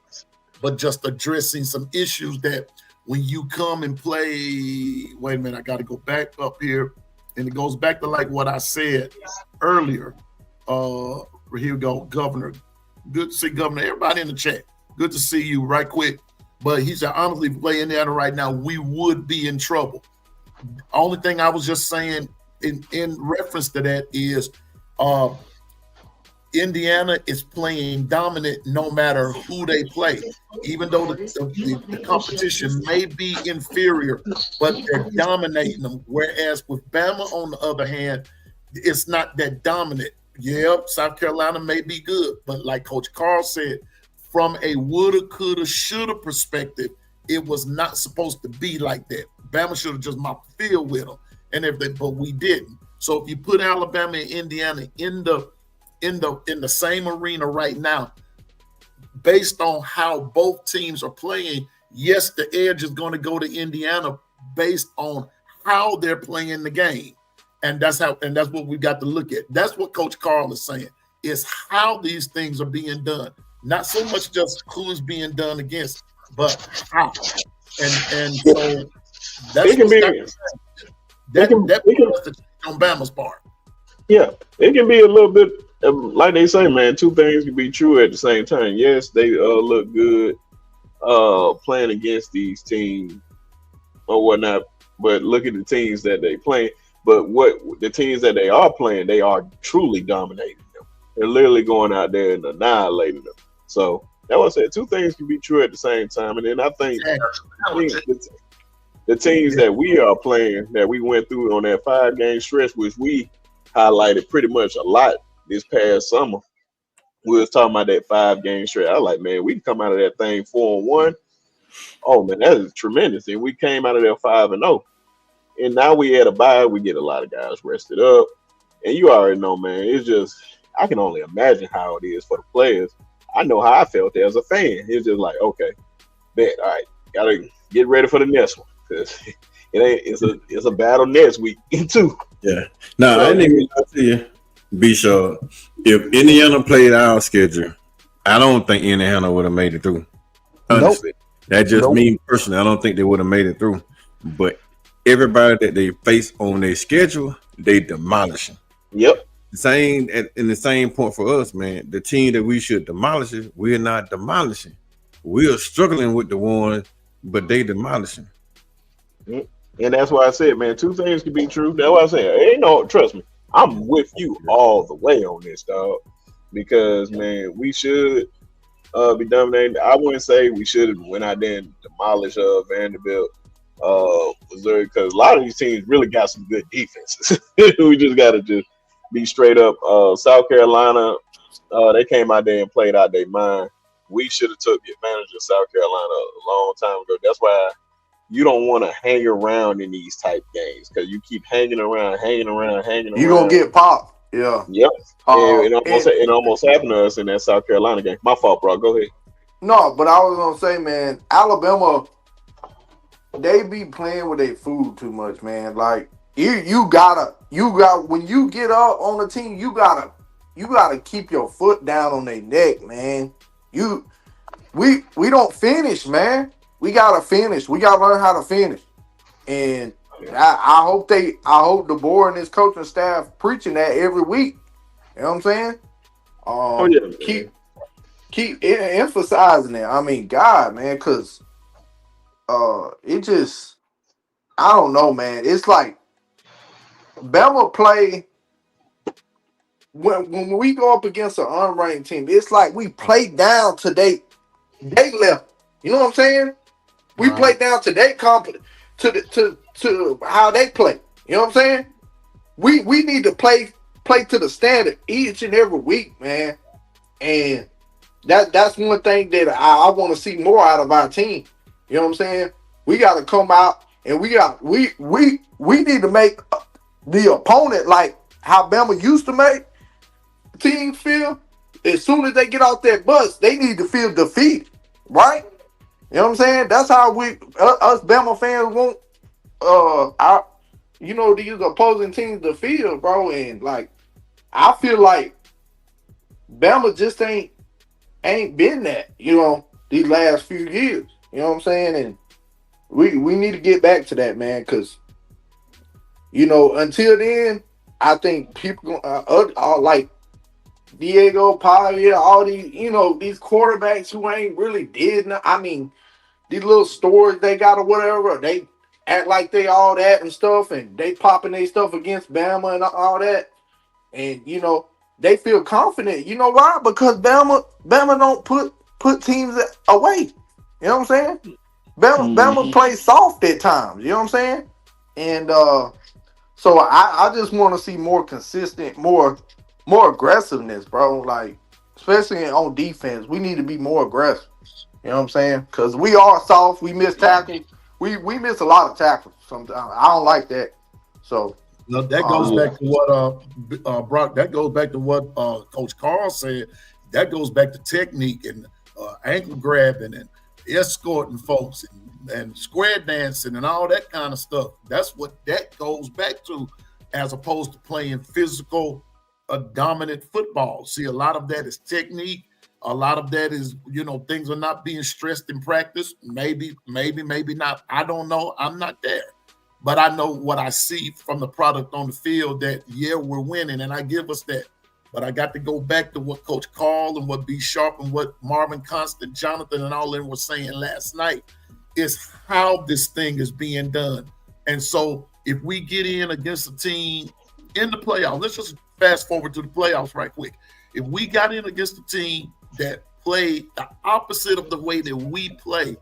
but just addressing some issues that when you come and play. Wait a minute, I got to go back up here, and it goes back to like what I said earlier. Here we go, Governor. Good to see Governor. Everybody in the chat. Good to see you. Right quick. But he said, honestly, playing Indiana right now, we would be in trouble. Only thing I was just saying in reference to that is Indiana is playing dominant no matter who they play, even though the competition may be inferior, but they're dominating them. Whereas with Bama, on the other hand, it's not that dominant. Yeah, South Carolina may be good, but like Coach Carl said, from a woulda, coulda, shoulda perspective, it was not supposed to be like that. Bama should have just mopped the field with them, and but we didn't. So if you put Alabama and Indiana in the same arena right now, based on how both teams are playing, yes, the edge is going to go to Indiana based on how they're playing the game. And that's what we got to look at. That's what Coach Carl is saying, is how these things are being done. Not so much just who's being done against, but how. And so that's what's got to change. That was the change on Bama's part. Yeah, it can be a little bit, like they say, man, two things can be true at the same time. Yes, they look good playing against these teams or whatnot, but look at the teams that they play. But what the teams that they are playing, they are truly dominating them. They're literally going out there and annihilating them. So that was it. Two things can be true at the same time. And then I think the teams that we are playing, that we went through on that 5-game stretch, which we highlighted pretty much a lot this past summer. We was talking about that 5-game stretch. I was like, man, we can come out of that thing 4-1. Oh man, that is tremendous. And we came out of there 5-0. And now we had a bye. We get a lot of guys rested up. And you already know, man, it's just, I can only imagine how it is for the players. I know how I felt as a fan. It's just like, okay, bet, all right, gotta get ready for the next one. Because it's a battle next week too. Yeah. Now, I didn't even lie to you, be sure. If Indiana played our schedule, I don't think Indiana would have made it through. Honestly. Nope. That just me personally. I don't think they would have made it through. But everybody that they face on their schedule, they demolish them. Yep. In the same point for us, man. The team that we should demolish, we're not demolishing. We are struggling with the ones, but they demolishing. And that's why I said, man, two things can be true. That's why I said, ain't no, trust me, I'm with you all the way on this, dog. Because, man, we should be dominating. I wouldn't say we should have went out there and demolished Vanderbilt, Missouri, because a lot of these teams really got some good defenses. We just got to just be straight up. South Carolina, they came out there and played out their mind. We should have took advantage of South Carolina a long time ago. That's why you don't want to hang around in these type games, because you keep hanging around. You're going to get popped. Yeah. Yep. It almost happened to us in that South Carolina game. My fault, bro. Go ahead. No, but I was going to say, man, Alabama, they be playing with their food too much, man. Like, you got when you get up on the team, you gotta keep your foot down on their neck, man. We don't finish, man. We gotta finish. We gotta learn how to finish. And I hope the board and this coaching staff preaching that every week. You know what I'm saying? Keep emphasizing it. I mean, God, man, because it just, I don't know, man. It's like Bama play when we go up against an unranked team. It's like we play down to they level. You know what I'm saying? We play down to their to how they play. You know what I'm saying? We need to play to the standard each and every week, man. And that's one thing that I want to see more out of our team. You know what I'm saying? We got to come out and we need to make the opponent like how Bama used to make teams feel. As soon as they get off that bus, they need to feel defeated, right? You know what I'm saying? That's how us Bama fans want these opposing teams to feel, bro. And like, I feel like Bama just ain't been that, these last few years. You know what I'm saying? And we need to get back to that, man, because until then, I think people are like Diego Pavia, all these, these quarterbacks who ain't really did nothing. I mean, these little stories they got or whatever, they act like they all that and stuff, and they popping their stuff against Bama and all that. And, they feel confident. You know why? Because Bama don't put teams away. You know what I'm saying? Bama plays soft at times. You know what I'm saying? And so I just want to see more consistent, more more aggressiveness, bro. Like, especially on defense, we need to be more aggressive. You know what I'm saying? Because we are soft. We miss tackles. We miss a lot of tackles sometimes. I don't like that. So no, that goes back to what Brock. That goes back to what Coach Carl said. That goes back to technique and ankle grabbing and escorting folks and square dancing and all that kind of stuff. That's what that goes back to, as opposed to playing physical, dominant football. See, a lot of that is technique. A lot of that is, things are not being stressed in practice. Maybe not. I don't know. I'm not there. But I know what I see from the product on the field that, yeah, we're winning, and I give us that. But I got to go back to what Coach Carl and what B. Sharp and what Marvin Constant, Jonathan, and all of them were saying last night is how this thing is being done. And so if we get in against a team in the playoffs, let's just fast forward to the playoffs right quick. If we got in against a team that played the opposite of the way that we play,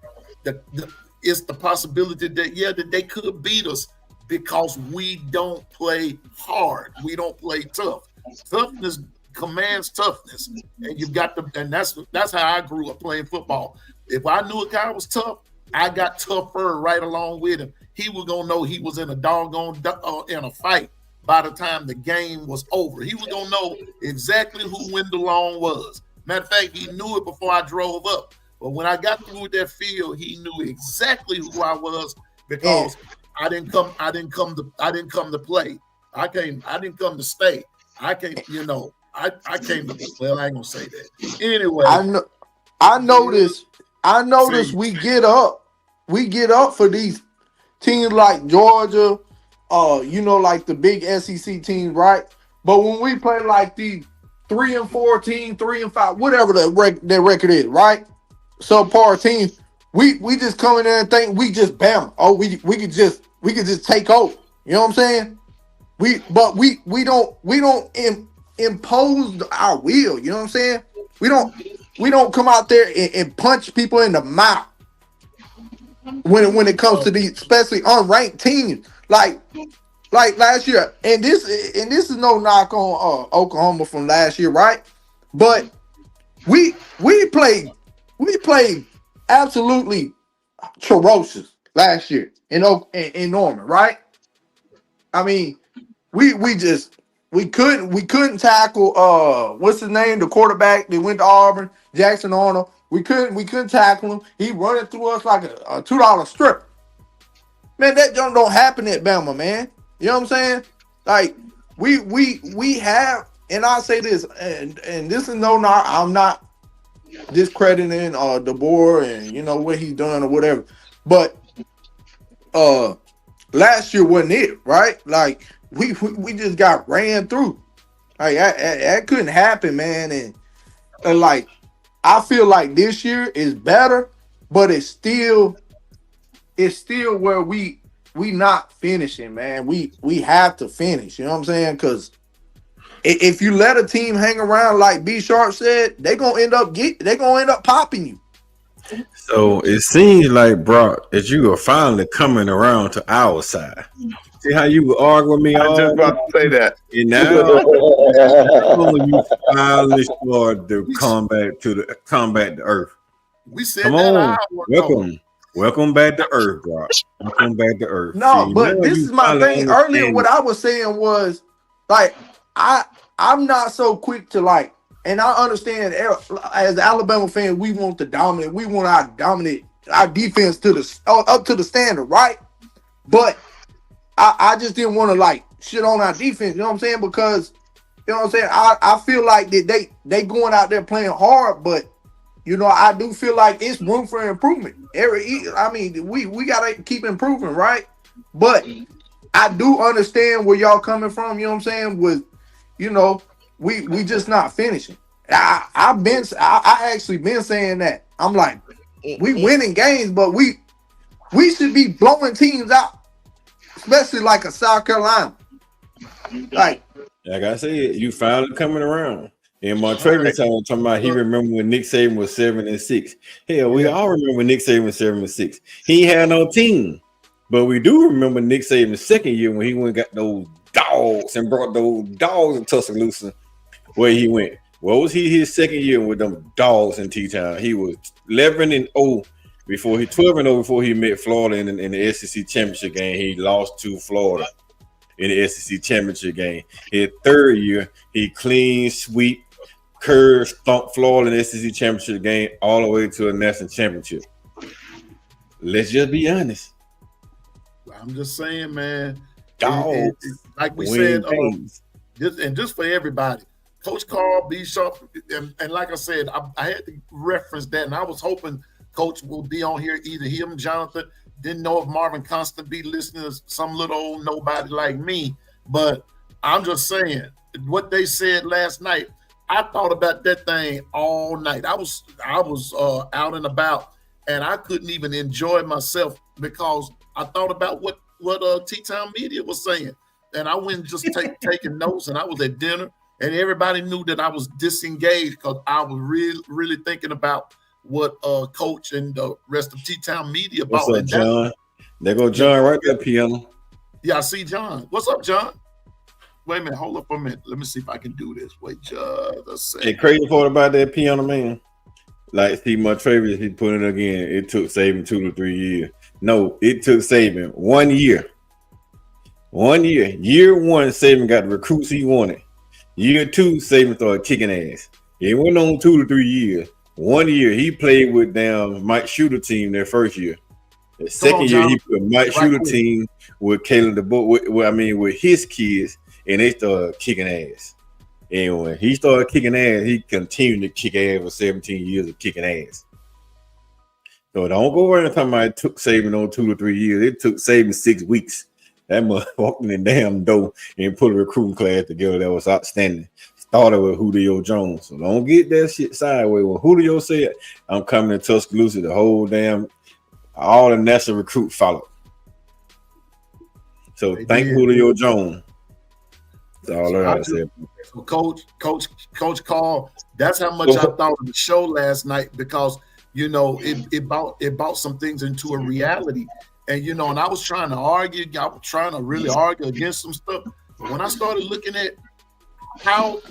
it's the possibility that, that they could beat us because we don't play hard. We don't play tough. Toughness commands toughness. And you've got to, and that's how I grew up playing football. If I knew a guy was tough, I got tougher right along with him. He was going to know he was in a doggone in a fight by the time the game was over. He was going to know exactly who Wendell Long was. Matter of fact, he knew it before I drove up. But when I got through with that field, he knew exactly who I was because I didn't come to play. I didn't come to stay. I came, I came to, well, I ain't gonna say that. Anyway. I notice we get up for these teams like Georgia, like the big SEC teams, right? But when we play like the 3-4 team, 3-5, whatever their record is, right? Subpar teams, we just come in there and think we just bam. Oh, we could just take over. You know what I'm saying? We don't impose our will. You know what I'm saying? We don't come out there and punch people in the mouth when it comes to these, especially unranked teams like last year. And this is no knock on Oklahoma from last year, right? But we played absolutely ferocious last year in Norman, right? I mean, we couldn't tackle what's his name, the quarterback that went to Auburn, Jackson Arnold. We couldn't tackle him. He running through us like a $2 strip. Man, that jump don't happen at Bama, man. You know what I'm saying? Like we have, and I say this, and this is I'm not discrediting DeBoer and what he's done or whatever. But last year wasn't it, right? Like we just got ran through. Like that couldn't happen, man. And like I feel like this year is better, but it's still where we not finishing, man. We have to finish. You know what I'm saying? Because if you let a team hang around, like B Sharp said, they're gonna end up popping you. So it seems like, Brock, that you are finally coming around to our side. See how you argue with me? I was just about to say that. And now you finally start to combat the earth. We said Come that on, welcome back to earth, Brock. Welcome back to earth. No, See, but this is my thing. Earlier, what I was saying was like I'm not so quick to like. And I understand as Alabama fans, we want the dominant. We want our defense up to the standard, right? But I just didn't want to like shit on our defense. You know what I'm saying? Because you know what I'm saying. I feel like that they going out there playing hard, but I do feel like it's room for improvement. We gotta keep improving, right? But I do understand where y'all coming from. You know what I'm saying? With we just not finishing. I actually been saying that. I'm like, we winning games, but we should be blowing teams out, especially like a South Carolina. Like I said, you finally coming around. And my Trevor talking about he remember when Nick Saban was 7-6. Hell, we all remember when Nick Saban was 7-6. He ain't had no team, but we do remember Nick Saban's second year when he went and got those dogs and brought those dogs in Tuscaloosa. where he went. What was his second year with them dogs in T-Town? He was 11-0 before he 12-0 before he met Florida in the SEC championship game. He lost to Florida in the SEC championship game. His third year, he clean sweep, curve, stomp Florida in the SEC championship game all the way to a national championship. Let's just be honest. I'm just saying, man. Dogs, like we said, just for everybody, Coach Carl B. Sharp, and like I said, I had to reference that, and I was hoping Coach will be on here, either him, Jonathan. Didn't know if Marvin Constant be listening to some little old nobody like me, but I'm just saying what they said last night. I thought about that thing all night. I was out and about, and I couldn't even enjoy myself because I thought about what T-Town Media was saying, and I went and just taking notes, and I was at dinner, and everybody knew that I was disengaged because I was really thinking about what Coach and the rest of T-Town Media about. What's up, John? There go John right there, piano. Yeah, I see John. What's up, John? Wait a minute, hold up a minute. Let me see if I can do this. Wait just a second. The crazy part about that piano, man, like Steve Montrevious, he put it again. It took Saban 2 to 3 years. No, it took Saban 1 year. 1 year. Year one, Saban got the recruits he wanted. Year two, Saban started kicking ass. It went on 2 to 3 years. 1 year, he played with Mike Shooter team their first year. The second year, he put Mike Shooter team with Caleb DeBoer, with his kids, and they started kicking ass. And when he started kicking ass, he continued to kick ass for 17 years of kicking ass. So don't go around talking about it took Saban on 2 to 3 years. It took Saban 6 weeks. That mother walked in the damn door and put a recruiting class together that was outstanding. Started with Julio Jones. So don't get that shit sideways. When Julio said, I'm coming to Tuscaloosa, all the national recruits followed. So thank Julio Jones. That's all I gotta say. So Coach Carl, that's how much I thought of the show last night because it brought some things into a reality. And and I was trying to argue, really argue against some stuff. But when I started looking at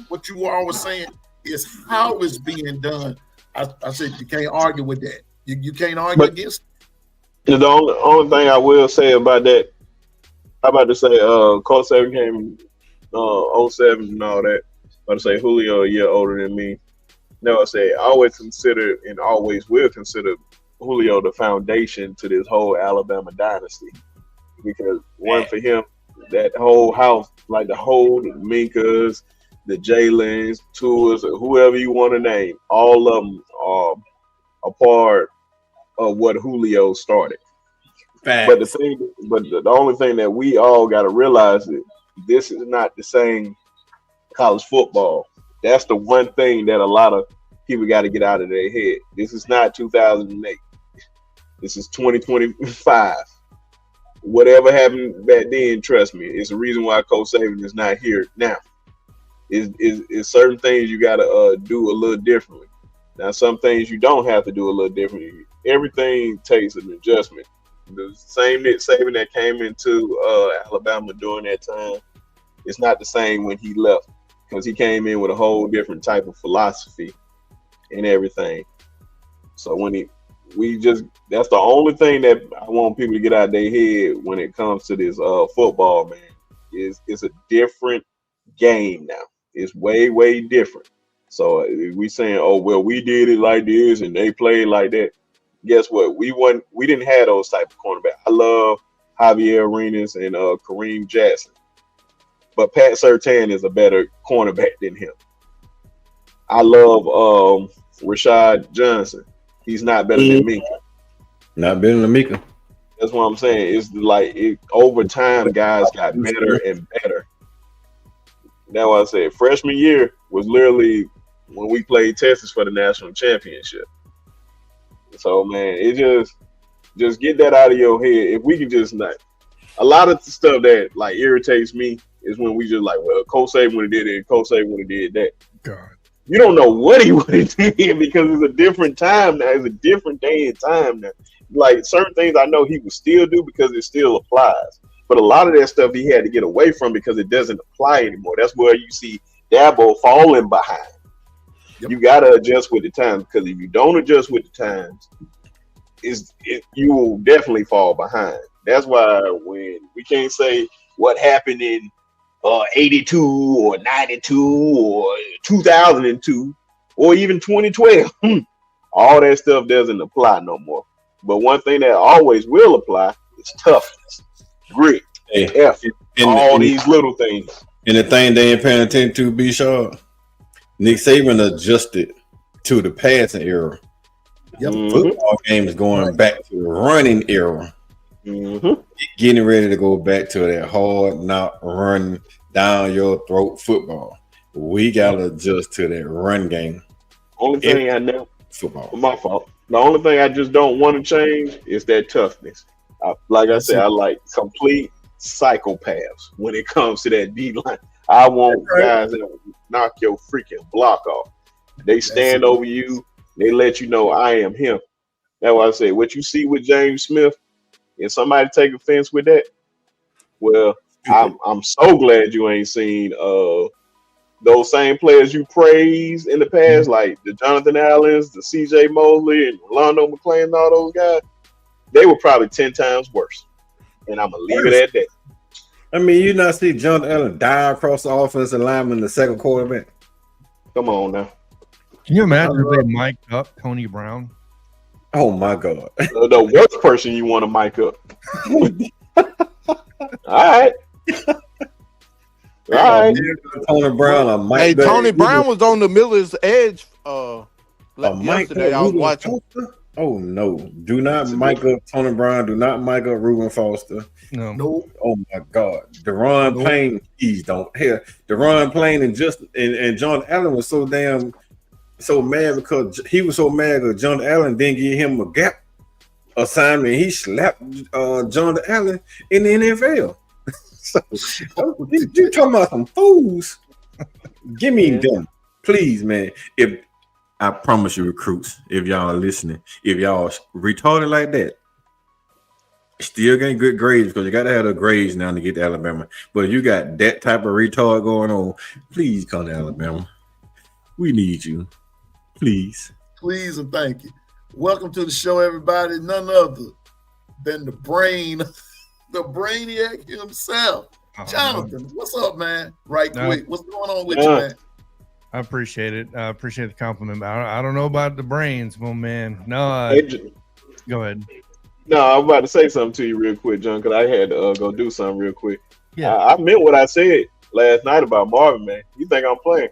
what you all were saying is how it's being done, I said you can't argue with that. You can't argue against it. The only thing I will say about that, I'm about to say Coach Saban came 07 and all that. I'm about to say Julio a year older than me. No, I say I always consider and always will consider Julio the foundation to this whole Alabama dynasty. Because one for him, that whole house, like the whole Minkas, the Jalen's, Tours, whoever you want to name, all of them are a part of what Julio started. But the only thing that we all got to realize is this is not the same college football. That's the one thing that a lot of people got to get out of their head. This is not 2008. This is 2025. Whatever happened back then, trust me, it's the reason why Coach Saban is not here now. Is certain things you got to do a little differently. Now, some things you don't have to do a little differently. Everything takes an adjustment. The same Nick Saban that came into Alabama during that time, it's not the same when he left because he came in with a whole different type of philosophy and everything. So that's the only thing that I want people to get out of their head when it comes to this football, man, is it's a different game now. It's way, way different. So we saying, oh, well, we did it like this and they played like that. Guess what? We didn't have those type of cornerbacks. I love Javier Arenas and Kareem Jackson. But Pat Surtain is a better cornerback than him. I love Rashad Johnson. He's not better than Mika. Not better than Mika. That's what I'm saying. It's like over time, guys got better and better. That's why I said freshman year was literally when we played Texas for the national championship. So man, it just get that out of your head. If we can just not, a lot of the stuff that like irritates me is when we just like, well, Coach Saban would have did it, Coach Saban would have did that. God. You don't know what he would have did because it's a different time now. It's a different day and time now. Like certain things I know he would still do because it still applies. But a lot of that stuff he had to get away from because it doesn't apply anymore. That's where you see Dabo falling behind. Yep. You got to adjust with the times, because if you don't adjust with the times, you will definitely fall behind. That's why when we can't say what happened in 82 or 92 or 2002 or even 2012, all that stuff doesn't apply no more. But one thing that always will apply is toughness, grit, effort, all these little things. And the thing they ain't paying attention to, be sure, Nick Saban adjusted to the passing era. Yep. The football game is going back to the running era. Getting ready to go back to that hard knock, run down your throat football. We gotta adjust to that run game. Only thing I know, football. My fault. The only thing I just don't want to change is that toughness. Like I said, I like complete psychopaths when it comes to that D line. I want guys that knock your freaking block off. They stand over you. They let you know I am him. That's why I say what you see with James Smith, and somebody take offense with that. Well, I'm so glad you ain't seen those same players you praised in the past, like the Jonathan Allens, the CJ Mosley, and Rolando McClain, and all those guys. They were probably 10 times worse. And I'm gonna leave it at that. I mean, you not see Jonathan Allen die across the offensive lineman, the second quarterback. Come on now. Can you imagine if they mic'd up Tony Brown? Oh my God. The worst person you want to mic up. All right. Tony Brown. Hey, Tony Brown was on the Miller's edge yesterday. I was watching. Oh no! Do not mic up Tony Brown. Do not mic up Reuben Foster. No. Oh my God, Deron Payne. Please don't. Here, Deron Payne and John Allen was so mad because he was so mad that John Allen didn't give him a gap assignment. He slapped John Allen in the NFL. So, you talking about some fools? Give me them, please, man. If I promise you, recruits, if y'all are listening, if y'all retarded like that, still getting good grades because you got to have the grades now to get to Alabama. But if you got that type of retard going on, please come to Alabama. We need you, please. Please and thank you. Welcome to the show, everybody. None other than the brainiac himself, Jonathan. What's up, man? Right quick, what's going on with you, man? I appreciate it. I appreciate the compliment. I don't know about the brains, my man. No, go ahead. No, I'm about to say something to you real quick, John, because I had to go do something real quick. Yeah, I meant what I said last night about Marvin, man. You think I'm playing?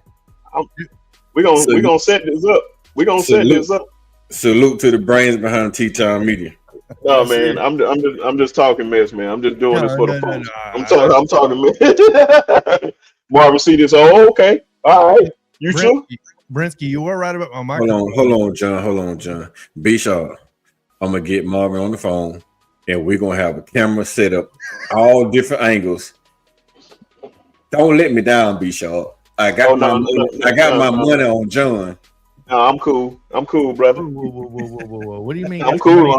We're gonna set this up. We're gonna set this up. Salute to the brains behind T-Time Media. No, man, I'm just talking mess, man. I'm just doing this for the folks. I'm talking mess. Marvin, see this? Oh, okay, all right. You sure? Brinsky, you were right about my microphone. Hold on, John. Be sure. I'm gonna get Marvin on the phone, and we're gonna have a camera set up, all different angles. Don't let me down, B Sharp. I got my money on John. No, I'm cool. I'm cool, brother. Whoa. What do you mean? I'm cool.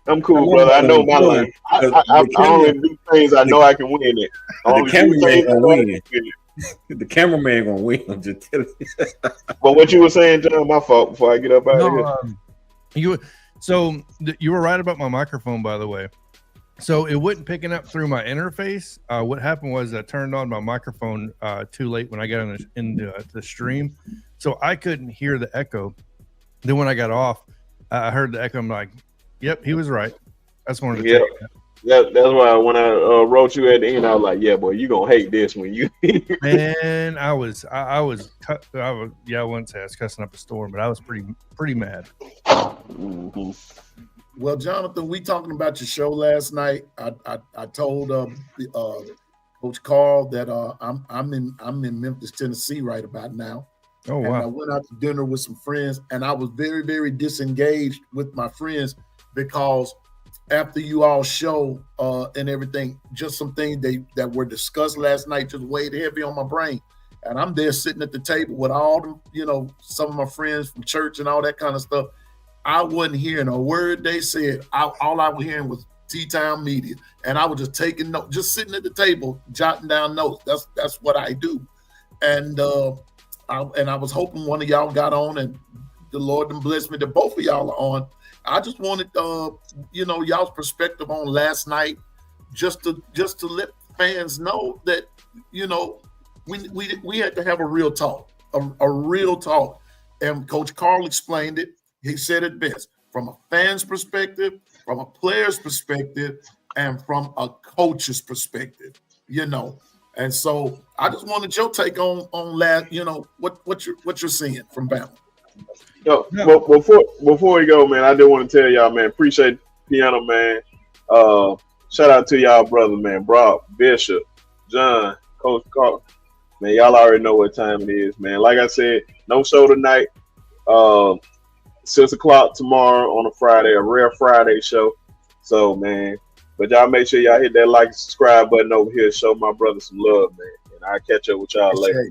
I'm cool, brother. I know my lane. I only do things I know I can win it. The cameraman gonna win. The cameraman gonna win. I'm just telling you. But what you were saying, John, my fault. Before I get up out of here. You were right about my microphone, by the way. So it wasn't picking up through my interface. What happened was I turned on my microphone too late when I got into the stream, so I couldn't hear the echo. Then when I got off, I heard the echo. I'm like, "Yep, he was right." That's one of the that's why when I wrote you at the end, I was like, "Yeah, boy, you gonna hate this when you." Man, I wouldn't say I was cussing up a storm, but I was pretty mad. Mm-hmm. Well, Jonathan, we talking about your show last night. I told Coach Carl that I'm in Memphis, Tennessee right about now. Oh wow! And I went out to dinner with some friends, and I was very, very disengaged with my friends because after you all show and everything, just some things that were discussed last night just weighed heavy on my brain. And I'm there sitting at the table with all them, some of my friends from church and all that kind of stuff. I wasn't hearing a word they said. All I was hearing was T-Town Media, and I was just taking notes, just sitting at the table, jotting down notes. That's what I do, and I was hoping one of y'all got on, and the Lord done blessed me that both of y'all are on. I just wanted, y'all's perspective on last night, just to let fans know that, we had to have a real talk, a real talk, and Coach Carl explained it. He said it best from a fan's perspective, from a player's perspective, and from a coach's perspective, And so I just wanted your take on last, what you're seeing from Bama. Yo, well, before we go, man, I do want to tell y'all, man, appreciate Piano, man. Shout out to y'all brother, man, Brock, Bishop, John, Coach Carl. Man, y'all already know what time it is, man. Like I said, no show tonight. 6 o'clock tomorrow on a Friday, a rare Friday show. So, man, but y'all make sure y'all hit that like and subscribe button over here. Show my brother some love, man. And I'll catch up with y'all later.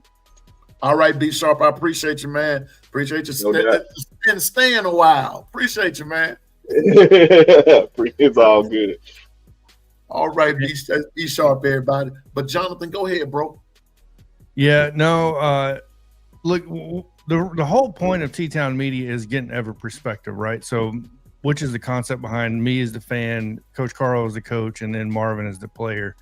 All right, B Sharp, I appreciate you, man. Appreciate you staying a while. Appreciate you, man. It's all good. All right, be sharp, everybody. But Jonathan, go ahead, bro. Yeah, no, look, the whole point of T-Town Media is getting every perspective, right? So, which is the concept behind me as the fan, Coach Carl as the coach, and then Marvin as the player.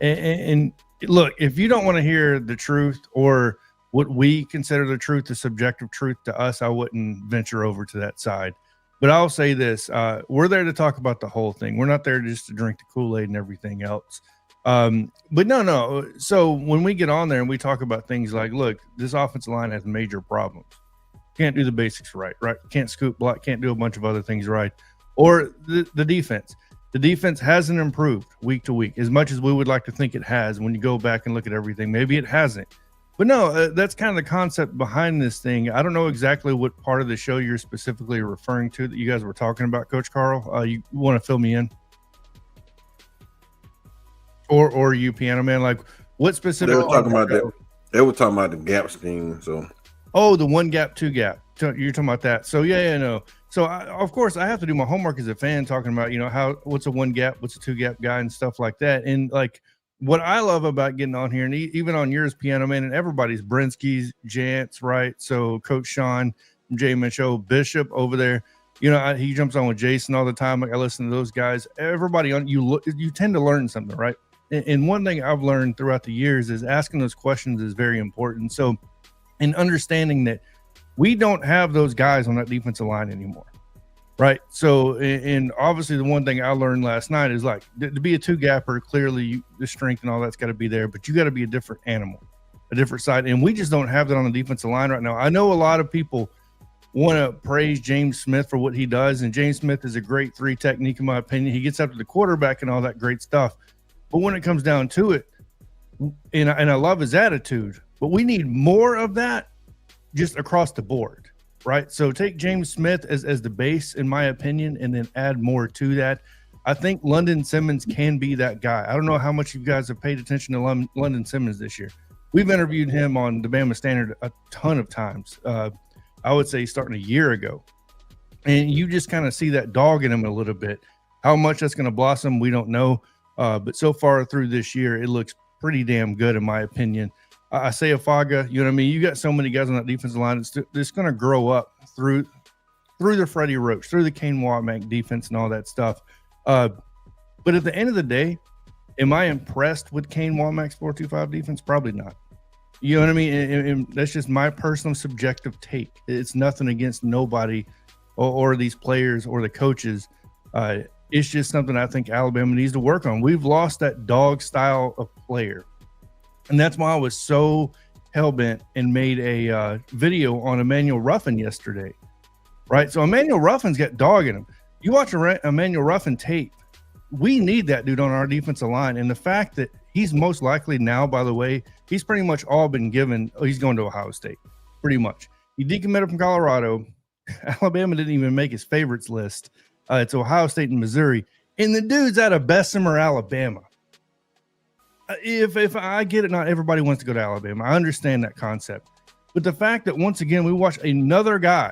And look, if you don't want to hear the truth or what we consider the truth, the subjective truth to us, I wouldn't venture over to that side. But I'll say this, we're there to talk about the whole thing. We're not there just to drink the Kool-Aid and everything else. But no. So when we get on there and we talk about things like, look, this offensive line has major problems. Can't do the basics right? Can't scoop block, can't do a bunch of other things right. Or the defense. The defense hasn't improved week to week as much as we would like to think it has when you go back and look at everything. Maybe it hasn't. But no, that's kind of the concept behind this thing. I don't know exactly what part of the show you're specifically referring to that you guys were talking about, Coach Carl. You want to fill me in? Or you, Piano Man? Like, what specific? They were talking about that. They were talking about the gap scheme. So, the 1 gap, 2 gap. You're talking about that. So no. So of course I have to do my homework as a fan, talking about what's a 1 gap, what's a 2 gap guy, and stuff like that. And like, what I love about getting on here, and even on yours, Piano Man, and everybody's, Brinsky's, Jantz, right? So Coach Sean, J-Man Show, Bishop over there. He jumps on with Jason all the time. Like, I listen to those guys. Everybody on you tend to learn something, right? And one thing I've learned throughout the years is asking those questions is very important. So, in understanding that we don't have those guys on that defensive line anymore, right? So, and obviously the one thing I learned last night is, like, to be a 2-gapper, clearly the strength and all that's got to be there, but you got to be a different animal, a different side. And we just don't have that on the defensive line right now. I know a lot of people want to praise James Smith for what he does, and James Smith is a great 3 technique, in my opinion. He gets after the quarterback and all that great stuff. But when it comes down to it, and I love his attitude, but we need more of that just across the board, right? So take James Smith as the base, in my opinion, and then add more to that. I think London Simmons can be that guy. I don't know how much you guys have paid attention to London Simmons this year. We've interviewed him on the Bama Standard a ton of times. I would say starting a year ago. And you just kind of see that dog in him a little bit. How much that's going to blossom, we don't know. But so far through this year, it looks pretty damn good, in my opinion. Isaiah Faga, you know what I mean? You got so many guys on that defensive line. It's going to grow up through the Freddie Roach, through the Kane Wommack defense and all that stuff. But at the end of the day, am I impressed with Kane Wommack's 4-2-5 defense? Probably not. You know what I mean? And that's just my personal subjective take. It's nothing against nobody or these players or the coaches. It's just something I think Alabama needs to work on. We've lost that dog style of player. And that's why I was so hell-bent and made a video on Emmanuel Ruffin yesterday, right? So Emmanuel Ruffin's got dog in him. You watch Emmanuel Ruffin tape, we need that dude on our defensive line. And the fact that he's most likely now, by the way, he's pretty much all been given, he's going to Ohio State, pretty much. He decommitted from Colorado. Alabama didn't even make his favorites list. It's Ohio State and Missouri. And the dude's out of Bessemer, Alabama. If I get it, not everybody wants to go to Alabama. I understand that concept. But the fact that, once again, we watch another guy.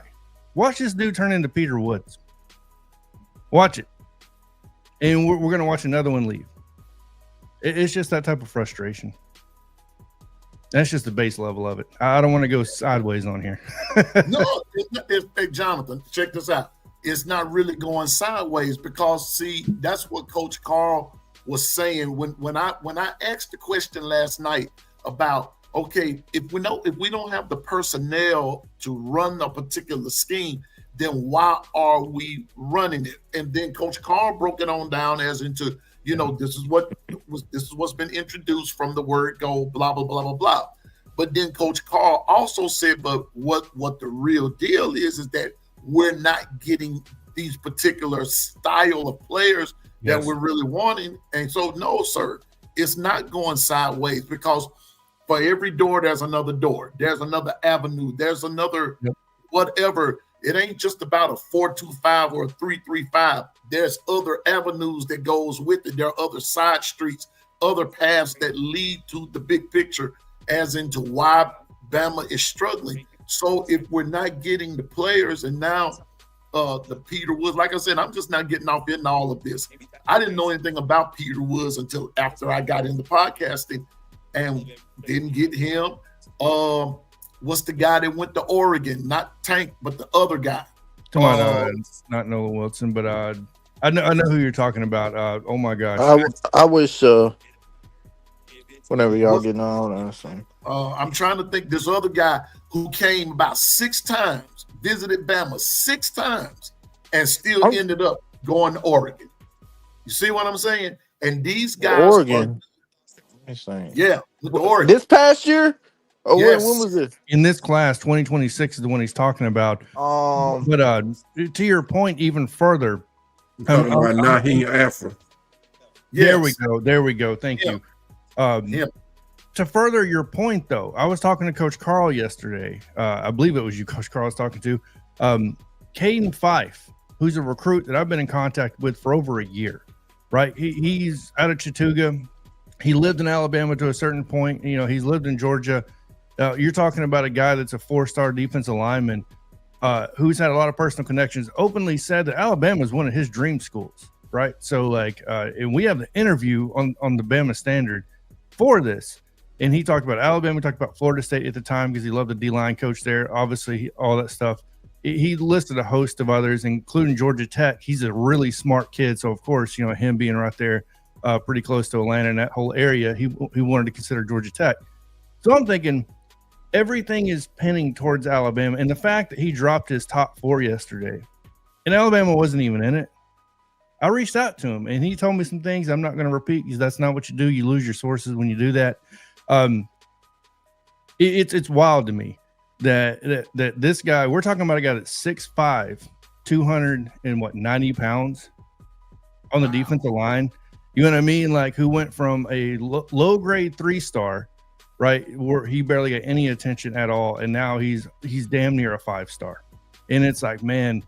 Watch this dude turn into Peter Woods. Watch it. and we're going to watch another one leave. It's just that type of frustration. That's just the base level of it. I don't want to go sideways on here. No, hey, Jonathan, check this out. It's not really going sideways because, see, that's what Coach Carl was saying when I asked the question last night about, okay, if we don't have the personnel to run a particular scheme, then why are we running it? And then Coach Carl broke it on down as into, this is what's been introduced from the word go, blah, blah, blah, blah, blah. But then Coach Carl also said, but what the real deal is that we're not getting these particular style of players that we're really wanting. And so, no, sir, it's not going sideways because for every door, there's another door. There's another avenue. There's another whatever. It ain't just about a 4-2-5 or a 3-3-5. There's other avenues that goes with it. There are other side streets, other paths that lead to the big picture as into why Bama is struggling. So if we're not getting the players and now the Peter Woods, like I said, I'm just not getting off in all of this. I didn't know anything about Peter Woods until after I got into podcasting and didn't get him. What's the guy that went to Oregon? Not Tank, but the other guy. Come on, not Noah Wilson, but I know who you're talking about. Oh my gosh, I wish whenever y'all getting on, I'm trying to think. This other guy who came about 6 times, visited Bama 6 times, and still ended up going to Oregon. You see what I'm saying? And these guys, Oregon, Oregon this past year. Oh, yes. when was this? In this class, 2026 is the one he's talking about. But to your point, even further, talking about Naheem Afro. Yes. There we go. Thank you. To further your point, though, I was talking to Coach Carl yesterday. I believe it was you, Coach Carl, I was talking to. Caden Fife, who's a recruit that I've been in contact with for over a year, right? He's out of Chattooga. He lived in Alabama to a certain point. He's lived in Georgia. You're talking about a guy that's a 4-star defensive lineman who's had a lot of personal connections, openly said that Alabama is one of his dream schools, right? So, and we have the interview on the Bama Standard for this. And he talked about Alabama, talked about Florida State at the time because he loved the D-line coach there. Obviously, all that stuff. He listed a host of others, including Georgia Tech. He's a really smart kid. So, of course, him being right there pretty close to Atlanta and that whole area, he wanted to consider Georgia Tech. So I'm thinking everything is pinning towards Alabama. And the fact that he dropped his top 4 yesterday and Alabama wasn't even in it, I reached out to him and he told me some things I'm not going to repeat because that's not what you do. You lose your sources when you do that. It's wild to me that this guy, we're talking about a guy that's 6'5", 290 pounds on the defensive line. You know what I mean? Like, who went from a low grade 3-star, right, where he barely got any attention at all, and now he's damn near a 5-star. And it's like, man,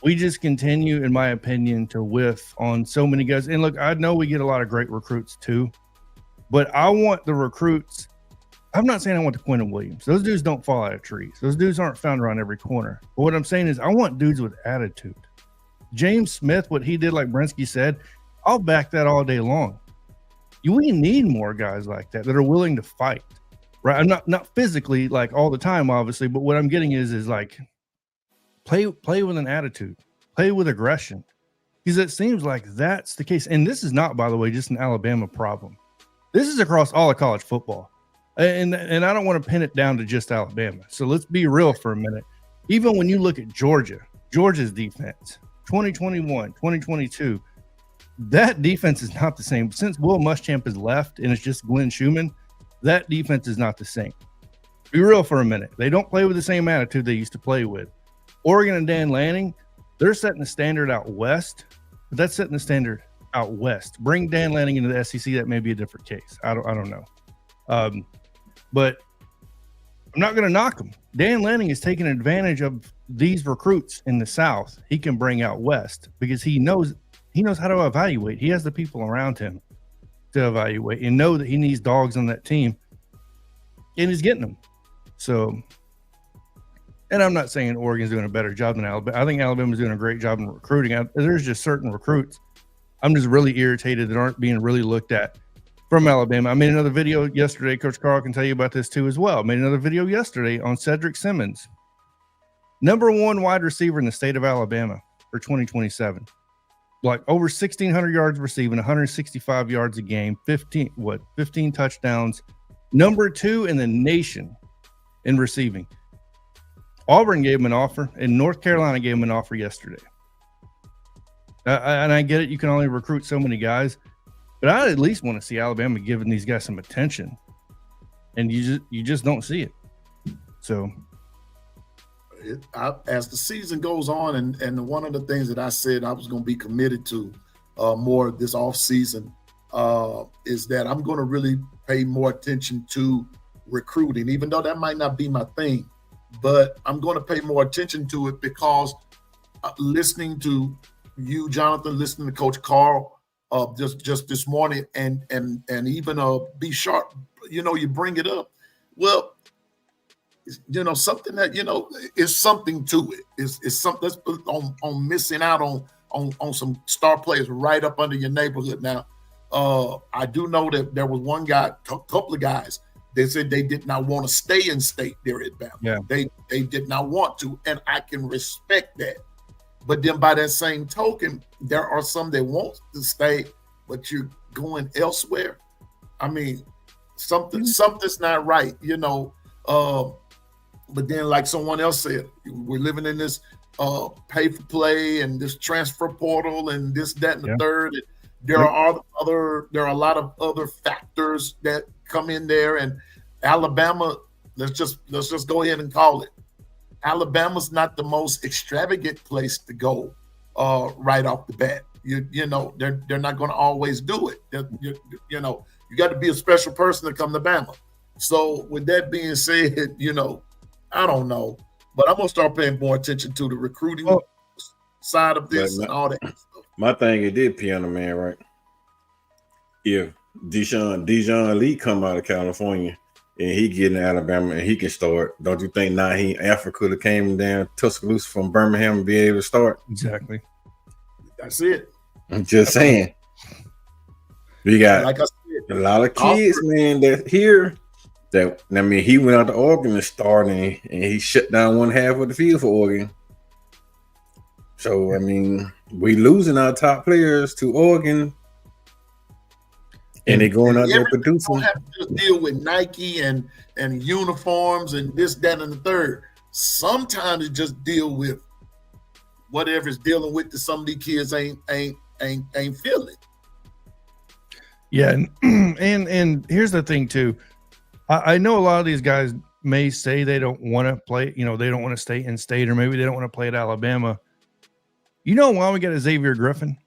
we just continue, in my opinion, to whiff on so many guys. And look, I know we get a lot of great recruits too, but I want the recruits. I'm not saying I want the Quentin Williams. Those dudes don't fall out of trees. Those dudes aren't found around every corner. But what I'm saying is I want dudes with attitude. James Smith, what he did, like Brinsky said, I'll back that all day long. We need more guys like that are willing to fight, right? I'm not physically, like, all the time, obviously, but what I'm getting is like play with an attitude, play with aggression, because it seems like that's the case. And this is not, by the way, just an Alabama problem. This is across all of college football, and I don't want to pin it down to just Alabama. So let's be real for a minute. Even when you look at Georgia's defense, 2021, 2022. That defense is not the same. Since Will Muschamp has left and it's just Glenn Schumann, that defense is not the same. Be real for a minute. They don't play with the same attitude they used to play with. Oregon and Dan Lanning, they're setting the standard out west, but that's setting the standard out west. Bring Dan Lanning into the SEC, that may be a different case. I don't know. But I'm not going to knock him. Dan Lanning is taking advantage of these recruits in the South he can bring out west because he knows how to evaluate. He has the people around him to evaluate and know that he needs dogs on that team, and he's getting them. So, and I'm not saying Oregon's doing a better job than Alabama. I think Alabama's doing a great job in recruiting. There's just certain recruits I'm just really irritated that aren't being really looked at from Alabama. I made another video yesterday. Coach Carl can tell you about this too as well. I made another video yesterday on Cedric Simmons, #1 wide receiver in the state of Alabama for 2027. Like over 1,600 yards receiving, 165 yards a game, 15 touchdowns, #2 in the nation in receiving. Auburn gave him an offer, and North Carolina gave him an offer yesterday. And I get it, you can only recruit so many guys, but I at least want to see Alabama giving these guys some attention, and you just don't see it. So, as the season goes on, and one of the things that I said I was going to be committed to more this off season is that I'm going to really pay more attention to recruiting, even though that might not be my thing, but I'm going to pay more attention to it because listening to you, Jonathan, listening to Coach Carl just this morning, and even B Sharp, you bring it up. Well, something that is something to it. Is something that's on missing out on some star players right up under your neighborhood. Now, I do know that there was one guy, couple of guys, they said they did not want to stay in state there at Bama. Yeah. They did not want to, and I can respect that. But then by that same token, there are some that want to stay, but you're going elsewhere. I mean, something's not right, but then like someone else said, we're living in this pay for play and this transfer portal and this, that, and the third. And there are a lot of other factors that come in there, and Alabama, let's just go ahead and call it. Alabama's not the most extravagant place to go right off the bat. They're not going to always do it. You got to be a special person to come to Bama. So with that being said, I don't know, but I'm gonna start paying more attention to the recruiting side of this and all that stuff. My thing, it did piano man, right? If Dijon Lee come out of California and he get in Alabama and he can start, don't you think Naheem Alford could have came down Tuscaloosa from Birmingham and be able to start? Exactly. That's it. I'm just saying. We got like I said, a lot of kids, man, that here. He went out to Oregon and started, and he shut down one half of the field for Oregon. So, we losing our top players to Oregon, and they're going out there producing. You don't have to deal with Nike and uniforms and this, that, and the third. Sometimes it just deal with whatever it's dealing with that some of these kids ain't feeling. Yeah, and here's the thing too. I know a lot of these guys may say they don't want to play, they don't want to stay in state, or maybe they don't want to play at Alabama. You know why we got a Xavier Griffin?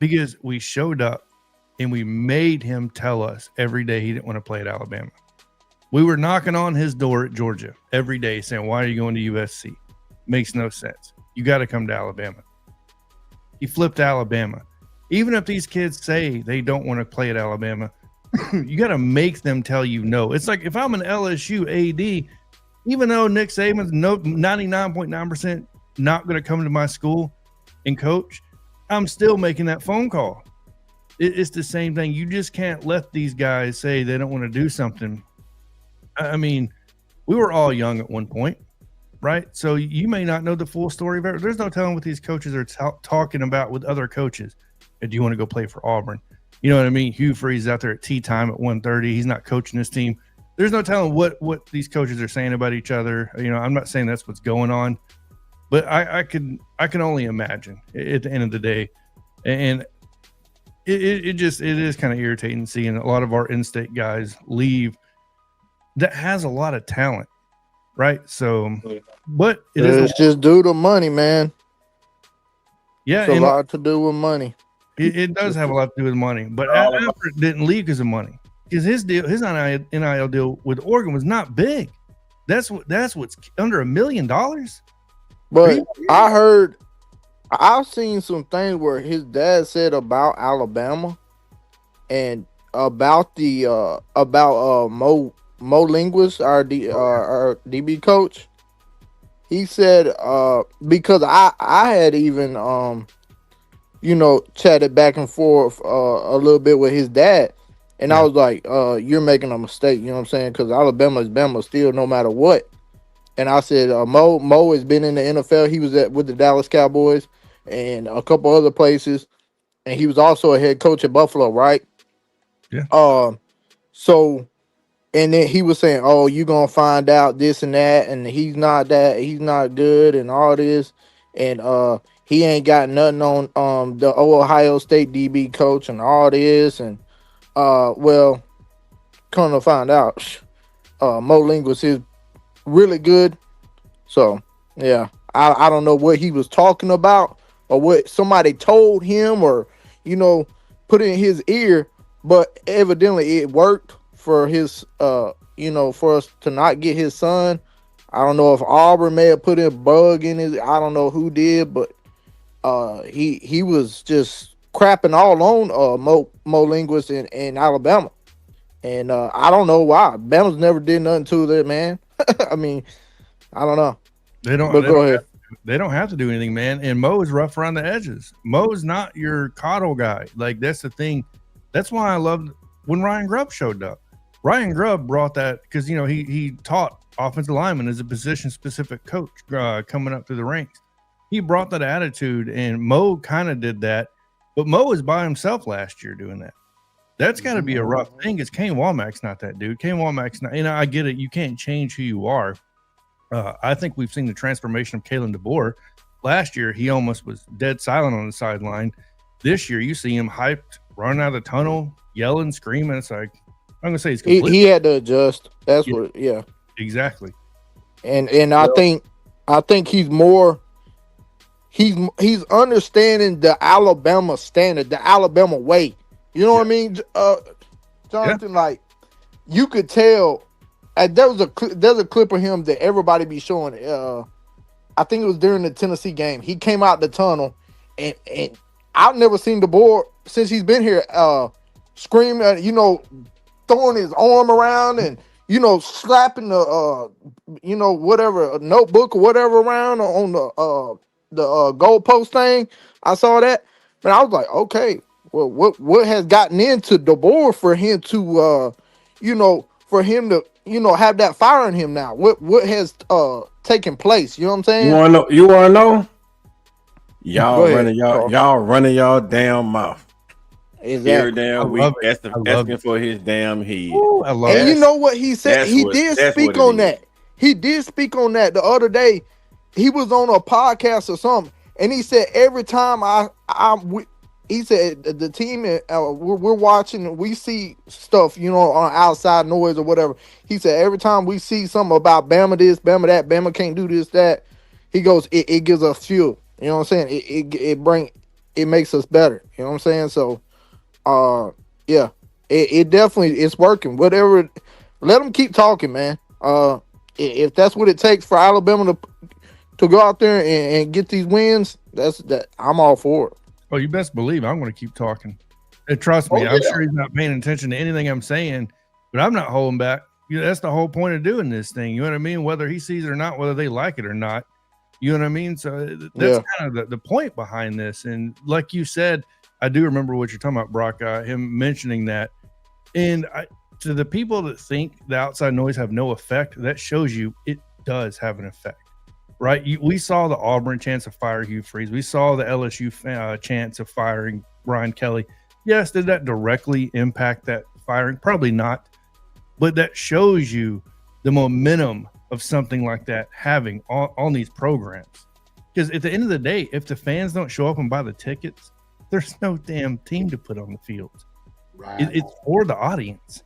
Because we showed up and we made him tell us every day he didn't want to play at Alabama. We were knocking on his door at Georgia every day saying, why are you going to USC? Makes no sense. You got to come to Alabama. He flipped Alabama. Even if these kids say they don't want to play at Alabama, you got to make them tell you no. It's like if I'm an LSU AD, even though Nick Saban's 99.9% not going to come to my school and coach, I'm still making that phone call. It's the same thing. You just can't let these guys say they don't want to do something. We were all young at one point, right? So you may not know the full story of it. There's no telling what these coaches are talking about with other coaches. Do you want to go play for Auburn? You know what I mean? Hugh Freeze out there at tea time at 1:30. He's not coaching his team. There's no telling what these coaches are saying about each other. I'm not saying that's what's going on, but I can only imagine at the end of the day. And it is kind of irritating seeing a lot of our in-state guys leave that has a lot of talent, right? So, but it's just due to money, man. Yeah, it's a lot to do with money. It does have a lot to do with money, but Alfred didn't leave because of money. Because his NIL deal with Oregon was not big. That's what's under $1 million. But I've seen some things where his dad said about Alabama and about the Mo Linguist, our DB coach. He said because I had even chatted back and forth a little bit with his dad. And I was like, you're making a mistake, you know what I'm saying? Because Alabama is Bama still, no matter what. And I said, Mo has been in the NFL. He was with the Dallas Cowboys and a couple other places. And he was also a head coach at Buffalo, right? Yeah. So, and then he was saying, oh, you're going to find out this and that. And he's not good and all this. And he ain't got nothing on the Ohio State DB coach and all this. And, well, come to find out, Mo Linguist is really good. So, yeah, I don't know what he was talking about or what somebody told him or, put in his ear, but evidently it worked for his, for us to not get his son. I don't know if Auburn may have put a bug in his, I don't know who did, but he was just crapping all on Mo Linguist in Alabama. And I don't know why. Bama's never did nothing to that, man. I mean, I don't know. They don't. But go ahead. They don't have to do anything, man. And Mo is rough around the edges. Mo's not your coddle guy. Like, that's the thing. That's why I loved when Ryan Grubb showed up. Ryan Grubb brought that because, he taught offensive linemen as a position-specific coach coming up through the ranks. He brought that attitude, and Mo kind of did that. But Mo was by himself last year doing that. That's got to be a rough thing because Kane Womack's not that dude. Kane Womack's not, I get it. You can't change who you are. I think we've seen the transformation of Kalen DeBoer. Last year, he almost was dead silent on the sideline. This year, you see him hyped, running out of the tunnel, yelling, screaming. It's like, I'm going to say he's complete. He had to adjust. That's what, yeah. Exactly. And I think he's more, he's understanding the Alabama standard, the Alabama way. You know what I mean, Jonathan? Yeah. Like, you could tell. There's a clip of him that everybody be showing. I think it was during the Tennessee game. He came out the tunnel, and I've never seen DeBoer since he's been here screaming, throwing his arm around and slapping the whatever, a notebook or whatever around on the goalpost thing. I saw that, but I was like, okay. Well, what has gotten into DeBoer for him to, have that fire in him now? What has taken place? You know what I'm saying? You wanna know? Y'all running y'all damn mouth. Exactly. Every damn week asking for his damn head. Ooh, I love and you know what he said? He did speak on that. He did speak on that the other day. He was on a podcast or something, and he said every time he said the team we're watching, we see stuff, on outside noise or whatever. He said every time we see something about Bama this, Bama that, Bama can't do this, that, he goes, it gives us fuel. You know what I'm saying? It makes us better. You know what I'm saying? So, yeah, it definitely it's working. Whatever, let them keep talking, man. If that's what it takes for Alabama to go out there and get these wins, I'm all for it. Oh, you best believe I'm going to keep talking. And trust me, I'm sure he's not paying attention to anything I'm saying, but I'm not holding back. That's the whole point of doing this thing. You know what I mean? Whether he sees it or not, whether they like it or not. You know what I mean? So that's kind of the point behind this. And like you said, I do remember what you're talking about, Brock, him mentioning that. And to the people that think the outside noise have no effect, that shows you it does have an effect. Right, we saw the Auburn chance of fire Hugh Freeze. We saw the LSU chance of firing Brian Kelly. Yes, did that directly impact that firing? Probably not. But that shows you the momentum of something like that having on these programs. Because at the end of the day, if the fans don't show up and buy the tickets, there's no damn team to put on the field. Right. It's for the audience.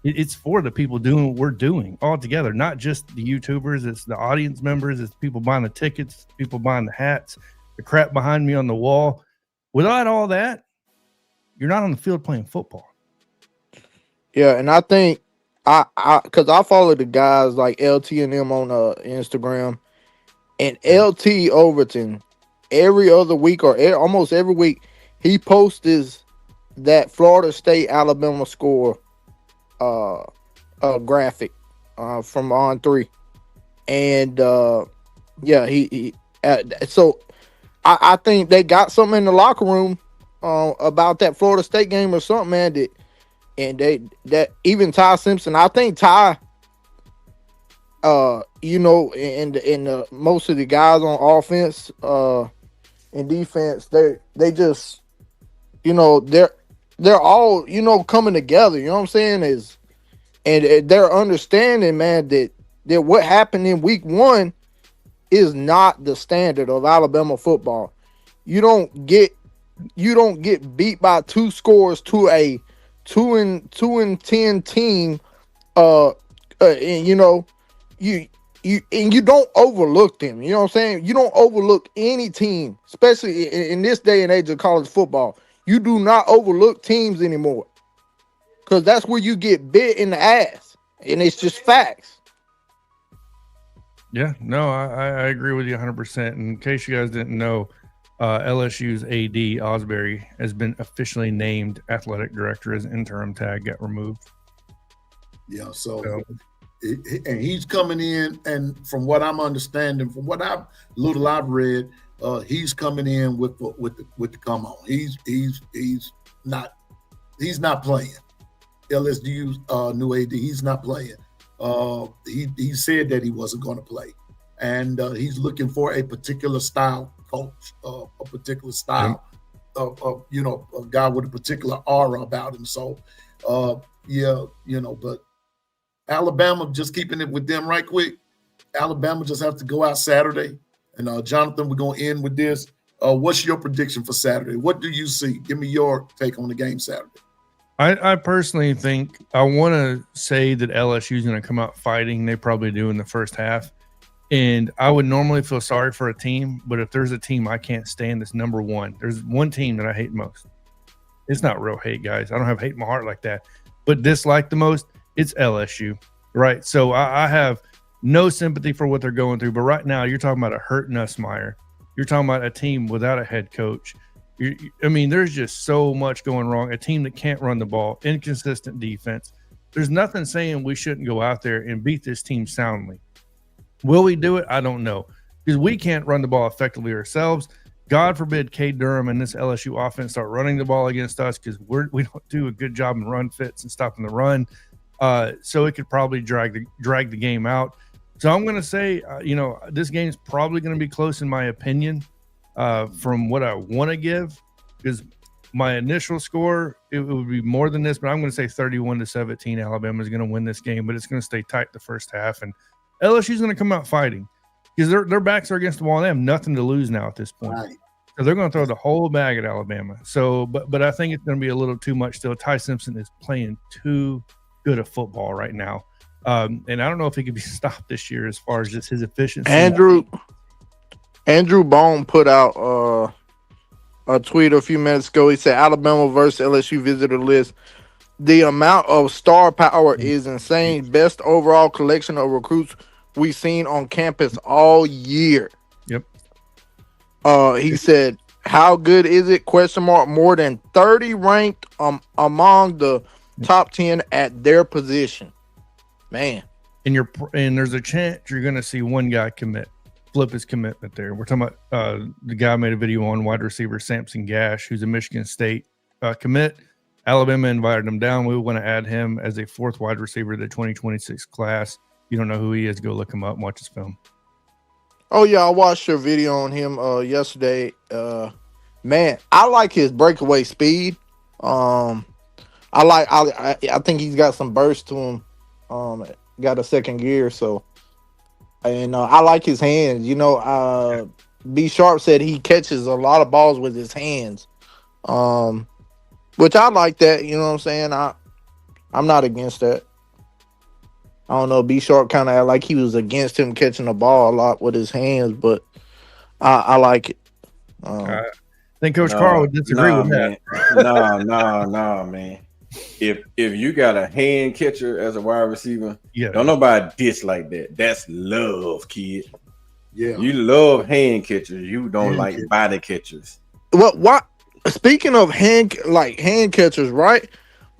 It's for the people doing what we're doing all together, not just the YouTubers. It's the audience members. It's people buying the tickets, people buying the hats, the crap behind me on the wall. Without all that, you're not on the field playing football. Yeah, and I think because I follow the guys like LT and them on Instagram, and LT Overton every other week or almost every week he posts that Florida State Alabama score graphic from On3, and he so I think they got something in the locker room about that Florida State game or something, man. That even Ty Simpson, I think Ty, and most of the guys on offense, and defense, they just, they're all, coming together. You know what I'm saying? And they're understanding, man, that what happened in week 1 is not the standard of Alabama football. You don't get beat by 2 scores to a 2-10 team. And you don't overlook them. You know what I'm saying? You don't overlook any team, especially in this day and age of college football. You do not overlook teams anymore, because that's where you get bit in the ass, and it's just facts. Yeah, no, I agree with you 100%. In case you guys didn't know, LSU's AD Osbury has been officially named athletic director. His interim tag got removed. Yeah, and he's coming in, and from what I'm understanding, from what I've read, he's coming in with the come on. He's not playing. LSU's new AD, he's not playing. He said that he wasn't going to play, and he's looking for a particular style coach, a particular style of a guy with a particular aura about him. So, but Alabama, just keeping it with them right quick. Alabama just have to go out Saturday, and Jonathan, we're going to end with this. What's your prediction for Saturday? What do you see? Give me your take on the game Saturday. I personally think, I want to say that LSU is going to come out fighting. They probably do in the first half. And I would normally feel sorry for a team, but if there's a team I can't stand that's number one, there's one team that I hate most. It's not real hate, guys. I don't have hate in my heart like that. But dislike the most, it's LSU, right? So I have no sympathy for what they're going through. But right now, you're talking about a hurt Nussmeier. You're talking about a team without a head coach. There's just so much going wrong. A team that can't run the ball, inconsistent defense. There's nothing saying we shouldn't go out there and beat this team soundly. Will we do it? I don't know, because we can't run the ball effectively ourselves. God forbid Cade Durham and this LSU offense start running the ball against us, because we don't do a good job in run fits and stopping the run. So it could probably drag the game out. So I'm going to say, this game is probably going to be close in my opinion. From what I want to give, because my initial score, it would be more than this, but I'm going to say 31-17. Alabama is going to win this game, but it's going to stay tight the first half, and LSU is going to come out fighting, because their backs are against the wall. And they have nothing to lose now at this point, right. So they're going to throw the whole bag at Alabama. So, but I think it's going to be a little too much still. Ty Simpson is playing too good a football right now, and I don't know if he could be stopped this year as far as just his efficiency. Andrew Bone put out a tweet a few minutes ago. He said Alabama versus LSU visitor list. The amount of star power is insane. Best overall collection of recruits we've seen on campus all year. Yep. He said, how good is it? ? More than 30 ranked among the top 10 at their position. Man. And there's a chance you're going to see one guy flip his commitment there. We're talking about the guy made a video on wide receiver Samson Gash, who's a Michigan State commit. Alabama invited him down. We want to add him as a fourth wide receiver to the 2026 class. You don't know who he is, go look him up and watch his film. Oh, yeah, I watched your video on him yesterday. Man, I like his breakaway speed. I think he's got some burst to him. Got a second gear, so. And I like his hands. B Sharp said he catches a lot of balls with his hands, which I like that. You know what I'm saying? I'm not against that. I don't know. B Sharp kind of like he was against him catching the ball a lot with his hands, but I like it. I think Coach Carl would disagree with that. No, man. If you got a hand catcher as a wide receiver, don't nobody dislike that. That's love, kid. Yeah, you love hand catchers. You don't like body catchers. Well, what? Speaking of hand catchers, right?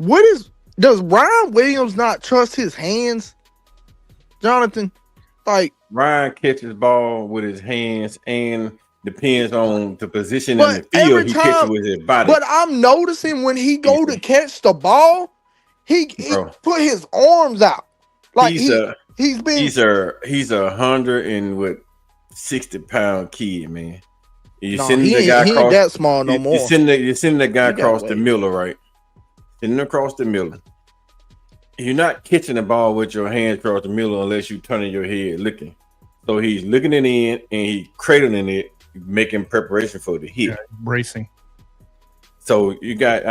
Does Ryan Williams not trust his hands, Jonathan? Like Ryan catches ball with his hands, and Depends on the position in But the field every he catches time, with his body. but I'm noticing when he go to catch the ball, he Bro. put his arms out. Like he's a 160-pound kid, man. You No, sending he the guy ain't across. that small no more. You're sending the guy He got across the weight. middle, right? Sending across the middle. You're not catching the ball with your hands across the middle unless you turning your head looking. So he's looking it in and he's cradling it, making preparation for the hit. Yeah, bracing. So you got,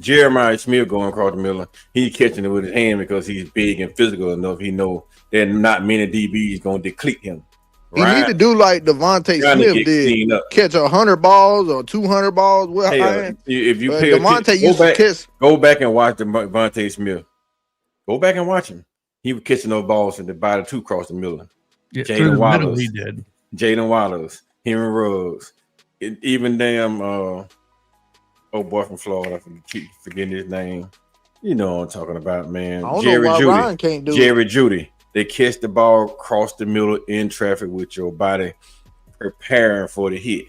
Jeremiah Smith going across the middle. He's catching it with his hand because he's big and physical enough. He know that not many DBs going to deplete him. He need to do like Devontae Smith did, catch 100 balls or 200 balls. If you pay Devontae used to catch. Go back and watch Devontae Smith. Go back and watch him. He was catching those balls in the body two across the middle. Yeah, through the middle he did. Jaden Wallace, Henry Ruggs, even damn old boy from Florida. I keep forgetting his name. You know what I'm talking about, man. I don't know why Ryan can't do Jerry Judy. They catch the ball across the middle in traffic with your body preparing for the hit.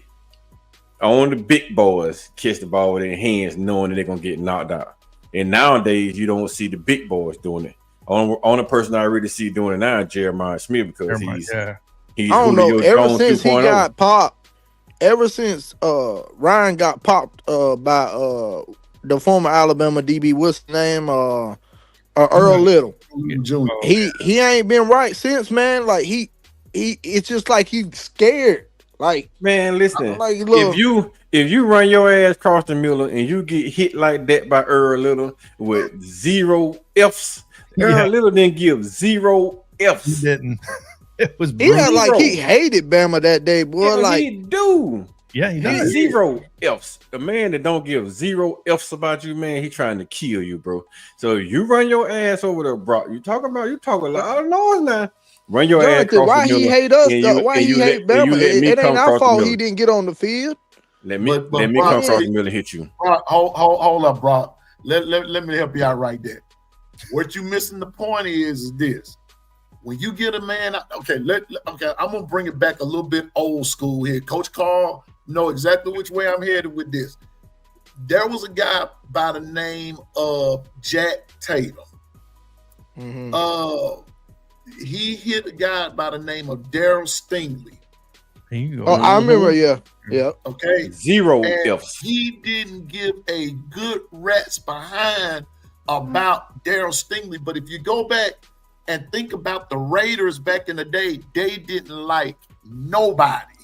Only the big boys catch the ball with their hands knowing that they're going to get knocked out. And nowadays, you don't see the big boys doing it. Only person I really see doing it now is Jeremiah Smith because he's I don't know. Ever since he got popped, ever since Ryan got popped by the former Alabama DB, what's his name? Earl Little. He ain't been right since, man. Like he it's just like he's scared. Like, man, listen. Like, if you run your ass across the middle and you get hit like that by Earl Little with 0 F's, Earl Little didn't give 0 F's. He didn't. It was like he hated Bama that day, boy. Yeah, like he do. Yeah, he does. 0 F's. The man that don't give 0 F's about you, man, he trying to kill you, bro. So you run your ass over there, bro. You talk a lot of noise now. Run your ass across why the middle. He hate us? Why he hate Bama? It ain't our fault he didn't get on the field. Let me come across the middle and hit you. Hold up, Brock. Let me help you out right there. What you missing the point is this. When you get a man, okay, I'm gonna bring it back a little bit old school here. Coach Carl know exactly which way I'm headed with this. There was a guy by the name of Jack Tatum. Mm-hmm. He hit a guy by the name of Daryl Stingley. I remember, yeah. Okay. 0 F's. He didn't give a good rat's behind about Daryl Stingley, but if you go back and think about the Raiders back in the day, they didn't like nobody.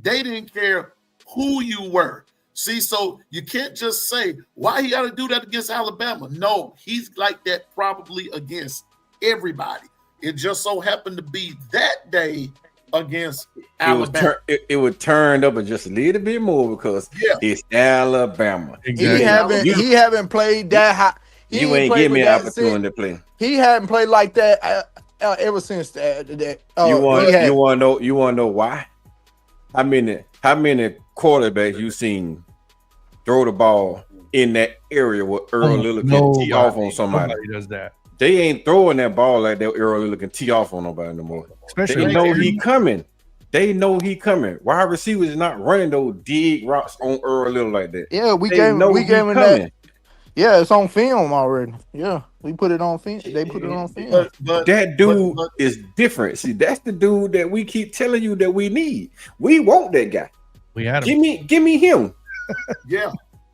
They didn't care who you were. See, so you can't just say, why he got to do that against Alabama? No, he's like that probably against everybody. It just so happened to be that day against Alabama. It would turn up just a little bit more because it's Alabama. Exactly. He haven't played that high. You ain't give me an opportunity to play. He hadn't played like that ever since that. You want to know why? How many quarterbacks you seen throw the ball in that area where Earl Little can tee off on somebody? Nobody does that. They ain't throwing that ball like that. Earl Little can tee off on nobody no more. Especially they know he coming. They know he coming. Wide receivers is not running those dig routes on Earl Little like that. Yeah, we gave him that. Yeah, it's on film already. Yeah, we put it on film. They put it on film. But that dude is different. See, that's the dude that we keep telling you that we need. We want that guy. We had him. Give me him. Yeah,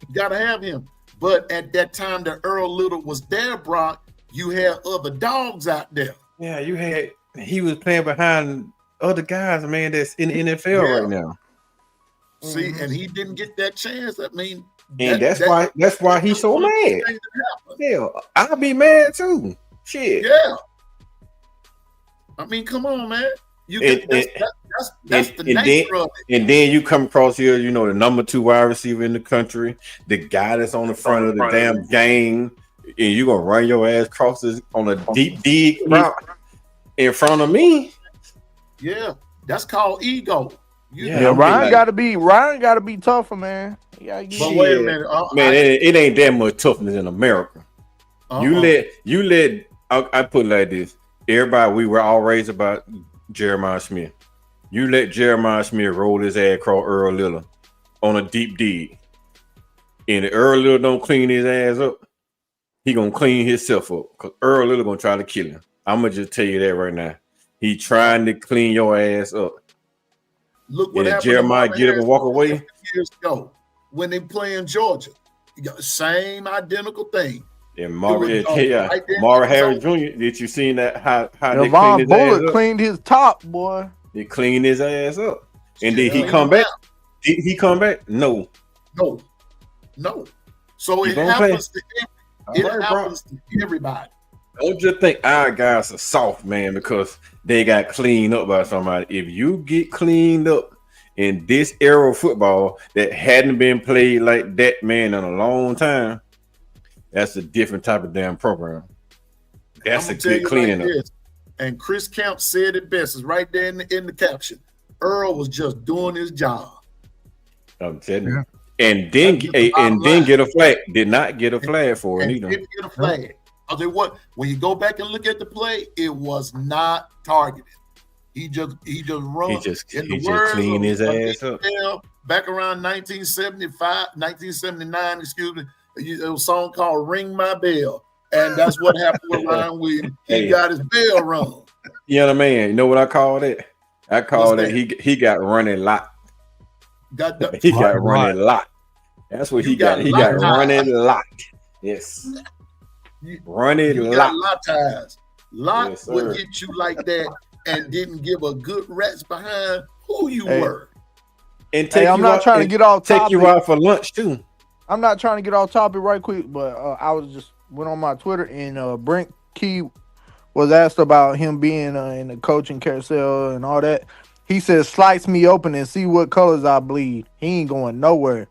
you gotta have him. But at that time that Earl Little was there, Brock, you had other dogs out there. Yeah, he was playing behind other guys, man, that's in the NFL right now. See, and he didn't get that chance. I mean, that's why he's so mad. Yeah, I'll be mad too. Shit. Yeah. I mean, come on, man. That's the nature of it. And then you come across here, the number 2 wide receiver in the country, the guy that's on the front of the damn game, and you gonna run your ass across this on a deep dig route in front of me. Yeah, that's called ego. Ryan gotta be tougher, man. But wait a minute, man, it ain't that much toughness in America. You let I put it like this. Everybody, we were all raised about Jeremiah Smith. You let Jeremiah Smith roll his ass across Earl Liller on a deep dig, and if Earl Liller don't clean his ass up, he gonna clean himself up because Earl Liller gonna try to kill him. I'm gonna just tell you that right now. He trying to clean your ass up. Look what and if happened. Jeremiah get up and walk away years ago when they play in Georgia. You got the same identical thing. And Marvin Harris Jr. Did you seen that how they cleaned Devon his Bullock ass up? cleaned his top, boy. They cleaned his ass up. And did he come back? Did he come back? No. So it happens to everybody. Don't just think our guys are soft, man, because they got cleaned up by somebody. If you get cleaned up in this era of football that hadn't been played like that, man, in a long time, that's a different type of damn program. That's a good cleaning up. And Chris Camp said it best. It's right there in the caption. Earl was just doing his job. I'm telling you. And then get a flag. Did not get a flag for it either. Didn't get a flag. I'll tell you what, when you go back and look at the play, it was not targeted. He just run. He just cleaned his ass up. Back around 1979, excuse me, there was a song called "Ring My Bell," and that's what happened with Ryan Williams. He got his bell rung. You know what I mean? You know what I call it? I call it he got running lot. He got running lot. That's what he got. He got running lot. Yes. Running lot. Lot ties. Lot would hit you like that and didn't give a good rat's behind who you were. And take I'm not trying to get off topic. Take you out for lunch too. I'm not trying to get off topic right quick, but I was just went on my Twitter and Brent Key was asked about him being in the coaching carousel and all that. He says, "Slice me open and see what colors I bleed." He ain't going nowhere.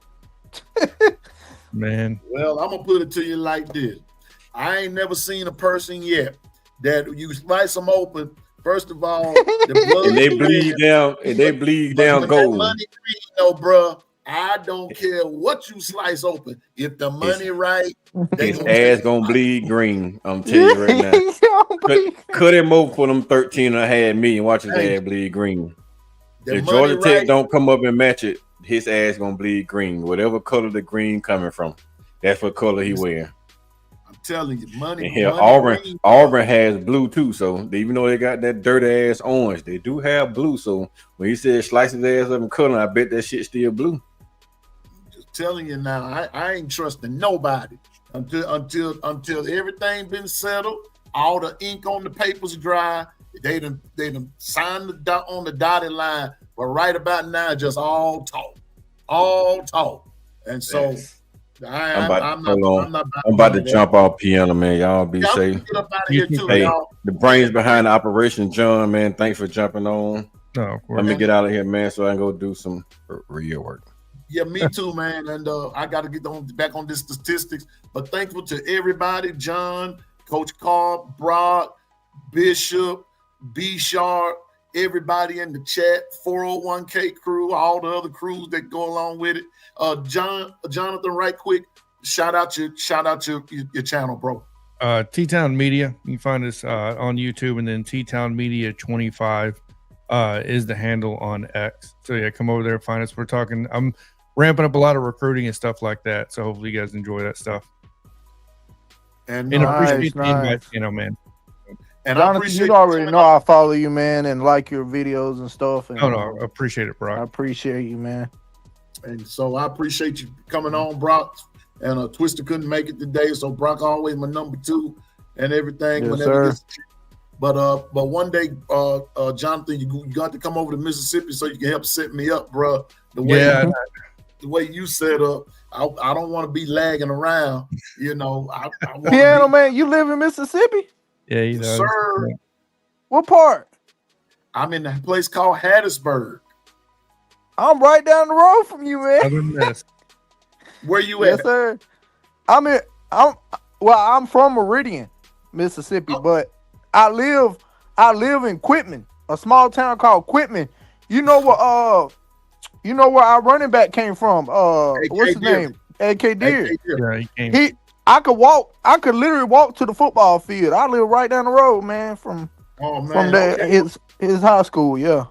Man. Well, I'm gonna put it to you like this: I ain't never seen a person yet that you slice them open. First of all, the blood and they bleed down, and they bleed down gold. Money green, no, bro. I don't care what you slice open. If the money right, his ass gonna bleed green. I'm telling you right now. Cut him over for them 13.5 million. Watch his ass bleed green. If Georgia Tech don't come up and match it, his ass gonna bleed green. Whatever color the green coming from, that's what color he wearing. I'm telling you, money. And here, money Auburn has blue too. So even though they got that dirty ass orange, they do have blue. So when he said slice his ass up and color, I bet that shit still blue. Just telling you now, I ain't trusting nobody until everything been settled, all the ink on the papers dry. They done signed the dot on the dotted line, but right about now, just all talk. And so I'm about to jump off piano, man. Y'all be safe. Get up out of here too, hey, y'all. the brains behind the operation, John, man. Thanks for jumping on. No, let me get out of here, man, so I can go do some real work. Yeah, me too, man. And I got to get back on this statistics. But thankful to everybody, John, Coach Carr, Brock, Bishop, B Sharp, everybody in the chat, 401k crew, all the other crews that go along with it. Jonathan, right quick, shout out your channel, bro. T-Town Media. You can find us on YouTube, and then T-Town Media 25 is the handle on X. So yeah, come over there, find us. I'm ramping up a lot of recruiting and stuff like that. So hopefully you guys enjoy that stuff. And appreciate the invite, man. And Jonathan, you already know I follow you, man, and like your videos and stuff. And, no, I appreciate it, Brock. I appreciate you, man. And so I appreciate you coming on, Brock. And Twister couldn't make it today, so Brock always my number 2 and everything. Yes, sir. But one day, Jonathan, you got to come over to Mississippi so you can help set me up, bro. The way you set up, I don't want to be lagging around. Piano man, you live in Mississippi? Yeah, he does. Sir. Yeah. What part? I'm in a place called Hattiesburg. I'm right down the road from you, man. Where you at? Yes, sir. I'm from Meridian, Mississippi, but I live in Quitman, a small town called Quitman. You know where our running back came from? What's his name? AK Deer. Yeah, he came. I could literally walk to the football field. I live right down the road, man, from his high school, yeah.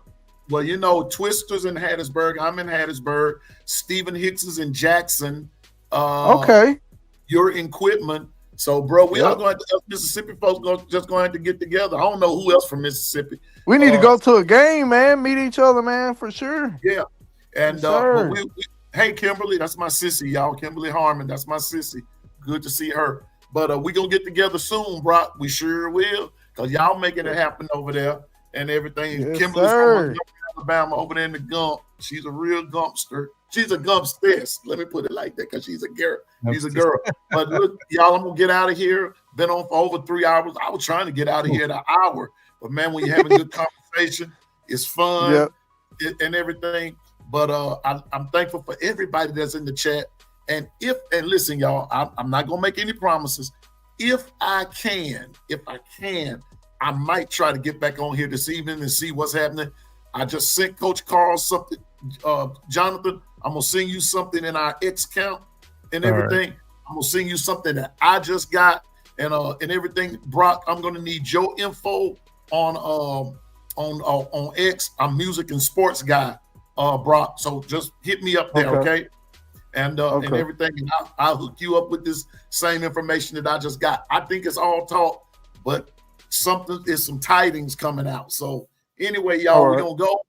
Well, you know, Twister's in Hattiesburg. I'm in Hattiesburg. Stephen Hicks is in Jackson. Okay. You're in Quitman. So, bro, we are Yep. going to Mississippi folks just going to get together. I don't know who else from Mississippi. We need to go to a game, man. Meet each other, man, for sure. Yeah. And Yes, but sir. hey, Kimberly, that's my sissy, y'all. Kimberly Harmon, that's my sissy. Good to see her. But we gonna get together soon, Brock. We sure will, because y'all making it happen over there and everything. Yes, Kimberly's sir. from Alabama over there in the Gump. She's a real Gumpster. She's a Gumpstess. Let me put it like that, because she's a girl. She's a girl. But look, y'all, I'm gonna get out of here. Been on for over 3 hours. I was trying to get out of here in an hour, but man, when you're having a good conversation, it's fun and everything. But I'm thankful for everybody that's in the chat. And listen, y'all, I'm not gonna make any promises. If I can, I might try to get back on here this evening and see what's happening. I just sent Coach Carl something. Jonathan, I'm gonna send you something in our X count and everything. I'm gonna send you something that I just got and everything. Brock, I'm gonna need your info on X. I'm music and sports guy, Brock. So just hit me up there, okay? And everything, and I'll hook you up with this same information that I just got. I think it's all talk, but there's some tidings coming out. So anyway, y'all, we're gonna go.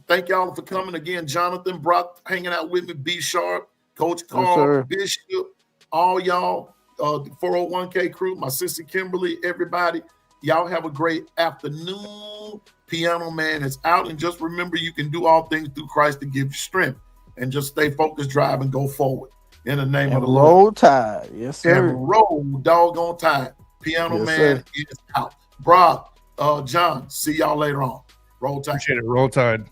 Thank y'all for coming again. Jonathan, Brock, hanging out with me. B Sharp, Coach Carl, Bishop, all y'all, the 401k crew, my sister Kimberly, everybody. Y'all have a great afternoon. Piano Man is out, and just remember, you can do all things through Christ to give you strength. And just stay focused, drive, and go forward in the name of the Lord. Roll Tide, yes sir. And roll doggone tide. Piano Man is out. Brock, John, see y'all later on. Roll Tide. Appreciate it. Roll Tide.